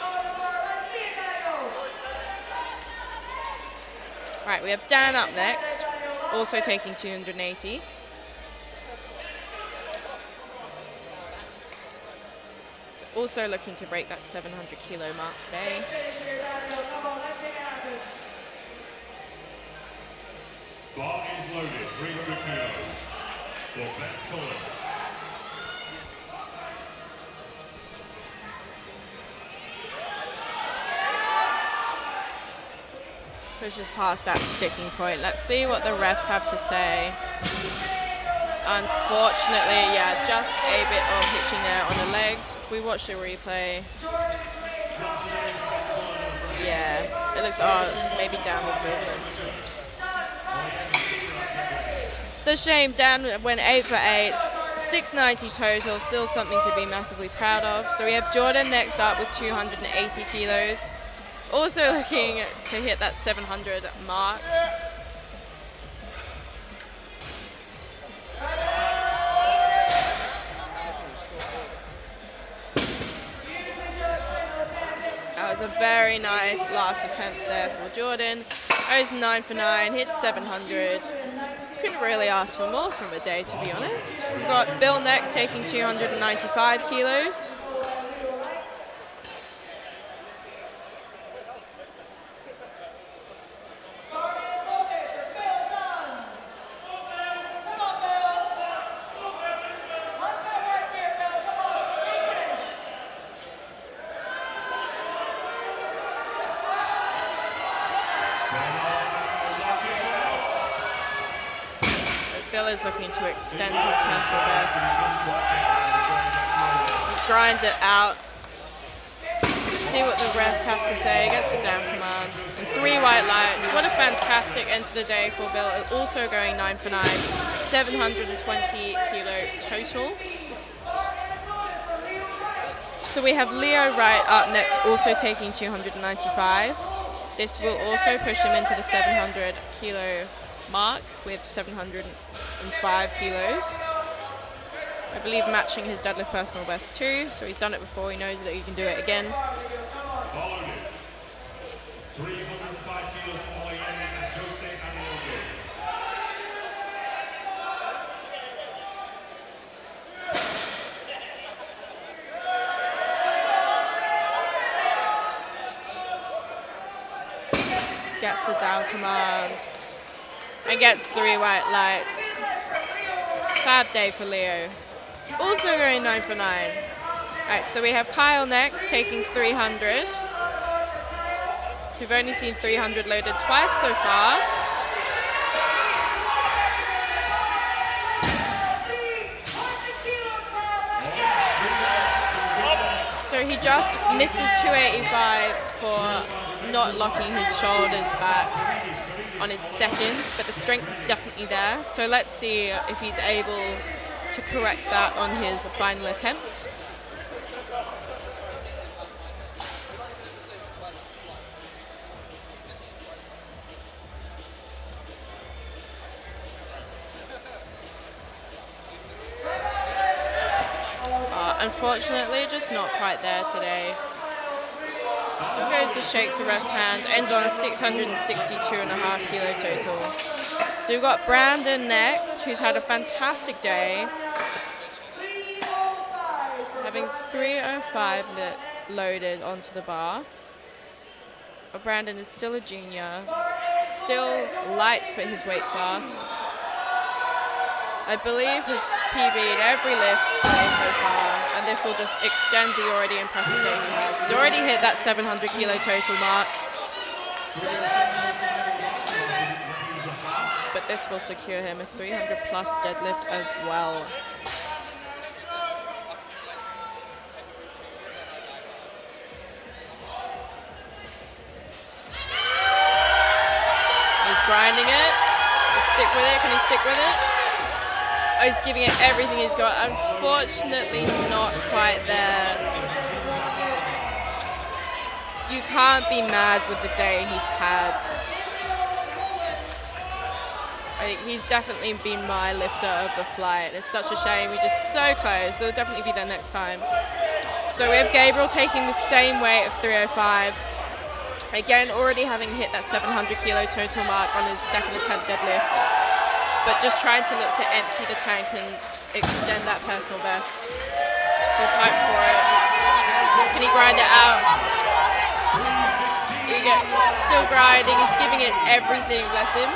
S1: Right, we have Dan up next, also taking 280. Also looking to break that 700 kilo mark today.
S2: Bar is loaded, 300 kilos. For Beth Cullen.
S1: Pushes past that sticking point. Let's see what the refs have to say. Unfortunately, yeah, just a bit of hitching there on the legs. If we watch the replay, yeah, it looks, maybe downward movement. It's a shame. Dan went 8 for 8, 690 total, still something to be massively proud of. So we have Jordan next up with 280 kilos, also looking to hit that 700 mark. That was a very nice last attempt there for Jordan. Goes 9 for 9, hits 700. Couldn't really ask for more from a day, to be honest. We've got Bill next taking 295 kilos. Bill is looking to extend his personal best. He grinds it out. Let's see what the refs have to say. Gets the down command. And 3 white lights. What a fantastic end to the day for Bill. Also going 9 for 9. 720 kilo total. So we have Leo Wright up next, also taking 295. This will also push him into the 700 kilo mark with 705 kilos. I believe matching his deadlift personal best too, so he's done it before, he knows that he can do it again.
S2: 305 kilos for Miami and Jose Aguilar.
S1: the down command and gets 3 white lights. Fab day for Leo. Also going 9 for 9. Alright, so we have Kyle next, taking 300. We've only seen 300 loaded twice so far. So he just misses 285 for not locking his shoulders back on his second, but the strength is definitely there. So let's see if he's able to correct that on his final attempt. Unfortunately, just not quite there today. He goes to shakes the rest hand, ends on a 662.5 kilo total. So we've got Brandon next, who's had a fantastic day. Having 305 loaded onto the bar. But Brandon is still a junior, still light for his weight class. I believe his PB in every lift today so far, and this will just extend the already impressive day he has. He's already hit that 700 kilo total mark, but this will secure him a 300 plus deadlift as well. He's grinding it. Stick with it. Can he stick with it? Oh, he's giving it everything he's got. Unfortunately, not quite there. You can't be mad with the day he's had. I think he's definitely been my lifter of the flight. It's such a shame. We're just so close. They'll definitely be there next time. So we have Gabriel taking the same weight of 305. Again, already having hit that 700 kilo total mark on his second attempt deadlift, but just trying to look to empty the tank and extend that personal best. He's hyped for it. Can he grind it out? Still grinding, he's giving it everything, bless him.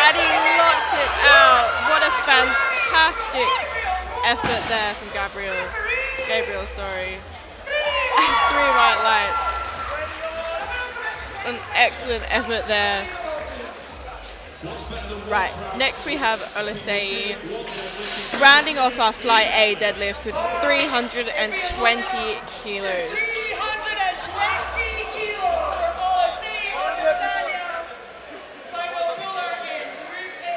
S1: And he locks it out. What a fantastic effort there from Gabriel, sorry. 3 white lights. An excellent effort there. Right, next we have Olisei rounding off our flight A deadlifts with 320 kilos.
S5: 320 kilos for Olisei Adesanya. Final ruler in Group A.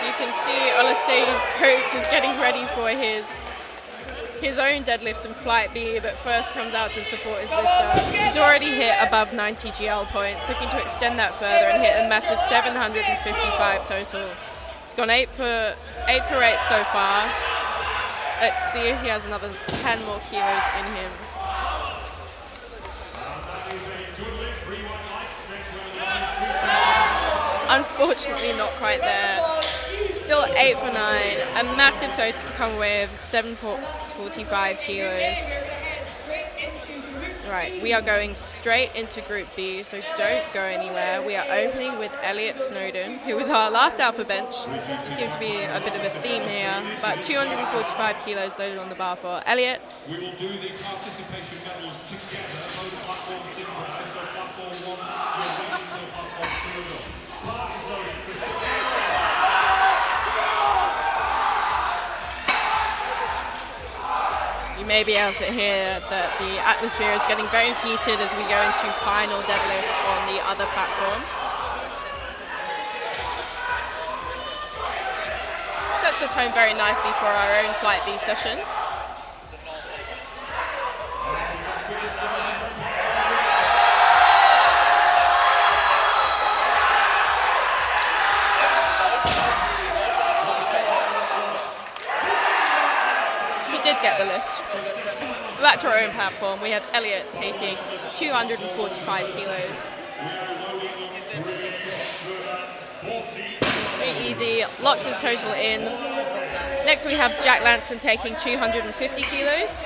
S5: 320
S1: Olisei's coach is getting ready for his own deadlifts in Flight B, but first comes out to support his lifter. He's already hit above 90 GL points, looking to extend that further and hit a massive 755 total. He's gone 8 for 8 so far. Let's see if he has another 10 more kilos in him. Unfortunately, not quite there. Still 8 for 9. A massive total to come away of 745 kilos. Right, we are going straight into Group B, so don't go anywhere. We are opening with Elliot Snowden, who was our last alpha bench. There seemed to be a bit of a theme here, but 245 kilos loaded on the bar for Elliot.
S2: We will do the participation medals together, both platform synchronized, so platform 1, you're waiting till platform 2 up. Part is loaded,
S1: You may be able to hear that the atmosphere is getting very heated as we go into final deadlifts on the other platform. Sets the tone very nicely for our own Flight B session. He did get the lift. Back to our own platform, we have Elliot taking 245 kilos. easy, locks his total in. Next we have Jack Lanson taking 250 kilos.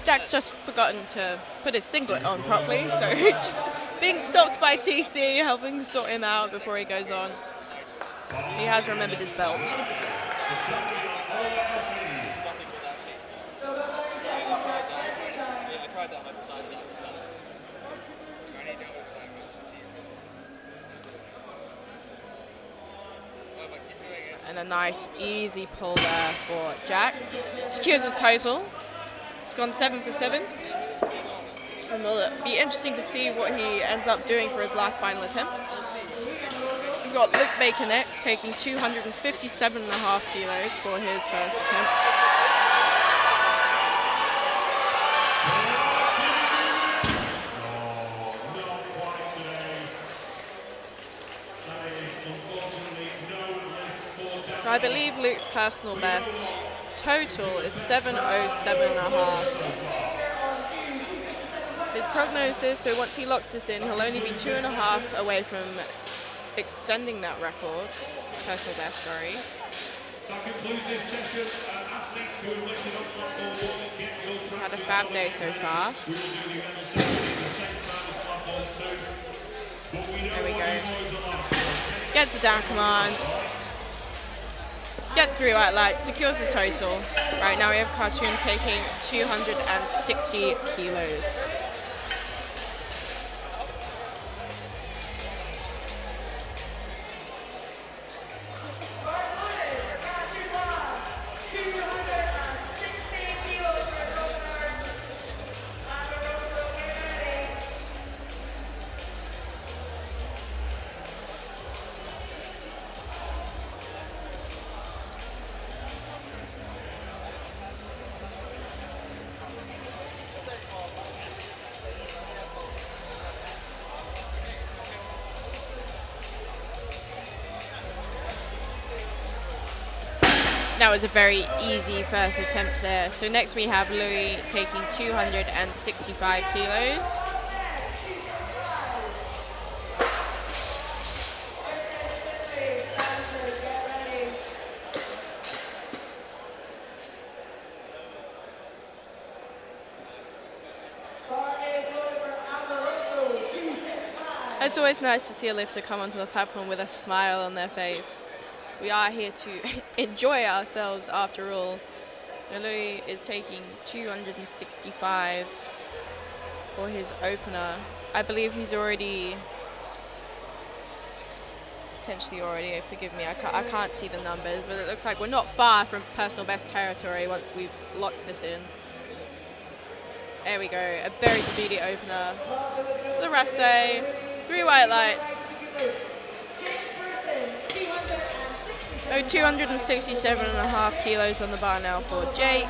S1: Jack's just forgotten to put his singlet on properly, so just being stopped by TC, helping sort him out before he goes on. He has remembered his belt. And a nice easy pull there for Jack. Secures his total. He's gone 7 for 7. And will be interesting to see what he ends up doing for his last final attempts. We've got Luke Baker next, taking 257.5 kilos for his first attempt. I believe Luke's personal best total is 707.5. His prognosis, so once he locks this in, he'll only be 2.5 away from extending that record. Personal best, sorry. He's had a fab day so far. There we go. Gets the down command. Gets 3 white lights, secures his total. Right now we have Cartoon taking 260 kilos. That was a very easy first attempt there. So next we have Louis taking 265 kilos. It's always nice to see a lifter come onto the platform with a smile on their face. We are here to enjoy ourselves after all. Louis is taking 265 for his opener. I believe he's already, potentially already, forgive me, I can't see the numbers, but it looks like we're not far from personal best territory once we've locked this in. There we go, a very speedy opener. The refs say 3 white lights. So 267.5 kilos on the bar now for Jake.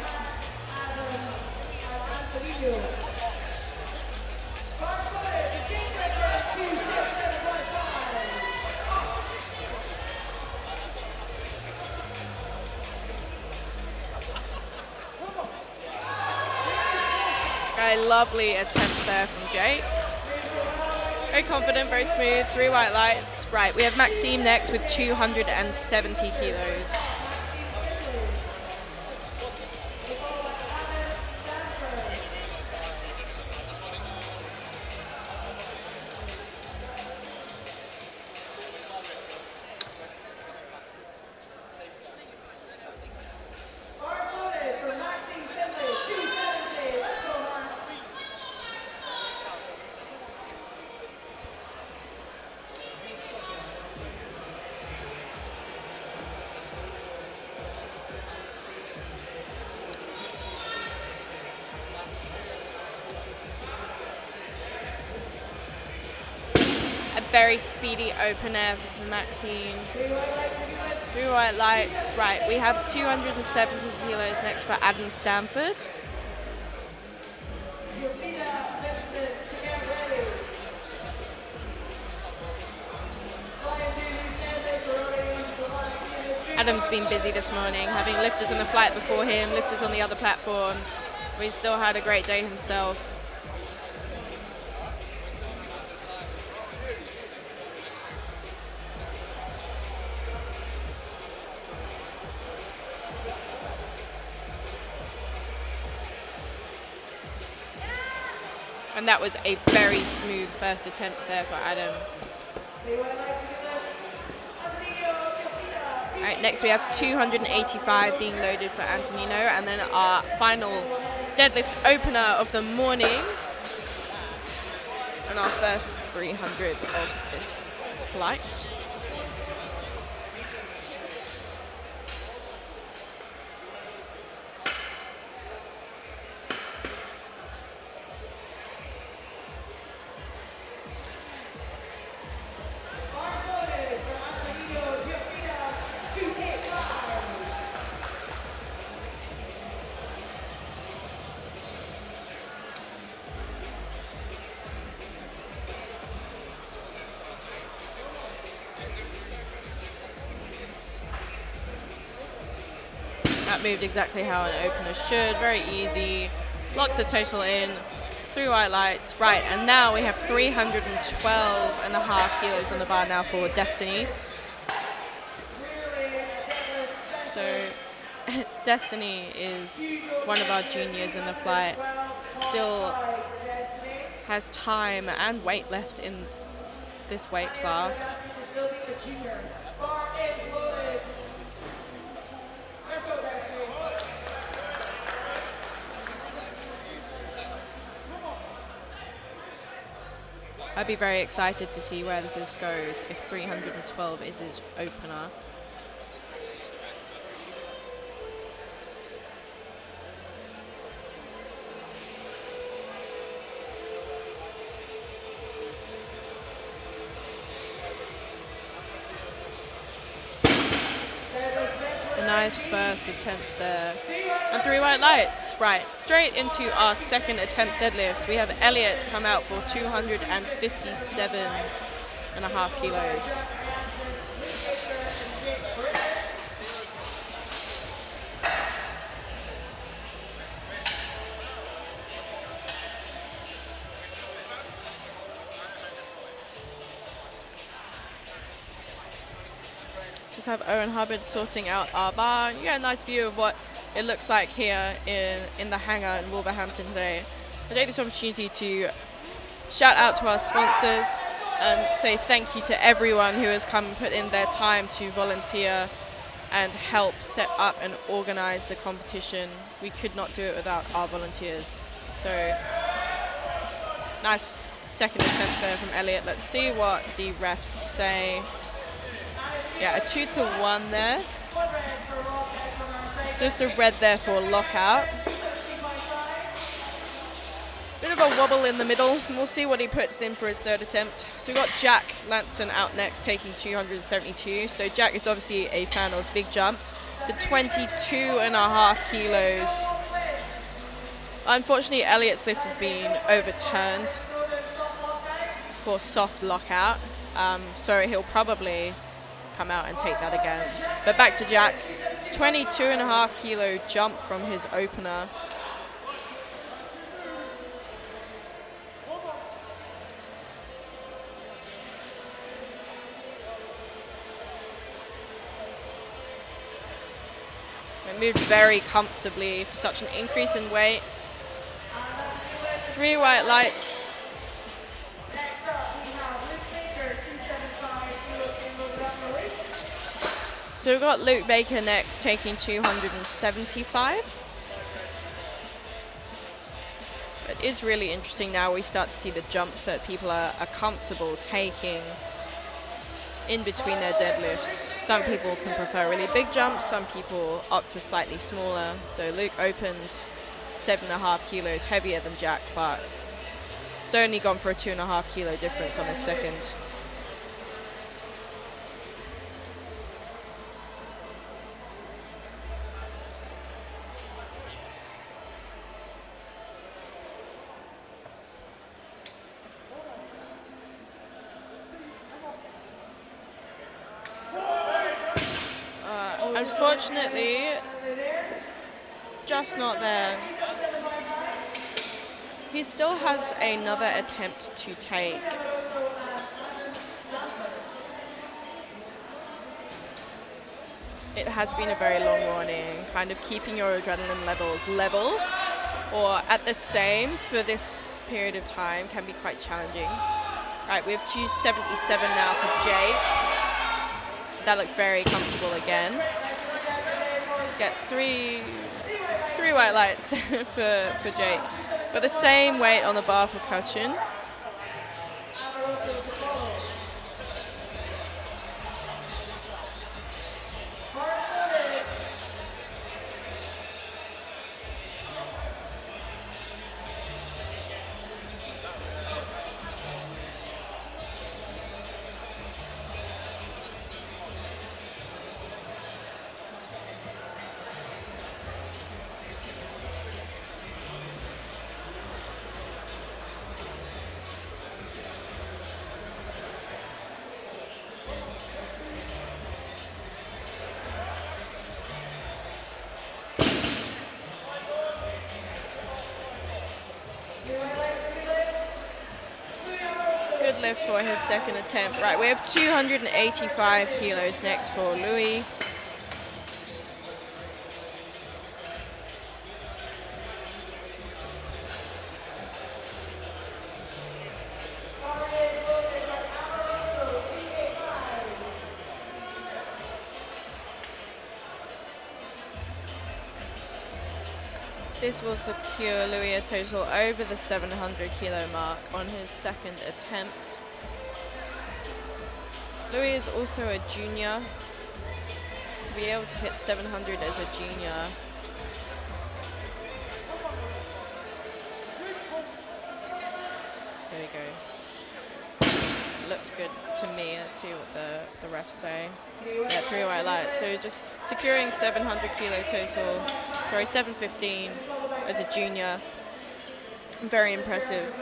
S1: A lovely attempt there from Jake. Very confident, very smooth, 3 white lights. Right, we have Maxime next with 270 kilos. very speedy opener for Maxine. 3 white lights. Right, we have 270 kilos next for Adam Stanford. Adam's been busy this morning, having lifters on the flight before him, lifters on the other platform. But he still had a great day himself. And that was a very smooth first attempt there for Adam. All right, next we have 285 being loaded for Antonino, and then our final deadlift opener of the morning, and our first 300 of this flight. That moved exactly how an opener should, very easy, locks the total in, 3 white lights, right, and now we have 312.5 kilos on the bar now for Destiny. So Destiny is one of our juniors in the flight, still has time and weight left in this weight class. I'd be very excited to see where this goes if 312 is his opener. A nice first attempt there. And 3 white lights. Right, straight into our second attempt deadlifts. We have Elliot come out for 257.5 kilos. Just have Owen Hubbard sorting out our bar. You get a nice view of what it looks like here in the hangar in Wolverhampton today. I take this opportunity to shout out to our sponsors and say thank you to everyone who has come and put in their time to volunteer and help set up and organize the competition. We could not do it without our volunteers. So nice second attempt there from Elliot. Let's see what the refs say. Yeah, a 2-1 there. Just a red there for lockout. Bit of a wobble in the middle. We'll see what he puts in for his third attempt. So we've got Jack Lanson out next, taking 272. So Jack is obviously a fan of big jumps. So 22.5 kilos. Unfortunately, Elliot's lift has been overturned for soft lockout. So he'll probably come out and take that again. But back to Jack. 22.5 kilo jump from his opener. It moved very comfortably for such an increase in weight. 3 white lights. So we've got Luke Baker next, taking 275. It is really interesting now we start to see the jumps that people are comfortable taking in between their deadlifts. Some people can prefer really big jumps, some people opt for slightly smaller. So Luke opened 7.5 kilos heavier than Jack, but it's only gone for a 2.5 kilo difference on his second. Unfortunately, just not there. He still has another attempt to take. It has been a very long morning, kind of keeping your adrenaline levels level or at the same for this period of time can be quite challenging. Right, we have 277 now for Jake. That looked very comfortable again. Gets three white lights for Jake. Got the same weight on the bar for Kachin. Good lift for his second attempt. Right, we have 285 kilos next for Louis. This will secure Louis a total over the 700 kilo mark on his second attempt. Louis is also a junior. To be able to hit 700 as a junior. There we go. Looked good to me. Let's see what the refs say. Yeah, 3 white lights. So just securing 700 kilo total. Sorry, 715 as a junior. Very impressive.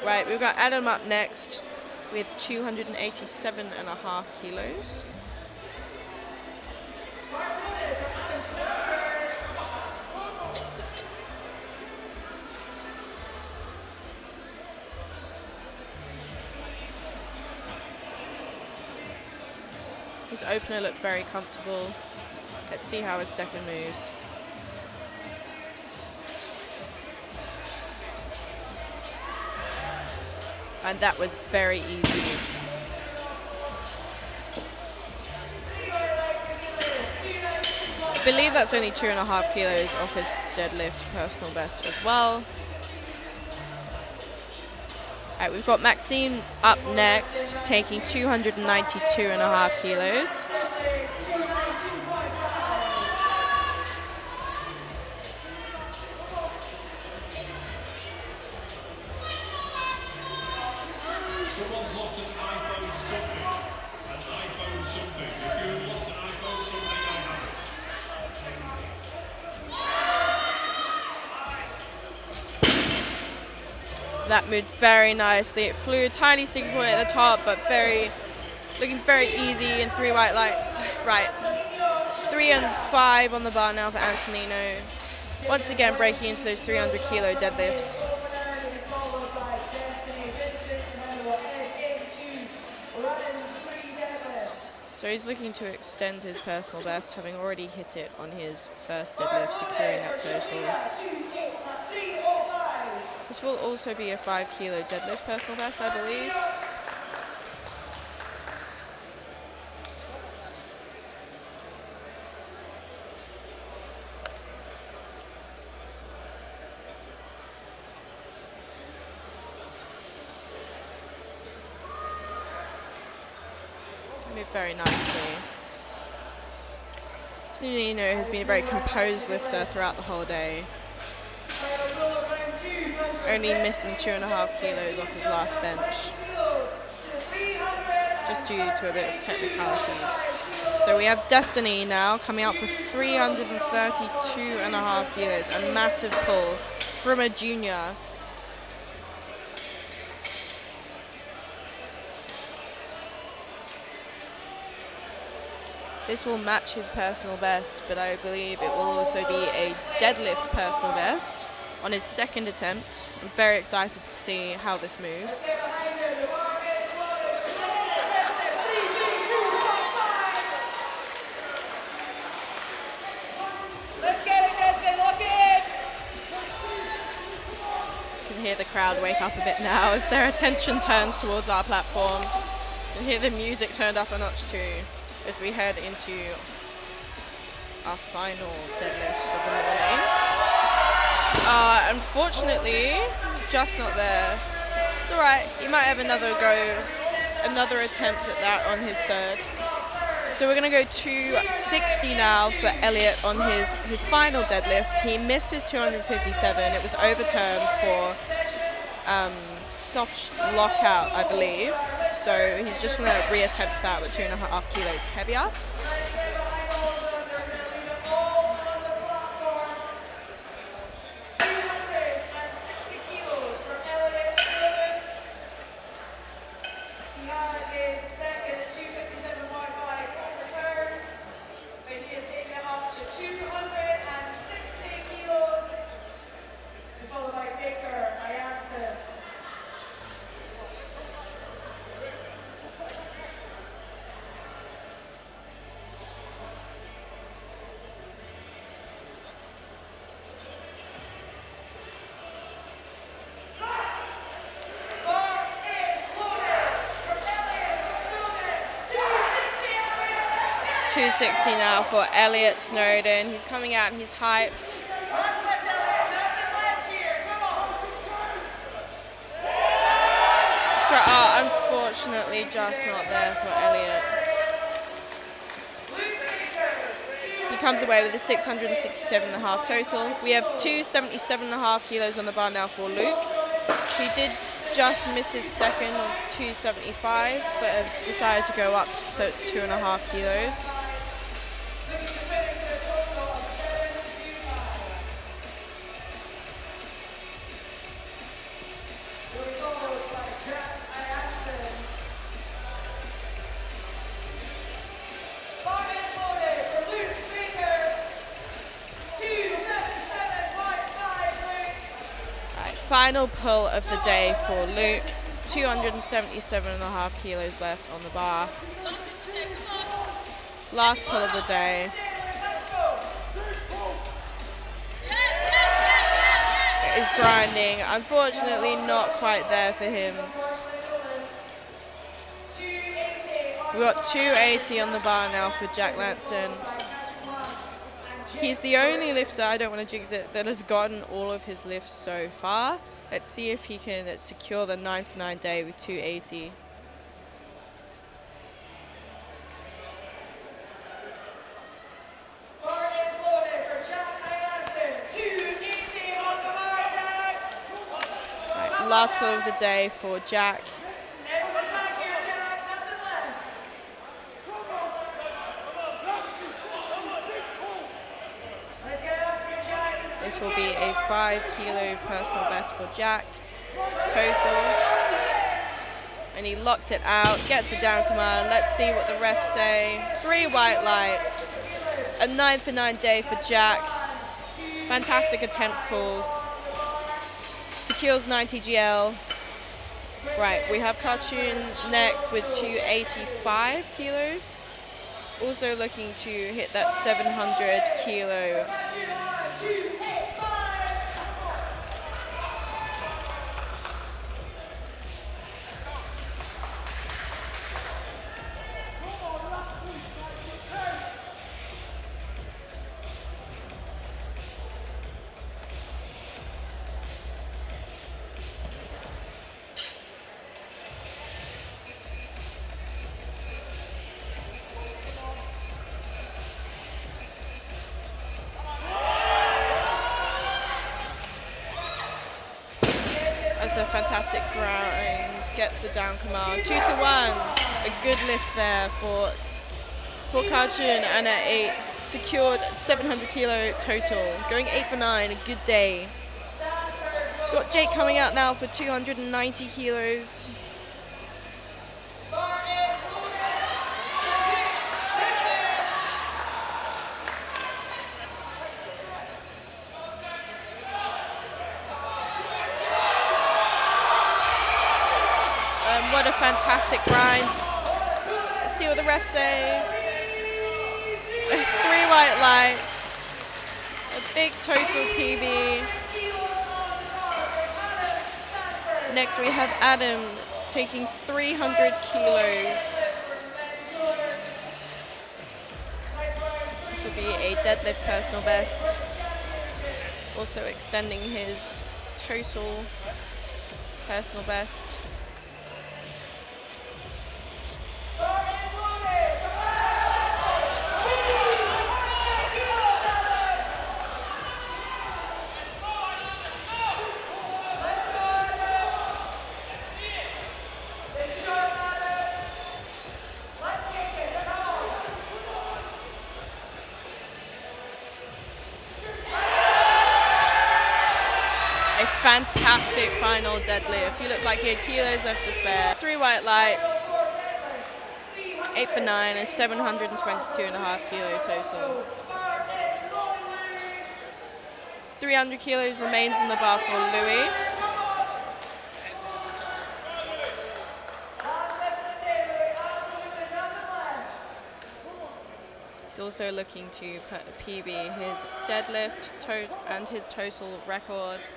S1: Right, we've got Adam up next with 287.5 kilos. His opener looked very comfortable. Let's see how his second moves. And that was very easy. I believe that's only 2.5 kilos off his deadlift personal best as well. Alright, we've got Maxime up next, taking 292.5 kilos.
S2: Someone's lost an iPhone something. An iPhone something. If you have lost an iPhone something, I have it.
S1: That moved very nicely. It flew a tiny sticking point at the top, but looking very easy in 3 white lights. Right, 3 and 5 on the bar now for Antonino. Once again, breaking into those 300 kilo deadlifts. So he's looking to extend his personal best, having already hit it on his first deadlift, securing that total. This will also be a 5 kilo deadlift personal best, I believe. Moved very nicely. Nino has been a very composed lifter throughout the whole day. Only missing 2.5 kilos off his last bench, just due to a bit of technicalities. So we have Destiny now coming out for 332.5 kilos, a massive pull from a junior. This will match his personal best, but I believe it will also be a deadlift personal best on his second attempt. I'm very excited to see how this moves.
S5: Let's get it, Destin, lock it
S1: You can hear the crowd wake up a bit now as their attention turns towards our platform. You can hear the music turned up a notch too as we head into our final deadlifts of the morning. Unfortunately, just not there. It's alright, he might have another attempt at that on his third. So we're gonna go 260 now for Elliot on his final deadlift. He missed his 257, it was overturned for soft lockout, I believe. So he's just gonna reattempt that with 2.5 kilos heavier. $260 now for Elliot Snowden. He's coming out and he's hyped. Unfortunately, just not there for Elliot. He comes away with a 667.5 total. We have 277.5 kilos on the bar now for Luke. He did just miss his second of 275, but have decided to go up to 2.5 kilos. Final pull of the day for Luke. 277.5 kilos left on the bar. Last pull of the day. Is grinding. Unfortunately, not quite there for him. We've got 280 on the bar now for Jack Lanson. He's the only lifter, I don't want to jinx it, that has gotten all of his lifts so far. Let's see if he can secure the 9 for 9 day with 280. Right, last pull of the day for Jack. This will be a 5 kilo personal best for Jack, total. And he locks it out, gets the down command. Let's see what the refs say. 3 white lights, a 9 for 9 day for Jack. Fantastic attempt calls. Secures 90 GL. Right, we have Cartoon next with 285 kilos. Also looking to hit that 700 kilo. A fantastic grind, gets the down command. 2 to 1, a good lift there for Cartoon, and at 8 secured 700 kilo total, going 8 for 9, a good day. Got Jake coming out now for 290 kilos. what a fantastic grind. Let's see what the refs say. 3 white lights. A big total PB. Next we have Adam taking 300 kilos. This will be a deadlift personal best. Also extending his total personal best. Fantastic final deadlift. He looked like he had kilos left to spare. 3 white lights, 8 for 9, and 722.5 kilo total. 300 kilos remains in the bar for Louis. He's also looking to put a PB his deadlift and his total record.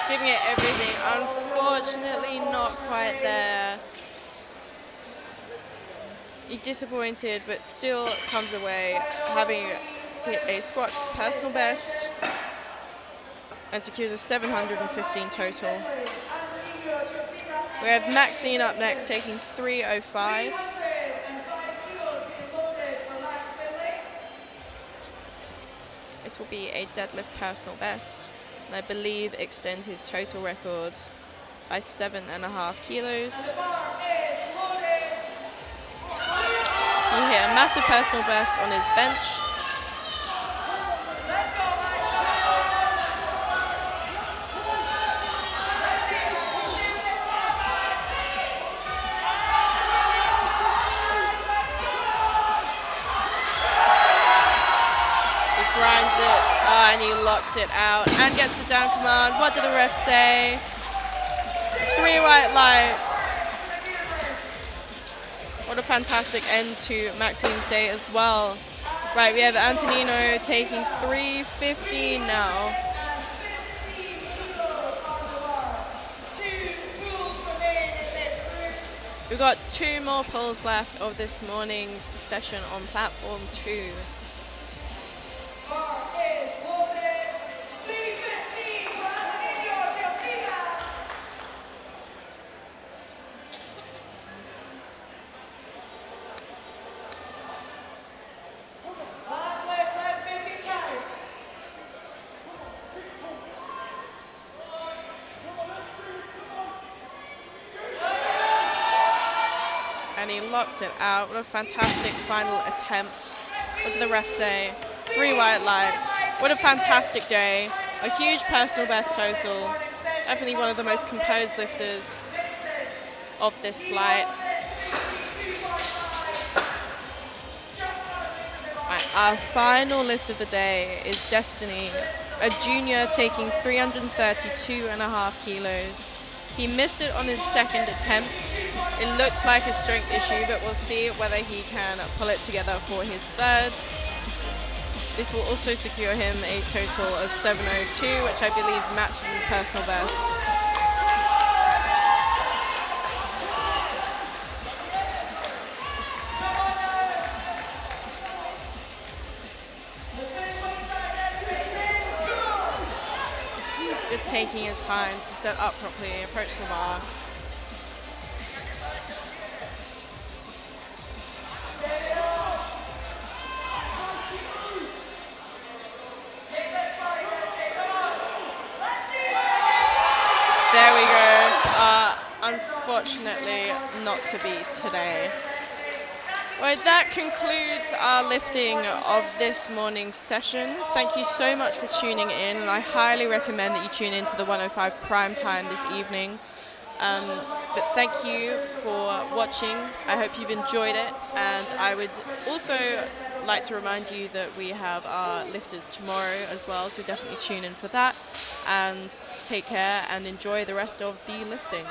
S1: Giving it everything. Unfortunately, not quite there. He's disappointed, but still comes away having hit a squat personal best and secures a 715 total. We have Maxine up next, taking 305. This will be a deadlift personal best, and I believe extend his total record by 7.5 kilos. He hit a massive personal best on his bench. Grinds it, and he locks it out and gets the down command. What do the refs say? 3 white lights. What a fantastic end to Maxime's day as well. Right, we have Antonino taking 315 now. We've got 2 more pulls left of this morning's session on platform 2. And he locks it out. What a fantastic final attempt. What do the refs say? 3 white lights. What a fantastic day. A huge personal best total. Definitely one of the most composed lifters of this flight. Right, our final lift of the day is Destiny, a junior taking 332.5 kilos. He missed it on his second attempt. It looks like a strength issue, but we'll see whether he can pull it together for his third. This will also secure him a total of 702, which I believe matches his personal best. Just taking his time to set up properly, approach the bar. There we go. Unfortunately, not to be today. Well, that concludes our lifting of this morning's session. Thank you so much for tuning in, and I highly recommend that you tune into the 105 prime time this evening. But thank you for watching. I hope you've enjoyed it, and I would also like to remind you that we have our lifters tomorrow as well, so definitely tune in for that, and take care and enjoy the rest of the lifting.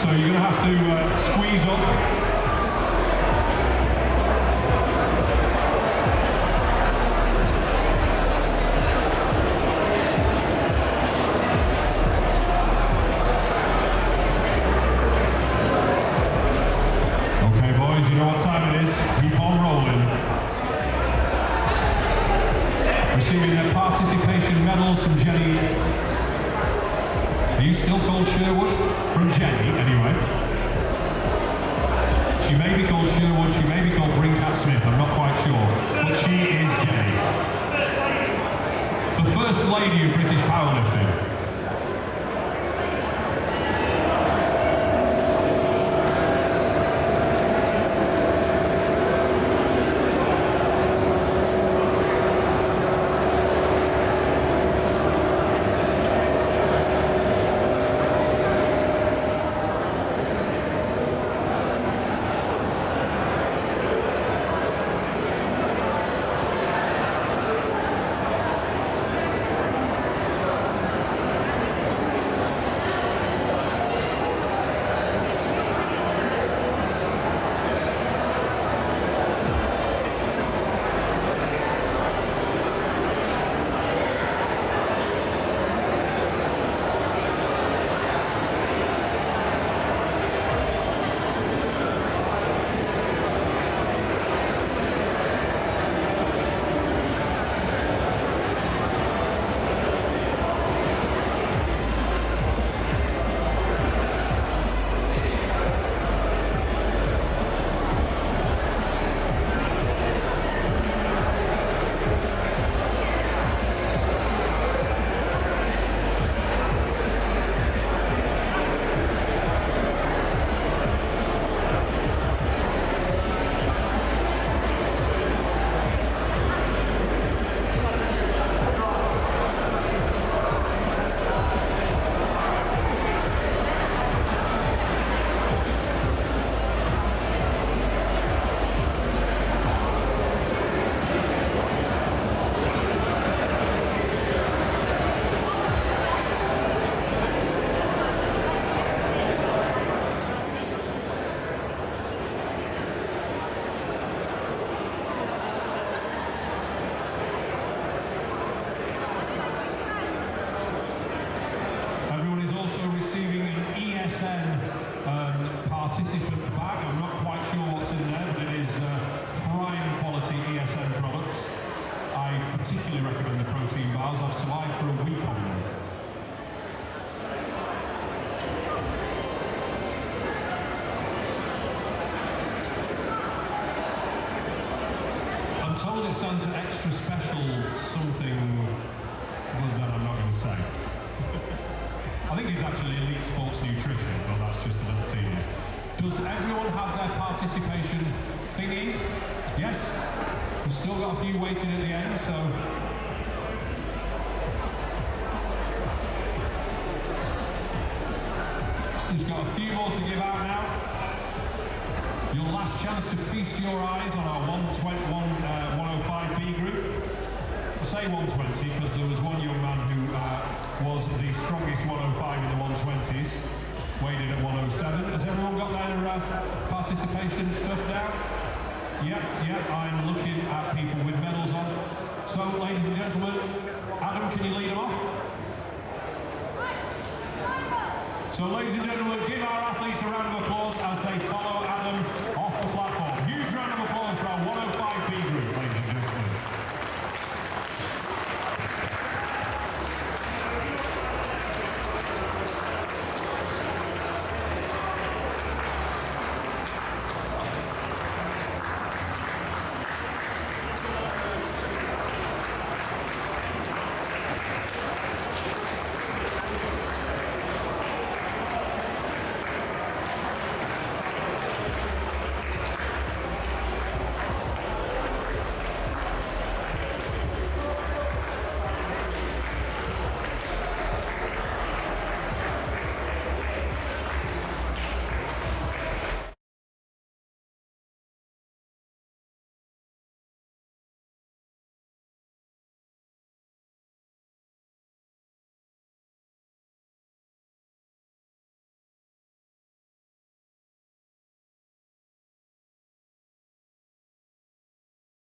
S2: so you're going to have to squeeze up. You know what time it is. Keep on rolling. Receiving their participation medals from Jenny. Are you still called Sherwood? From Jenny, anyway. She may be called Sherwood, she may be called Brinkat Smith, I'm not quite sure. But she is Jenny. The First Lady of British Powerlifting. Participant bag. I'm not quite sure what's in there, but it is prime quality ESN products. I particularly recommend the protein bars. I've survived for a week on them. I'm told it stands for extra special something that I'm not going to say. I think it's actually elite sports nutrition, but that's just a little tease. Does everyone have their participation thingies? Yes? We've still got a few waiting at the end, so... Just got a few more to give out now. Your last chance to feast your eyes on our 105B group. I say 120 because there was one young man who was the strongest 105 in the 120s. Weighed in at 107. Has everyone got their participation stuff down? Yep, I'm looking at people with medals on. So, ladies and gentlemen, Adam, can you lead them off? So, ladies and gentlemen, give our athletes a round of applause as they follow